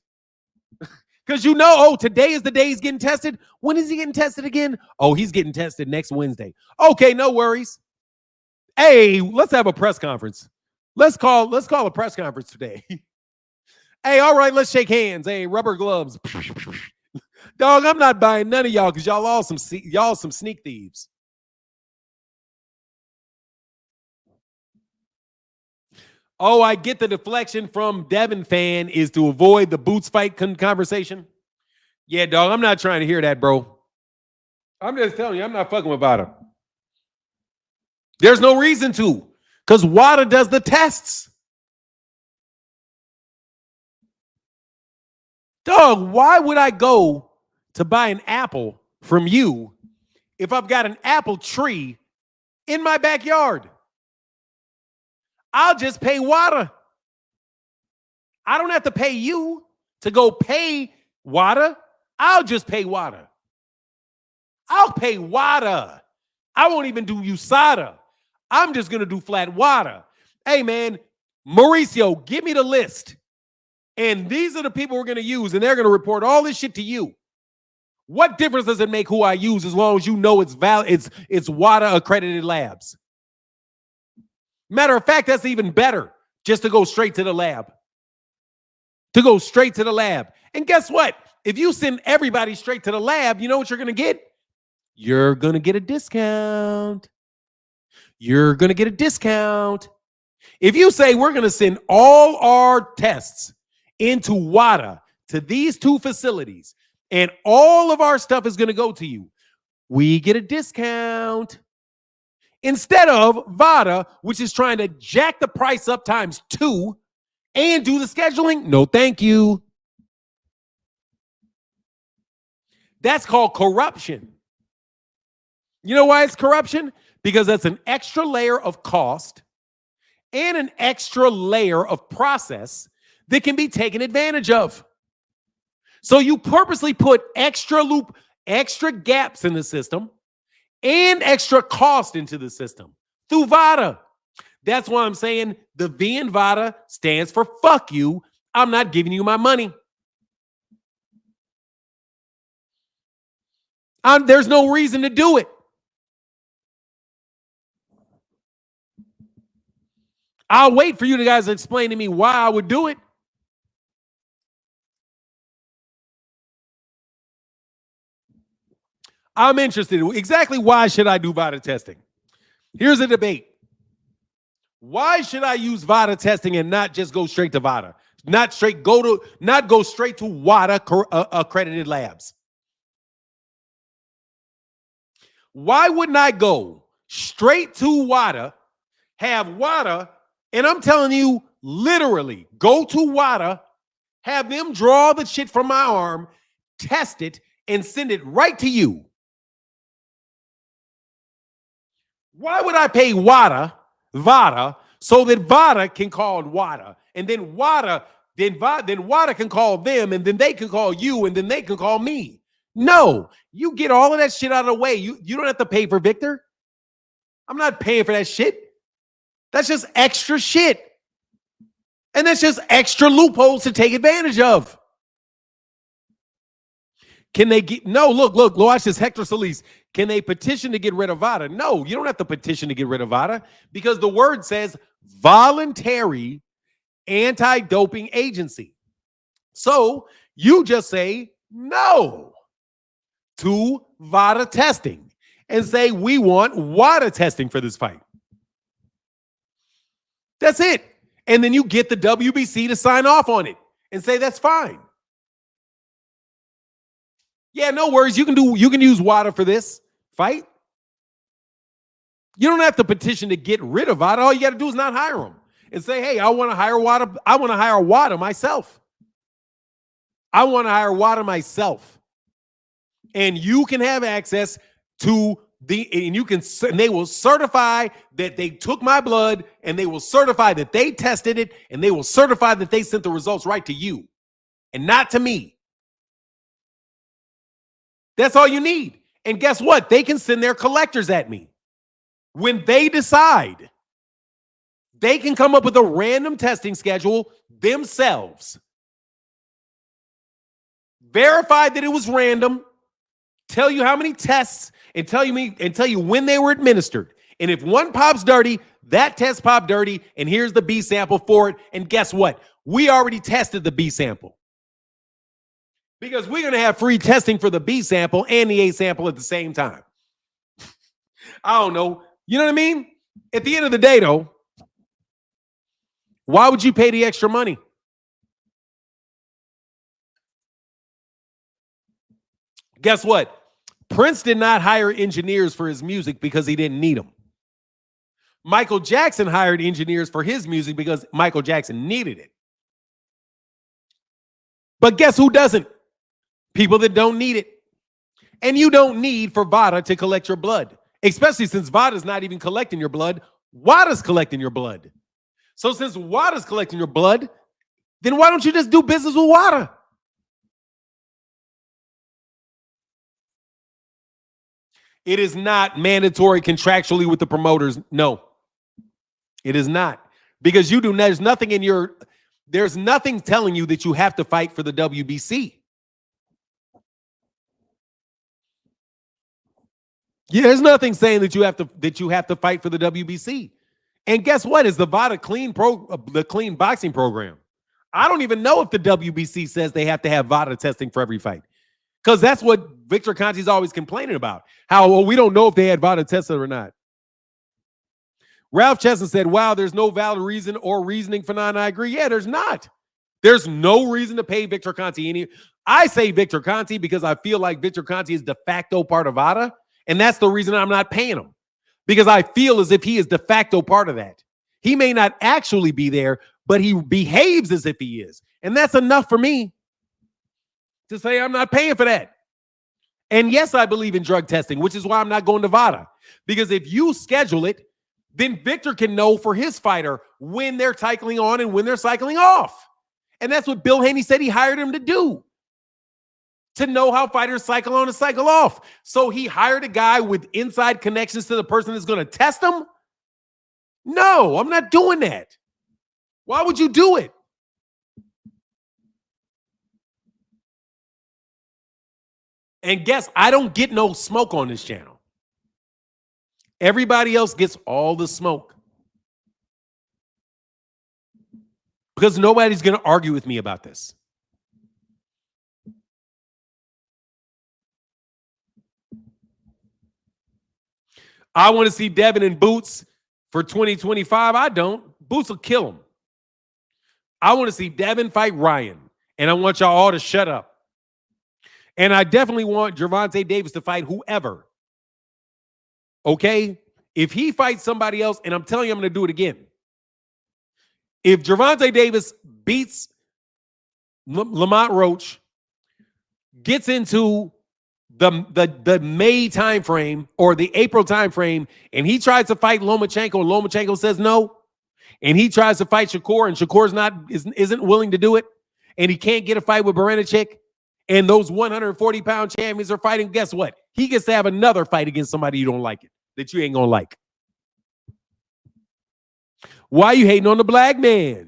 Because you know, oh, today is the day he's getting tested. When is he getting tested again? Oh, he's getting tested next Wednesday. Okay, no worries. Hey, let's have a press conference. Let's call a press conference today. Hey, all right, let's shake hands. Hey, rubber gloves. Dog, I'm not buying none of y'all because y'all some sneak thieves. Oh, I get the deflection from Devin fan is to avoid the boots fight conversation. Yeah, dog, I'm not trying to hear that, bro. I'm just telling you, I'm not fucking with VADA. There's no reason to, because WADA does the tests. Dog, why would I go to buy an apple from you if I've got an apple tree in my backyard? I'll just pay WADA. I don't have to pay you to go pay WADA. I'll just pay WADA. I'll pay WADA. I won't even do USADA. I'm just going to do flat WADA. Hey, man, Mauricio, give me the list. And these are the people we're going to use, and they're going to report all this shit to you. What difference does it make who I use as long as you know it's valid? It's WADA accredited labs. Matter of fact, that's even better, just to go straight to the lab. To go straight to the lab. And guess what? If you send everybody straight to the lab, you know what you're going to get? You're going to get a discount. You're going to get a discount. If you say we're going to send all our tests into WADA to these two facilities, and all of our stuff is going to go to you, we get a discount. Instead of VADA, which is trying to jack the price up times 2 and do the scheduling, no thank you. That's called corruption. You know why it's corruption? Because that's an extra layer of cost and an extra layer of process that can be taken advantage of. So you purposely put extra gaps in the system and extra cost into the system through VADA. That's why I'm saying the V in VADA stands for fuck you. I'm not giving you my money. There's no reason to do it. I'll wait for you guys to explain to me why I would do it. I'm interested in exactly why should I do VADA testing? Here's a debate. Why should I use VADA testing and not just go straight to VADA? Not go straight to WADA accredited labs? Why wouldn't I go straight to WADA, have WADA, and I'm telling you, literally, go to WADA, have them draw the shit from my arm, test it, and send it right to you? Why would I pay VADA, so that VADA can call WADA, and then WADA can call them, and then they can call you, and then they can call me? No, you get all of that shit out of the way. You don't have to pay for Victor. I'm not paying for that shit. That's just extra shit. And that's just extra loopholes to take advantage of. Can they get, no, look, watch this, Hector Solis. Can they petition to get rid of VADA? No, you don't have to petition to get rid of VADA because the word says voluntary anti-doping agency. So you just say no to VADA testing and say we want WADA testing for this fight. That's it. And then you get the WBC to sign off on it and say that's fine. Yeah, no worries. You can use WADA for this fight. You don't have to petition to get rid of VADA. All you got to do is not hire them and say, hey, I want to hire WADA. I want to hire WADA myself. I want to hire WADA myself. And you can have access to and they will certify that they took my blood, and they will certify that they tested it, and they will certify that they sent the results right to you and not to me. That's all you need. And guess what? They can send their collectors at me. When they decide, they can come up with a random testing schedule themselves. Verify that it was random, tell you how many tests, and tell you when they were administered. And if one pops dirty, that test popped dirty, and here's the B sample for it. And guess what? We already tested the B sample. Because we're going to have free testing for the B sample and the A sample at the same time. I don't know. You know what I mean? At the end of the day, though, why would you pay the extra money? Guess what? Prince did not hire engineers for his music because he didn't need them. Michael Jackson hired engineers for his music because Michael Jackson needed it. But guess who doesn't? People that don't need it. And you don't need for VADA to collect your blood, especially since VADA's not even collecting your blood. WADA's collecting your blood. So since WADA's collecting your blood, then why don't you just do business with WADA? It is not mandatory contractually with the promoters. No, it is not. Because there's nothing telling you that you have to fight for the WBC. Yeah, there's nothing saying that you have to fight for the WBC. And guess what? Is the VADA the clean boxing program? I don't even know if the WBC says they have to have VADA testing for every fight. Because that's what Victor Conti's always complaining about. How, well, we don't know if they had VADA tested or not. Ralph Chesson said, wow, there's no valid reason or reasoning for I agree. Yeah, there's not. There's no reason to pay Victor Conti any. I say Victor Conti because I feel like Victor Conti is de facto part of VADA. And that's the reason I'm not paying him. Because I feel as if he is de facto part of that. He may not actually be there, but he behaves as if he is. And that's enough for me to say I'm not paying for that. And yes, I believe in drug testing, which is why I'm not going to VADA. Because if you schedule it, then Victor can know for his fighter when they're cycling on and when they're cycling off. And that's what Billl Haney said he hired him to do. To know how fighters cycle on and cycle off. So he hired a guy with inside connections to the person that's going to test him? No, I'm not doing that. Why would you do it? And guess, I don't get no smoke on this channel. Everybody else gets all the smoke. Because nobody's going to argue with me about this. I want to see Devin in Boots for 2025. I don't. Boots will kill him. I want to see Devin fight Ryan. And I want y'all all to shut up. And I definitely want Gervonta Davis to fight whoever. Okay? If he fights somebody else, and I'm telling you I'm going to do it again. If Gervonta Davis beats Lamar Roach, gets into the May time frame or the April time frame, and he tries to fight Lomachenko, and Lomachenko says no, and he tries to fight Shakur, and Shakur's isn't willing to do it, and he can't get a fight with Baranchyk, and those 140-pound champions are fighting, guess what? He gets to have another fight against somebody you don't like it, that you ain't gonna like. Why are you hating on the black man?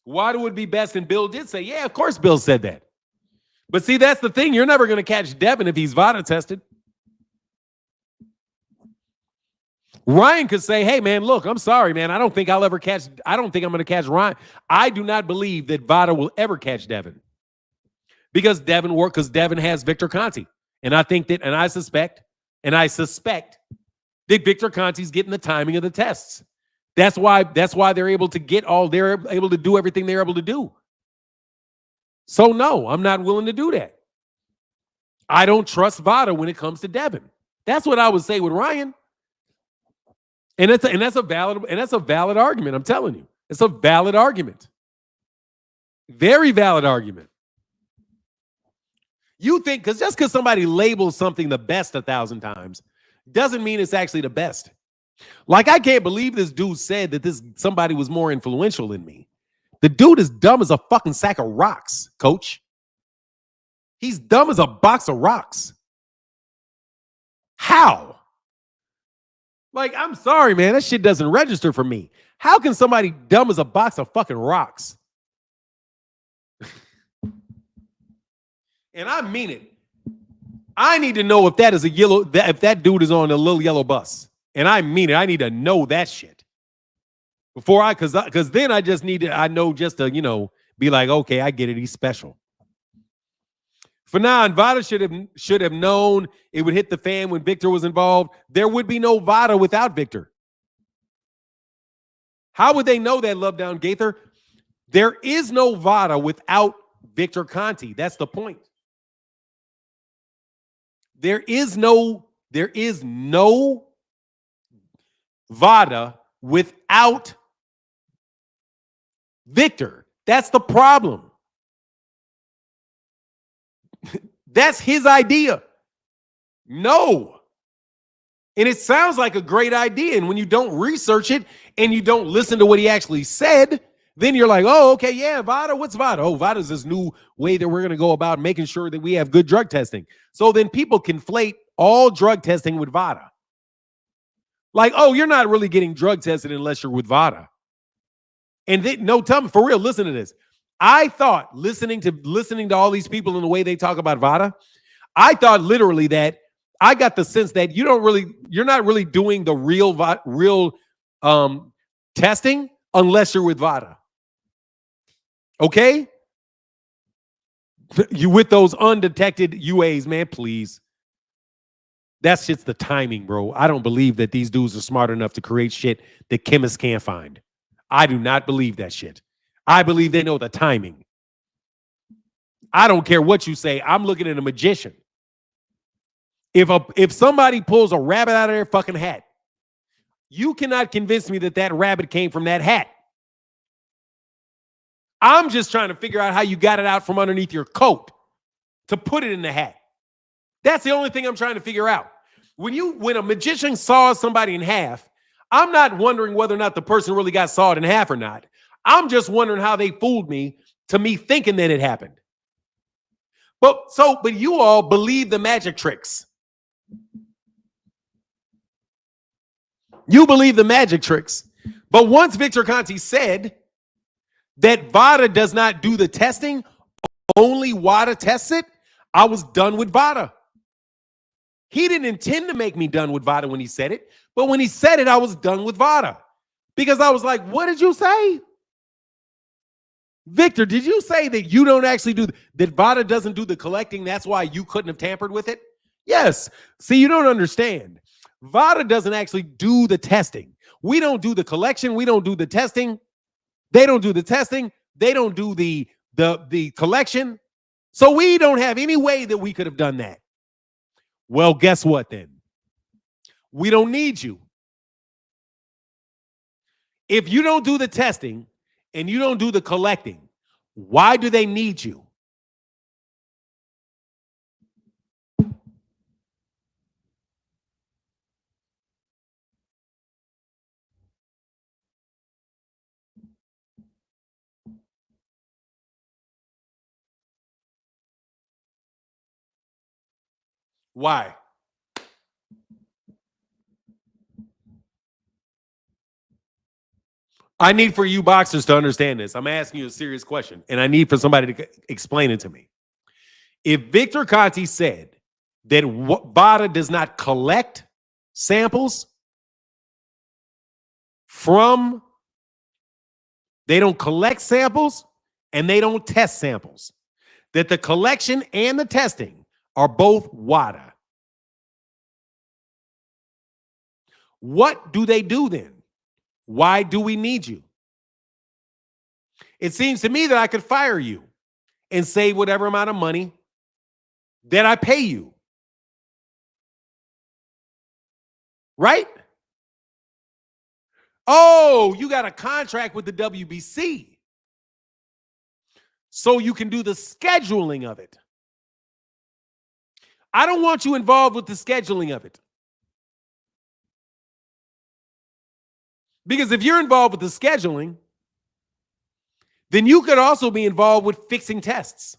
Why would it be best? And Billl did say, yeah, of course Billl said that. But see, that's the thing. You're never going to catch Devin if he's VADA tested. Ryan could say, hey, man, look, I'm sorry, man. I don't think I'm going to catch Ryan. I do not believe that VADA will ever catch Devin. Because Devin has Victor Conti. And I think that, and I suspect that Victor Conti's getting the timing of the tests. That's why they're able to do everything they're able to do. So no, I'm not willing to do that. I don't trust VADA when it comes to Devin. That's what I would say with Ryan. And that's a valid argument. I'm telling you, it's a valid argument. Very valid argument. You think just because somebody labels something the best 1,000 times doesn't mean it's actually the best. Like, I can't believe this dude said that somebody was more influential than me. The dude is dumb as a fucking sack of rocks, coach. He's dumb as a box of rocks. How? Like, I'm sorry, man. That shit doesn't register for me. How can somebody dumb as a box of fucking rocks? And I mean it. I need to know if that dude is on a little yellow bus. And I mean it. I need to know that shit before because then I just need to, I know just to, be like, okay, I get it. He's special. For now, VADA should have known it would hit the fan when Victor was involved. There would be no VADA without Victor. How would they know that, Love Down Gaither? There is no VADA without Victor Conti. That's the point. There is no VADA without Victor. That's the problem. That's his idea. No. And it sounds like a great idea. And when you don't research it and you don't listen to what he actually said, then you're like, oh, okay, yeah, VADA. What's VADA? Oh, VADA is this new way that we're going to go about making sure that we have good drug testing. So then people conflate all drug testing with VADA. Like, oh, you're not really getting drug tested unless you're with VADA. And tell me, for real, listen to this. I thought listening to all these people and the way they talk about VADA, I thought literally that I got the sense that you're not really doing the real testing unless you're with VADA. Okay? You with those undetected UAs, man, please. That's just the timing, bro. I don't believe that these dudes are smart enough to create shit that chemists can't find. I do not believe that shit. I believe they know the timing. I don't care what you say. I'm looking at a magician. If somebody pulls a rabbit out of their fucking hat, you cannot convince me that that rabbit came from that hat. I'm just trying to figure out how you got it out from underneath your coat to put it in the hat. That's the only thing I'm trying to figure out. When a magician saws somebody in half, I'm not wondering whether or not the person really got sawed in half or not. I'm just wondering how they fooled me to me thinking that it happened. But you all believe the magic tricks. You believe the magic tricks. But once Victor Conte said that VADA does not do the testing, only WADA tests it, I was done with VADA. He didn't intend to make me done with VADA when he said it, but when he said it, I was done with VADA. Because I was like, what did you say? Victor, did you say that you don't actually that VADA doesn't do the collecting? That's why you couldn't have tampered with it? Yes. See, you don't understand. VADA doesn't actually do the testing. We don't do the collection. We don't do the testing. They don't do the testing. They don't do the collection. So we don't have any way that we could have done that. Well, guess what then? We don't need you. If you don't do the testing and you don't do the collecting, why do they need you? Why? I need for you boxers to understand this. I'm asking you a serious question, and I need for somebody to explain it to me. If Victor Conte said that VADA does not collect samples they don't collect samples and they don't test samples, that the collection and the testing are both WADA. What do they do then? Why do we need you? It seems to me that I could fire you and save whatever amount of money that I pay you. Right? Oh, you got a contract with the WBC. So you can do the scheduling of it. I don't want you involved with the scheduling of it. Because if you're involved with the scheduling, then you could also be involved with fixing tests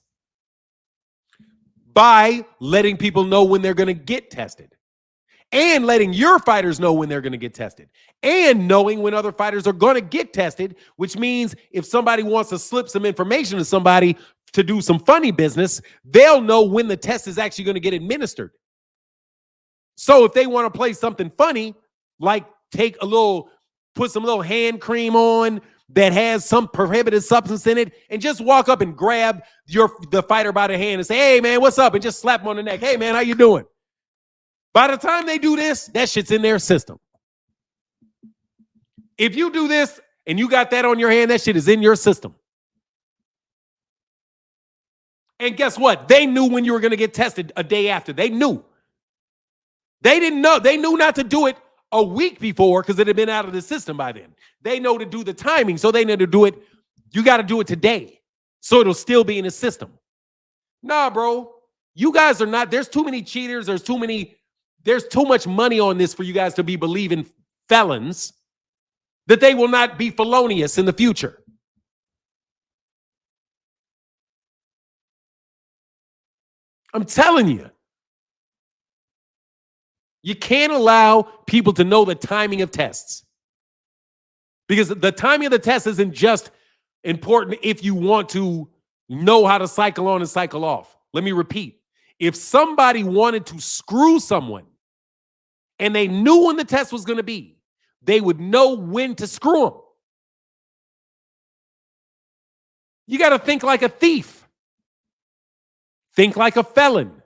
by letting people know when they're going to get tested and letting your fighters know when they're going to get tested and knowing when other fighters are going to get tested, which means if somebody wants to slip some information to somebody to do some funny business, they'll know when the test is actually going to get administered. So if they want to play something funny, like put some little hand cream on that has some prohibited substance in it and just walk up and grab the fighter by the hand and say, hey, man, what's up? And just slap him on the neck. Hey, man, how you doing? By the time they do this, that shit's in their system. If you do this and you got that on your hand, that shit is in your system. And guess what? They knew when you were going to get tested a day after. They knew. They didn't know. They knew not to do it a week before because it had been out of the system by then. They know to do the timing, so they know to do it. You got to do it today, so it'll still be in the system. Nah, bro. You guys are not. There's too many cheaters. There's too much money on this for you guys to be believing felons that they will not be felonious in the future. I'm telling you. You can't allow people to know the timing of tests. Because the timing of the test isn't just important if you want to know how to cycle on and cycle off. Let me repeat. If somebody wanted to screw someone and they knew when the test was going to be, they would know when to screw them. You got to think like a thief. Think like a felon.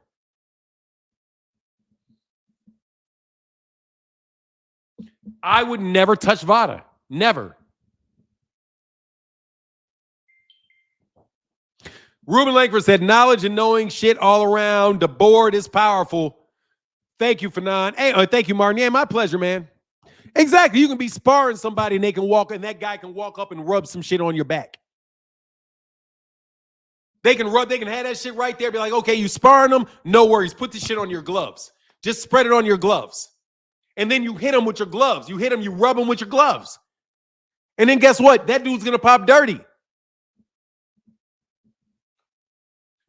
I would never touch VADA. Never. Ruben Langford said, knowledge and knowing shit all around. The board is powerful. Thank you, Fanon. Hey, thank you, Martin. Yeah, my pleasure, man. Exactly. You can be sparring somebody and they can walk, and that guy can walk up and rub some shit on your back. They can have that shit right there. Be like, okay, you sparring them? No worries. Put the shit on your gloves. Just spread it on your gloves. And then you hit them with your gloves. You hit them, you rub them with your gloves. And then guess what? That dude's going to pop dirty.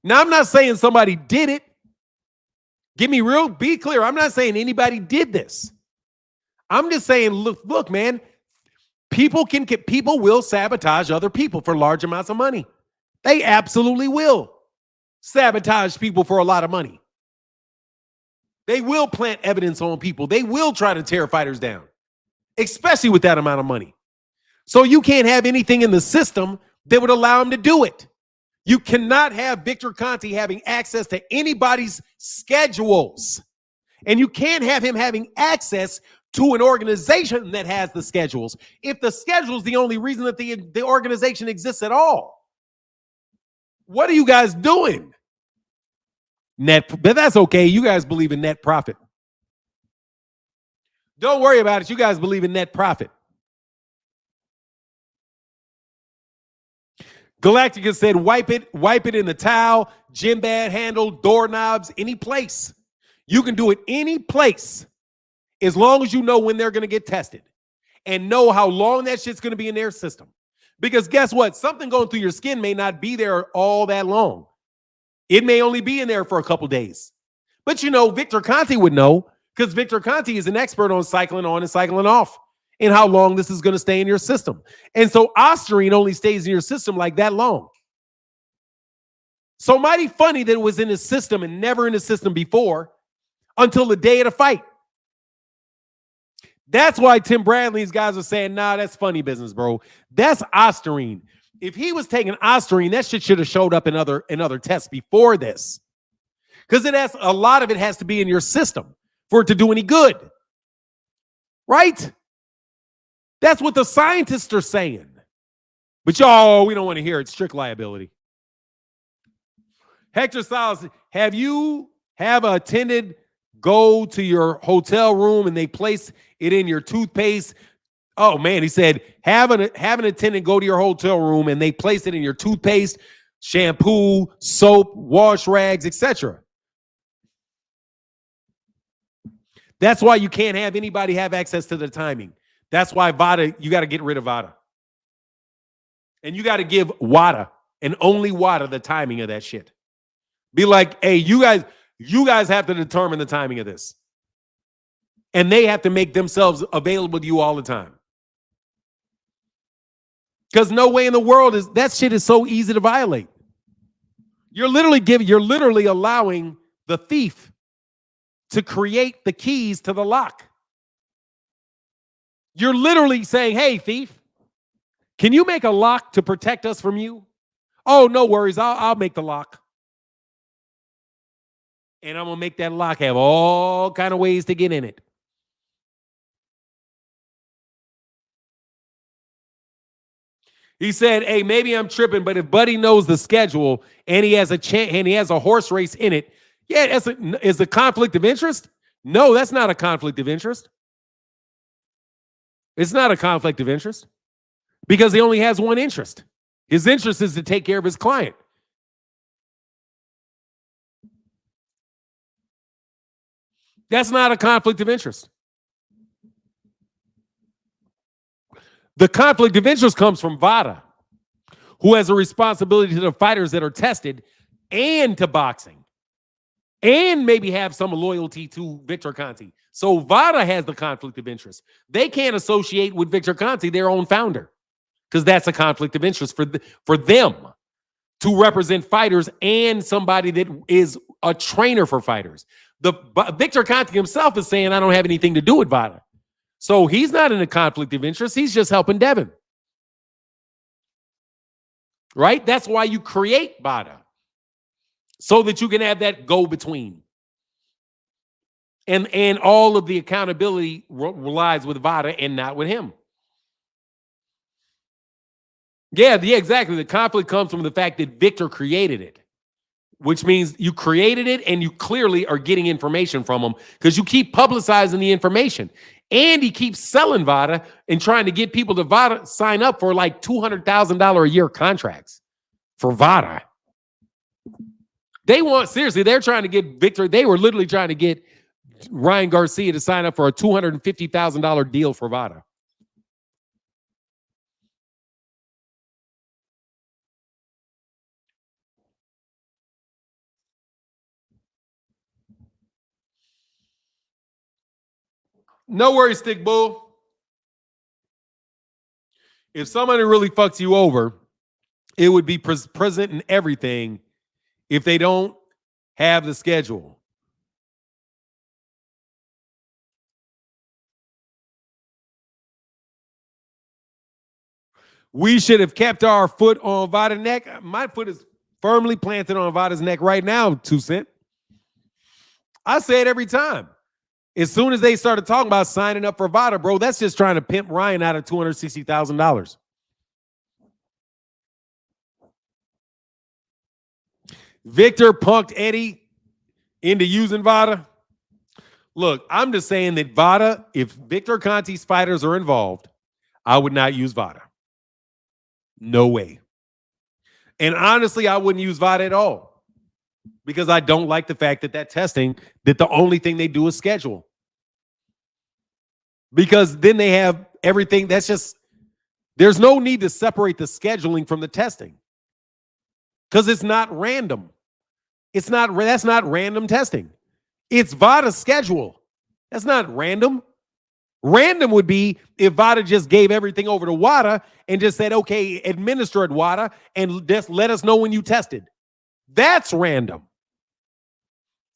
Now, I'm not saying somebody did it. Be clear. I'm not saying anybody did this. I'm just saying, look, man, people will sabotage other people for large amounts of money. They absolutely will sabotage people for a lot of money. They will plant evidence on people. They will try to tear fighters down, especially with that amount of money. So you can't have anything in the system that would allow him to do it. You cannot have Victor Conte having access to anybody's schedules. And you can't have him having access to an organization that has the schedules if the schedule is the only reason that the organization exists at all. What are you guys doing? But that's okay. You guys believe in net profit. Don't worry about it. You guys believe in net profit. Galactica said, wipe it in the towel, gym bag handle, doorknobs, any place. You can do it any place as long as you know when they're going to get tested and know how long that shit's going to be in their system. Because guess what? Something going through your skin may not be there all that long. It may only be in there for a couple days. But you know, Victor Conte would know because Victor Conte is an expert on cycling on and cycling off and how long this is going to stay in your system. And so Ostarine only stays in your system like that long. So mighty funny that it was in his system and never in his system before until the day of the fight. That's why Tim Bradley's guys are saying, nah, that's funny business, bro. That's Ostarine. If he was taking Ostarine, that shit should have showed up in other tests before this. Because a lot of it has to be in your system for it to do any good. Right? That's what the scientists are saying. But y'all, we don't want to hear it. Strict liability. Hector Salas, have a attendant go to your hotel room and they place it in your toothpaste? Oh man, he said, have an attendant go to your hotel room and they place it in your toothpaste, shampoo, soap, wash rags, etc. That's why you can't have anybody have access to the timing. That's why VADA, you got to get rid of VADA. And you got to give WADA and only WADA the timing of that shit. Be like, hey, you guys have to determine the timing of this. And they have to make themselves available to you all the time. Because no way in the world that shit is so easy to violate. You're literally allowing the thief to create the keys to the lock. You're literally saying, hey, thief, can you make a lock to protect us from you? Oh, no worries. I'll make the lock. And I'm going to make that lock have all kind of ways to get in it. He said, hey, maybe I'm tripping, but if Buddy knows the schedule and he has a horse race in it, yeah, is a conflict of interest? No, that's not a conflict of interest. It's not a conflict of interest because he only has one interest. His interest is to take care of his client. That's not a conflict of interest. The conflict of interest comes from VADA, who has a responsibility to the fighters that are tested and to boxing, and maybe have some loyalty to Victor Conte. So VADA has the conflict of interest. They can't associate with Victor Conte, their own founder. because that's a conflict of interest for them to represent fighters and somebody that is a trainer for fighters. Victor Conte himself is saying, I don't have anything to do with VADA. So he's not in a conflict of interest. He's just helping Devin. Right? That's why you create VADA. So that you can have that go-between. And all of the accountability relies with VADA and not with him. Yeah, exactly. The conflict comes from the fact that Victor created it, which means you created it and you clearly are getting information from him because you keep publicizing the information. And he keeps selling VADA and trying to get people to VADA sign up for like $200,000 a year contracts for VADA. They're trying to get Victor. They were literally trying to get Ryan Garcia to sign up for a $250,000 deal for VADA. No worries, Stick Bull. If somebody really fucks you over, it would be present in everything if they don't have the schedule. We should have kept our foot on VADA's neck. My foot is firmly planted on VADA's neck right now, 2 Cent. I say it every time. As soon as they started talking about signing up for VADA, bro, that's just trying to pimp Ryan out of $260,000. Victor punked Eddie into using VADA. Look, I'm just saying that VADA, if Victor Conte's fighters are involved, I would not use VADA. No way. And honestly, I wouldn't use VADA at all. Because I don't like the fact that testing, that the only thing they do is schedule. Because then they have everything. There's no need to separate the scheduling from the testing. Because it's not random. That's not random testing. It's VADA's schedule. That's not random. Random would be if VADA just gave everything over to WADA and just said, okay, administer at WADA and just let us know when you tested. That's random.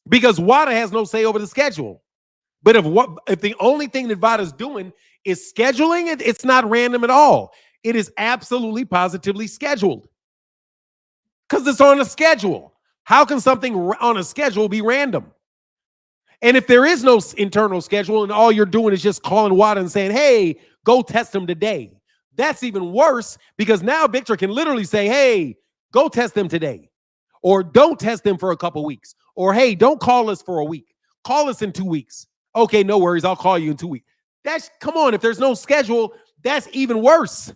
Because WADA has no say over the schedule. But if the only thing that VADA's doing is scheduling it, it's not random at all. It is absolutely positively scheduled. Because it's on a schedule. How can something on a schedule be random? And if there is no internal schedule and all you're doing is just calling WADA and saying, hey, go test them today. That's even worse because now Victor can literally say, hey, go test them today. Or don't test them for a couple weeks. Or, hey, don't call us for a week. Call us in 2 weeks. Okay, no worries. I'll call you in 2 weeks. Come on. If there's no schedule, that's even worse.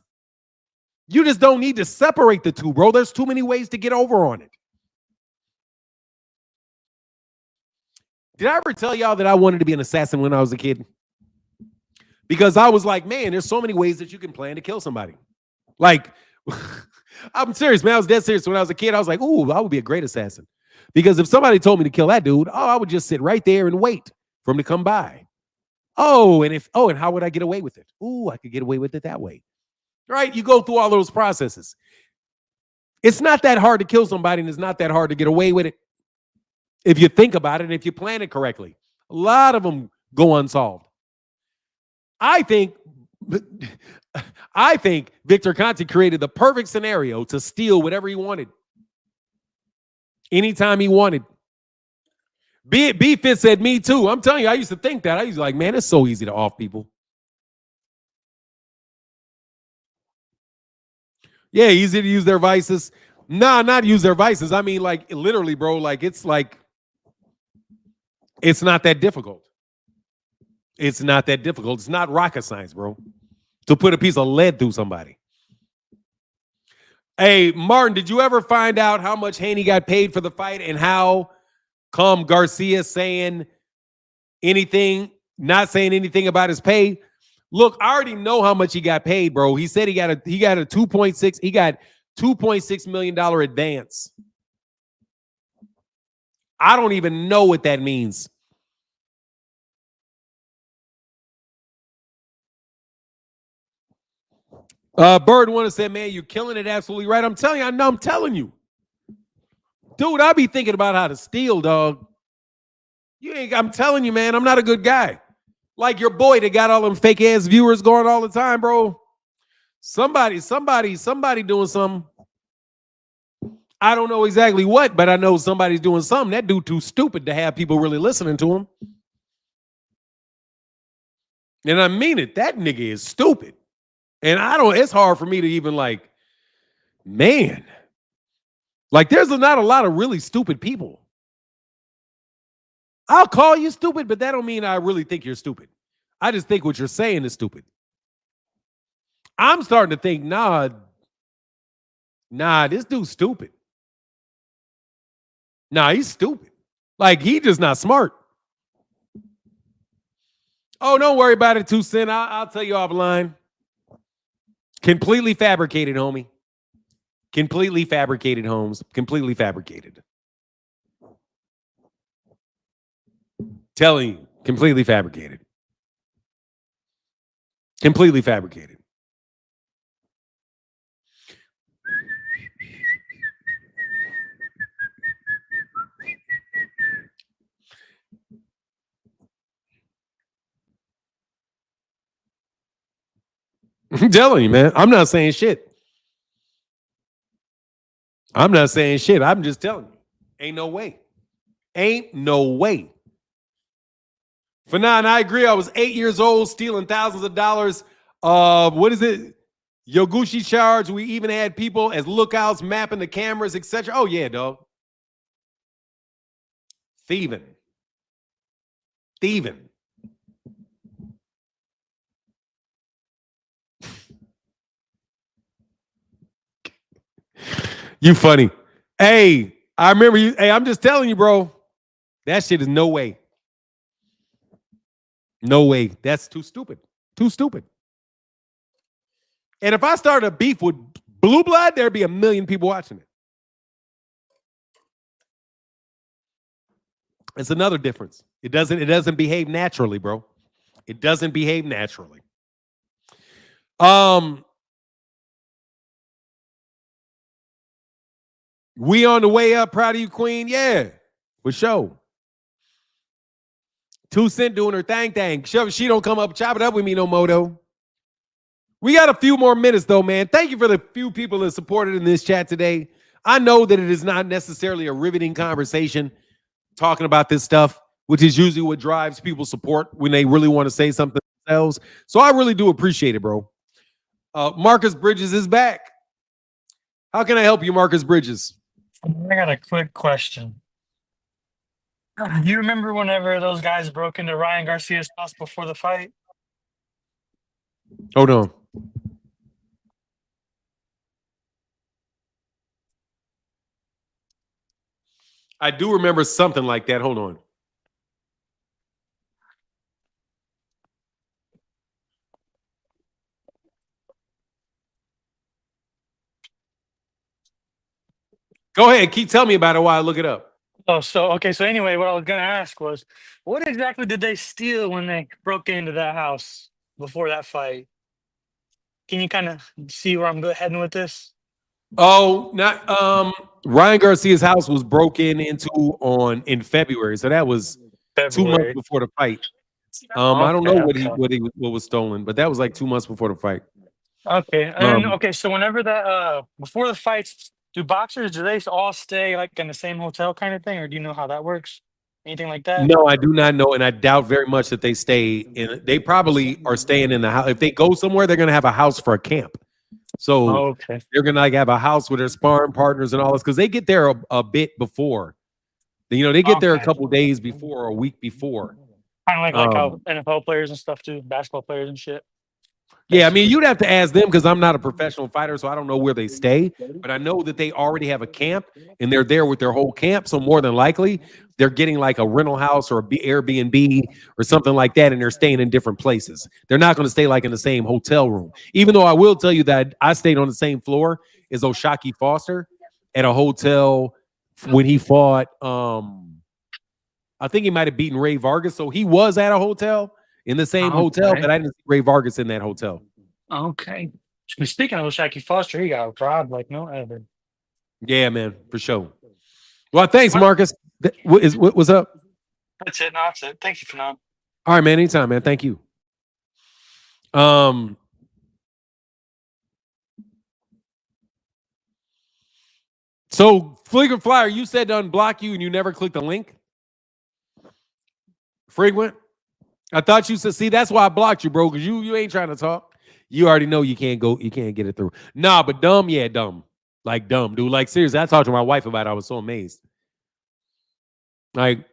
You just don't need to separate the two, bro. There's too many ways to get over on it. Did I ever tell y'all that I wanted to be an assassin when I was a kid? Because I was like, man, there's so many ways that you can plan to kill somebody. Like, I'm serious, man. I was dead serious. When I was a kid, I was like, ooh, I would be a great assassin. Because if somebody told me to kill that dude, I would just sit right there and wait for him to come by. And how would I get away with it? Ooh, I could get away with it that way. Right? You go through all those processes. It's not that hard to kill somebody, and it's not that hard to get away with it. If you think about it and if you plan it correctly. A lot of them go unsolved. I think Victor Conte created the perfect scenario to steal whatever he wanted. Anytime he wanted. B-Fit said me too. I'm telling you, I used to think that. I used to like, man, it's so easy to off people. Yeah, easy to use their vices. Nah, not use their vices. I mean, like, literally, bro, it's not that difficult. It's not that difficult. It's not rocket science, bro, to put a piece of lead through somebody. Hey, Martin, did you ever find out how much Haney got paid for the fight and how come Garcia saying anything, not saying anything about his pay? Look, I already know how much he got paid, bro. He said he got a 2.6, he got $2.6 million advance. I don't even know what that means. Bird wanna say, man, you're killing it. Absolutely right. I'm telling you, I know I'm telling you. Dude, I be thinking about how to steal, dog. I'm telling you, man, I'm not a good guy. Like your boy that got all them fake ass viewers going all the time, bro. Somebody doing something. I don't know exactly what, but I know somebody's doing something. That dude too stupid to have people really listening to him. And I mean it. That nigga is stupid. And it's hard for me to even like, man. Like there's not a lot of really stupid people. I'll call you stupid, but that don't mean I really think you're stupid. I just think what you're saying is stupid. I'm starting to think, nah, this dude's stupid. Nah, he's stupid. Like, he just not smart. Oh, don't worry about it, 2 Cent. I'll tell you offline. Completely fabricated, homie. Completely fabricated, Holmes. Completely fabricated. Telling you, completely fabricated. Completely fabricated. I'm telling you, man. I'm not saying shit. I'm not saying shit. I'm just telling you. Ain't no way. Ain't no way. Fanon, I agree. I was 8 years old, stealing thousands of dollars of, what is it? Yoguchi charge. We even had people as lookouts, mapping the cameras, etc. Oh, yeah, dog. Thieving. You funny. Hey, I remember you. Hey, I'm just telling you, bro. That shit is no way. No way. That's too stupid. Too stupid. And if I started a beef with Blue Blood, there'd be a million people watching it. It's another difference. It doesn't behave naturally, bro. It doesn't behave naturally. We on the way up. Proud of you, Queen. Yeah, for sure. 2 Cent doing her thing. She don't come up, chop it up with me no more, though. We got a few more minutes, though, man. Thank you for the few people that supported in this chat today. I know that it is not necessarily a riveting conversation talking about this stuff, which is usually what drives people's support when they really want to say something themselves. So I really do appreciate it, bro. Marcus Bridges is back. How can I help you, Marcus Bridges? I got a quick question. You remember whenever those guys broke into Ryan Garcia's house before the fight? Hold on. I do remember something like that. Hold on. Go ahead. Keep telling me about it while I look it up. Oh, so anyway, what I was gonna ask was, what exactly did they steal when they broke into that house before that fight? Can you kind of see where I'm heading with this? Oh, not Ryan Garcia's house was broken into in February, so that was February. 2 months before the fight. I don't know what was stolen, but that was like 2 months before the fight. Okay, and then, so whenever that before the fights, do they all stay like in the same hotel kind of thing, or do you know how that works? Anything like that? No, I do not know, and I doubt very much that they stay in. They probably are staying in the house. If they go somewhere, they're gonna have a house for a camp. So they're gonna like have a house with their sparring partners and all this because they get there a bit before. You know, they get there a couple days before or a week before. Kind of like how NFL players and stuff too, basketball players and shit. Yeah, I mean, you'd have to ask them because I'm not a professional fighter, so I don't know where they stay. But I know that they already have a camp, and they're there with their whole camp. So more than likely, they're getting like a rental house or a Airbnb or something like that, and they're staying in different places. They're not going to stay like in the same hotel room. Even though I will tell you that I stayed on the same floor as Oshaki Foster at a hotel when he fought. I think he might have beaten Ray Vargas, so he was at a hotel. In the same hotel, but I didn't see Ray Vargas in that hotel. Okay. Speaking of Shaky Foster, he got robbed like no other. Yeah, man, for sure. Well, thanks, What? Marcus. What's up? That's it. No, that's it. Thank you for now. All right, man. Anytime, man. Thank you. So Frequent Flyer, you said to unblock you and you never clicked the link. Frequent, I thought you said, see, that's why I blocked you, bro, because you ain't trying to talk. You already know you can't get it through. Nah, but dumb, yeah, dumb. Like dumb, dude. Like seriously, I talked to my wife about it. I was so amazed. Like,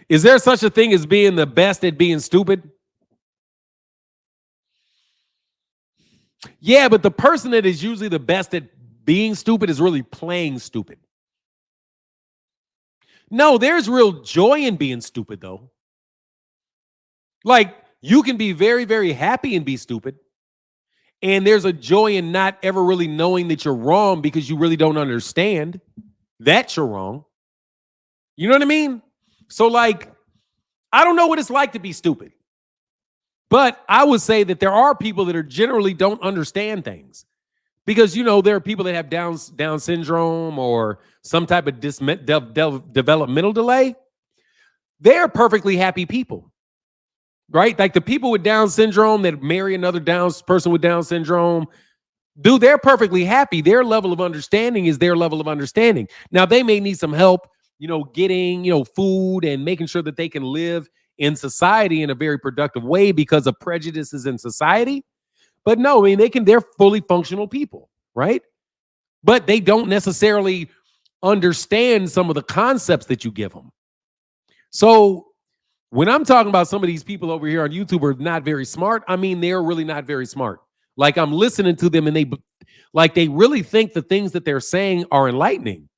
is there such a thing as being the best at being stupid? Yeah, but the person that is usually the best at being stupid is really playing stupid. No, there's real joy in being stupid, though. Like, you can be very, very happy and be stupid. And there's a joy in not ever really knowing that you're wrong because you really don't understand that you're wrong. You know what I mean? So, like, I don't know what it's like to be stupid. But I would say that there are people that are generally don't understand things. Because, you know, there are people that have Down syndrome or some type of developmental delay. They're perfectly happy people. Right? Like the people with Down syndrome that marry another person with Down syndrome, dude, they're perfectly happy. Their level of understanding is their level of understanding. Now, they may need some help, you know, getting, you know, food and making sure that they can live in society in a very productive way because of prejudices in society. But no, I mean, they're fully functional people, right? But they don't necessarily understand some of the concepts that you give them. So when I'm talking about some of these people over here on YouTube are not very smart, I mean, they're really not very smart. Like I'm listening to them and they really think the things that they're saying are enlightening,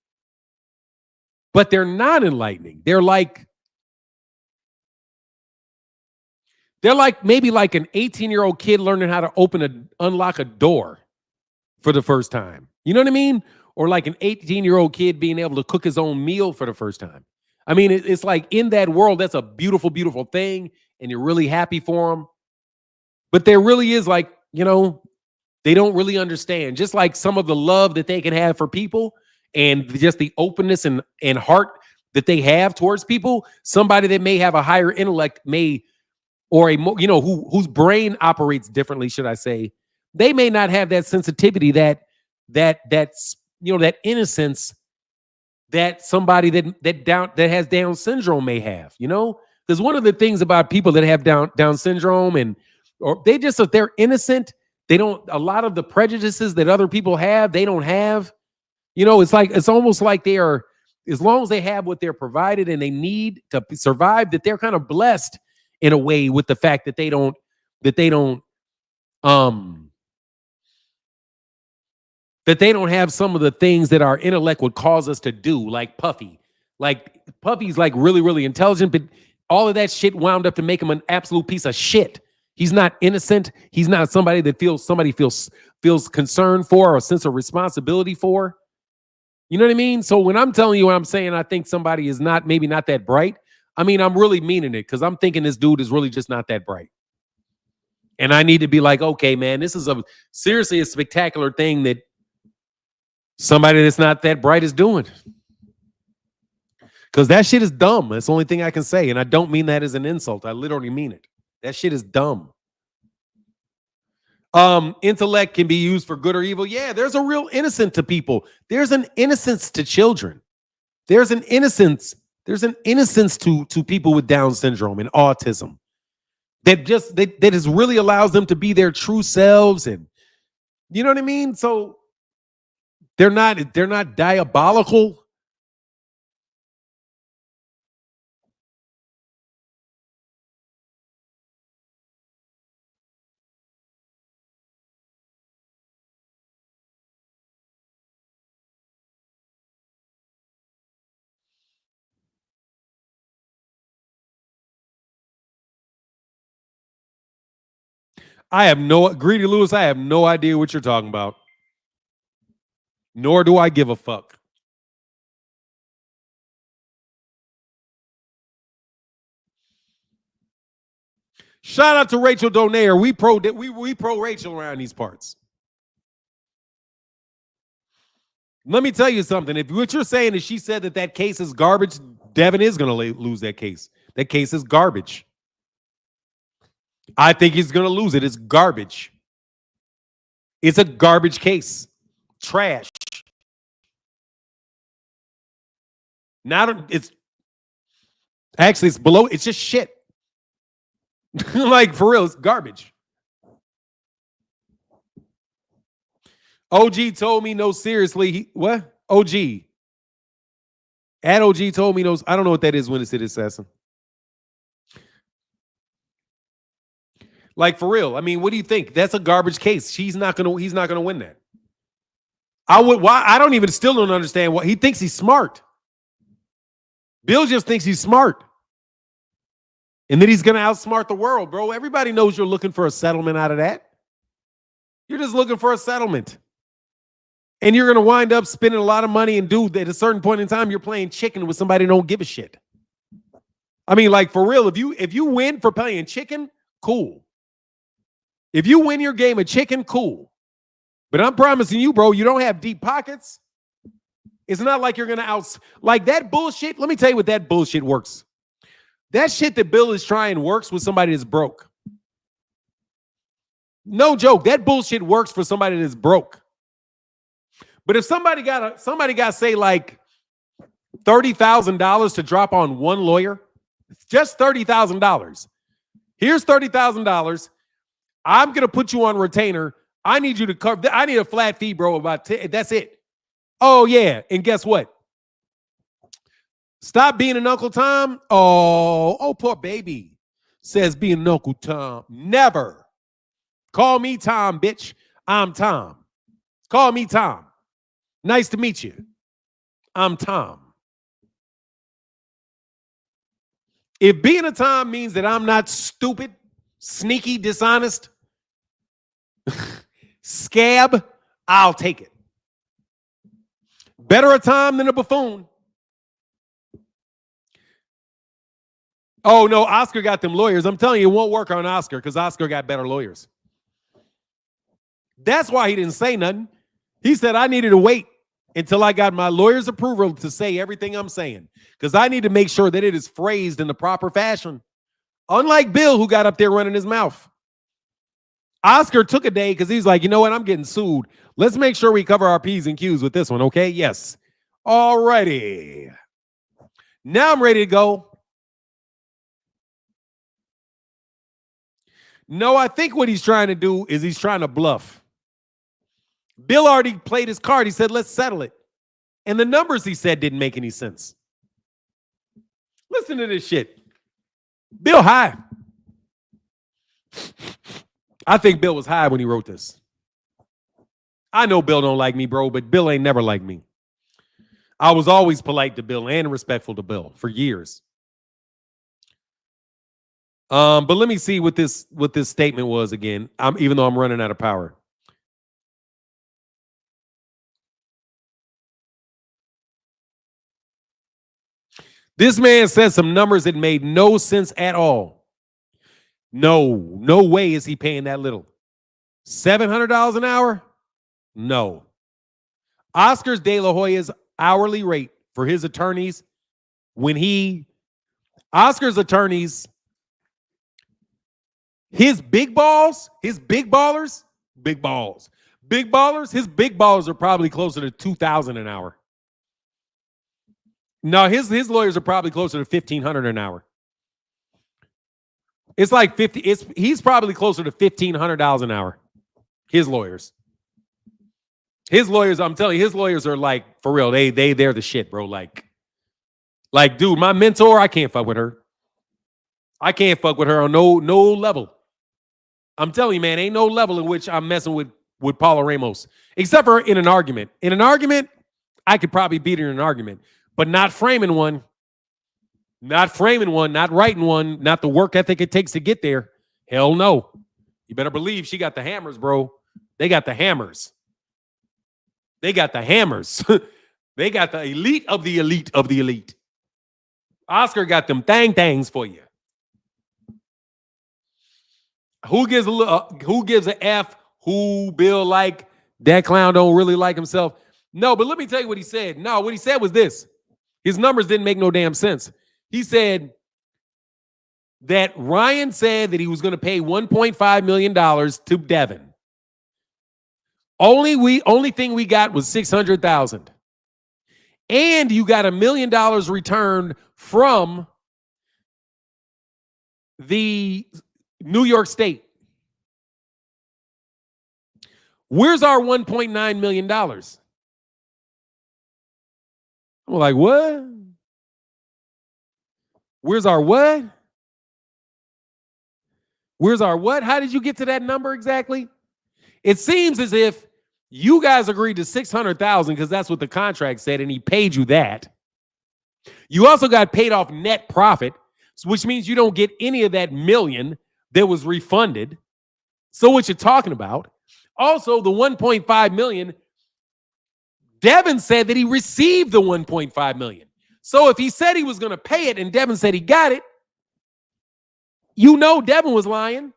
but they're not enlightening. They're like maybe like an 18-year-old kid learning how to unlock a door for the first time. You know what I mean? Or like an 18-year-old kid being able to cook his own meal for the first time. I mean, it's like in that world, that's a beautiful, beautiful thing. And you're really happy for them. But there really is like, you know, they don't really understand. Just like some of the love that they can have for people and just the openness and heart that they have towards people. Somebody that may have a higher intellect or a more, you know, whose brain operates differently, should I say, they may not have that sensitivity, that's you know, that innocence that somebody that has Down syndrome may have, you know? Because one of the things about people that have Down syndrome or they're innocent, they don't, a lot of the prejudices that other people have, they don't have. You know, it's almost like they are, as long as they have what they're provided and they need to survive, that they're kind of blessed in a way with the fact that they don't have some of the things that our intellect would cause us to do, like Puffy. Like Puffy's like really, really intelligent, but all of that shit wound up to make him an absolute piece of shit. He's not innocent. He's not somebody that feels concern for or a sense of responsibility for. You know what I mean? So when I'm telling you what I'm saying, I think somebody is maybe not that bright. I mean, I'm really meaning it because I'm thinking this dude is really just not that bright. And I need to be like, okay, man, this is seriously a spectacular thing that somebody that's not that bright is doing. Because that shit is dumb. That's the only thing I can say. And I don't mean that as an insult. I literally mean it. That shit is dumb. Intellect can be used for good or evil. Yeah, there's a real innocence to people. There's an innocence to children. There's an innocence to people with Down syndrome and autism that is really allows them to be their true selves. And you know what I mean? So they're not diabolical. Greedy Lewis, I have no idea what you're talking about. Nor do I give a fuck. Shout out to Rachel Donaire. We pro Rachel around these parts. Let me tell you something. If what you're saying is she said that case is garbage, Devin is going to lose that case. That case is garbage. I think he's going to lose it. It's garbage. It's a garbage case. Trash. It's below. It's just shit. Like, for real, it's garbage. OG told me no, seriously. What? OG. OG told me no. I don't know what that is when it's an assassin. Like, for real. I mean, what do you think? That's a garbage case. He's not gonna win that. I don't even still don't understand what he thinks he's smart. Billl just thinks he's smart. And then he's going to outsmart the world, bro. Everybody knows you're looking for a settlement out of that. You're just looking for a settlement. And you're going to wind up spending a lot of money and dude, at a certain point in time, you're playing chicken with somebody who don't give a shit. I mean, like, for real, if you win for playing chicken, cool. If you win your game of chicken, cool. But I'm promising you, bro, you don't have deep pockets. It's not like you're going to like that bullshit. Let me tell you what that bullshit works. That shit that Billl is trying works with somebody that's broke. No joke. That bullshit works for somebody that's broke. But if somebody got say like $30,000 to drop on one lawyer, just $30,000. Here's $30,000. I'm going to put you on retainer. I need you to cover. I need a flat fee, bro. That's it. Oh, yeah. And guess what? Stop being an Uncle Tom. Oh, poor baby. Says being an Uncle Tom. Never. Call me Tom, bitch. I'm Tom. Call me Tom. Nice to meet you. I'm Tom. If being a Tom means that I'm not stupid, sneaky, dishonest, scab, I'll take it. Better a Tom than a buffoon. Oh, no, Oscar got them lawyers. I'm telling you, it won't work on Oscar because Oscar got better lawyers. That's why he didn't say nothing. He said, I needed to wait until I got my lawyer's approval to say everything I'm saying because I need to make sure that it is phrased in the proper fashion. Unlike Billl, who got up there running his mouth. Oscar took a day because he's like, you know what? I'm getting sued. Let's make sure we cover our P's and Q's with this one, okay? Yes. All righty. Now I'm ready to go. No, I think what he's trying to do is he's trying to bluff. Billl already played his card. He said, let's settle it. And the numbers he said didn't make any sense. Listen to this shit. Billl high. I think Billl was high when he wrote this. I know Billl don't like me, bro, but Billl ain't never liked me. I was always polite to Billl and respectful to Billl for years. But let me see what this statement was again. Even though I'm running out of power. This man said some numbers that made no sense at all. No way is he paying that little. $700 an hour? No. Oscar De La Hoya's hourly rate for his attorneys Oscar's attorneys, his big ballers, his big ballers are probably closer to $2,000 an hour. No, his lawyers are probably closer to $1,500 an hour. It's like he's probably closer to $1,500 an hour. His lawyers, I'm telling you, his lawyers are like, for real, they're the shit, bro. Like, dude, my mentor, I can't fuck with her. I can't fuck with her on no level. I'm telling you, man, ain't no level in which I'm messing with Paula Ramos, except for in an argument. In an argument, I could probably beat her in an argument, but not framing one, not writing one, not the work ethic it takes to get there. Hell no. You better believe she got the hammers, bro. They got the hammers. They got the hammers. They got the elite of the elite of the elite. Oscar got them things for you. Who gives a F? Who Bill like? That clown don't really like himself. No, but let me tell you what he said. No, what he said was this. His numbers didn't make no damn sense. He said that Ryan said that he was going to pay $1.5 million to Devin. Only thing we got was $600,000. And you got $1 million returned from the New York State. Where's our $1.9 million? I'm like, what? Where's our what? Where's our what? How did you get to that number exactly? It seems as if you guys agreed to $600,000 because that's what the contract said, and he paid you that. You also got paid off net profit, which means you don't get any of that million that was refunded. So what you're talking about? Also, the $1.5 million, Devin said that he received the $1.5 million. So if he said he was going to pay it and Devin said he got it, you know Devin was lying,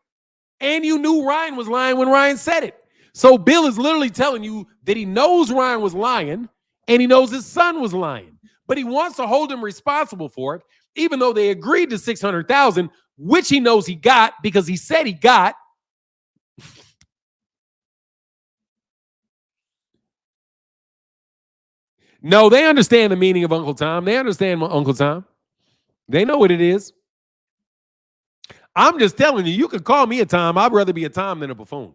and you knew Ryan was lying when Ryan said it. So Bill is literally telling you that he knows Ryan was lying and he knows his son was lying, but he wants to hold him responsible for it, even though they agreed to $600,000, which he knows he got because he said he got. No, they understand the meaning of Uncle Tom. They understand Uncle Tom. They know what it is. I'm just telling you, you can call me a Tom. I'd rather be a Tom than a buffoon.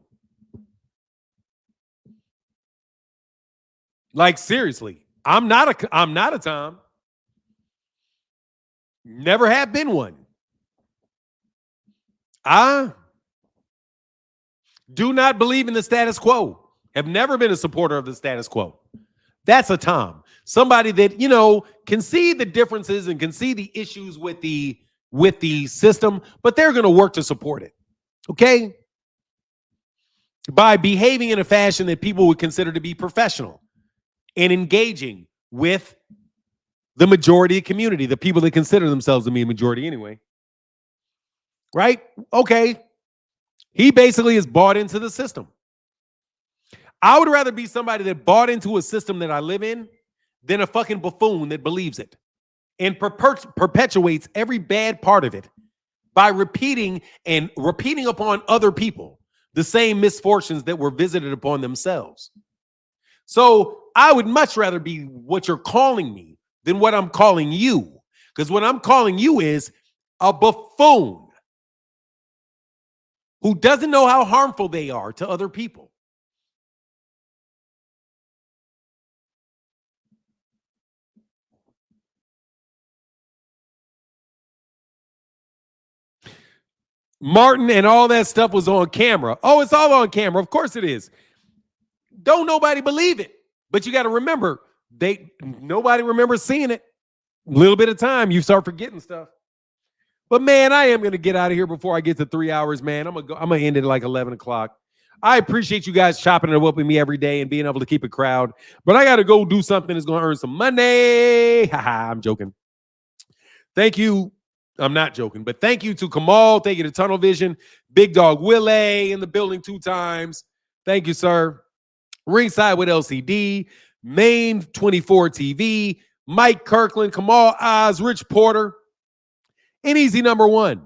Like, seriously, I'm not a Tom. Never have been one. I do not believe in the status quo. Have never been a supporter of the status quo. That's a Tom. Somebody that, you know, can see the differences and can see the issues with the system, but they're going to work to support it. Okay? By behaving in a fashion that people would consider to be professional and engaging with the majority of the community, the people that consider themselves to be a majority anyway. Right? Okay. He basically is bought into the system. I would rather be somebody that bought into a system that I live in than a fucking buffoon that believes it and perpetuates every bad part of it by repeating upon other people the same misfortunes that were visited upon themselves. So I would much rather be what you're calling me than what I'm calling you, because what I'm calling you is a buffoon who doesn't know how harmful they are to other people. Martin and all that stuff was on camera. Oh, it's all on camera. Of course it is. Don't nobody believe it. But you got to remember, nobody remembers seeing it. A little bit of time, you start forgetting stuff. But man, I am going to get out of here before I get to 3 hours, man. I'm gonna end it at like 11 o'clock. I appreciate you guys chopping it up with me every day and being able to keep a crowd. But I got to go do something that's going to earn some money. I'm joking. Thank you. I'm not joking, but thank you to Kamal. Thank you to Tunnel Vision. Big Dog Willie in the building 2 times. Thank you, sir. Ringside with LCD. Main 24 TV. Mike Kirkland. Kamal Oz. Rich Porter. And easy number 1.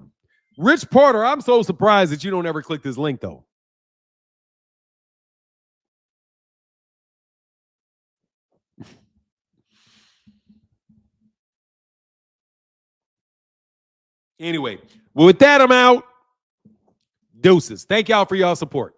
Rich Porter, I'm so surprised that you don't ever click this link, though. Anyway, well, with that, I'm out. Deuces. Thank y'all for y'all support.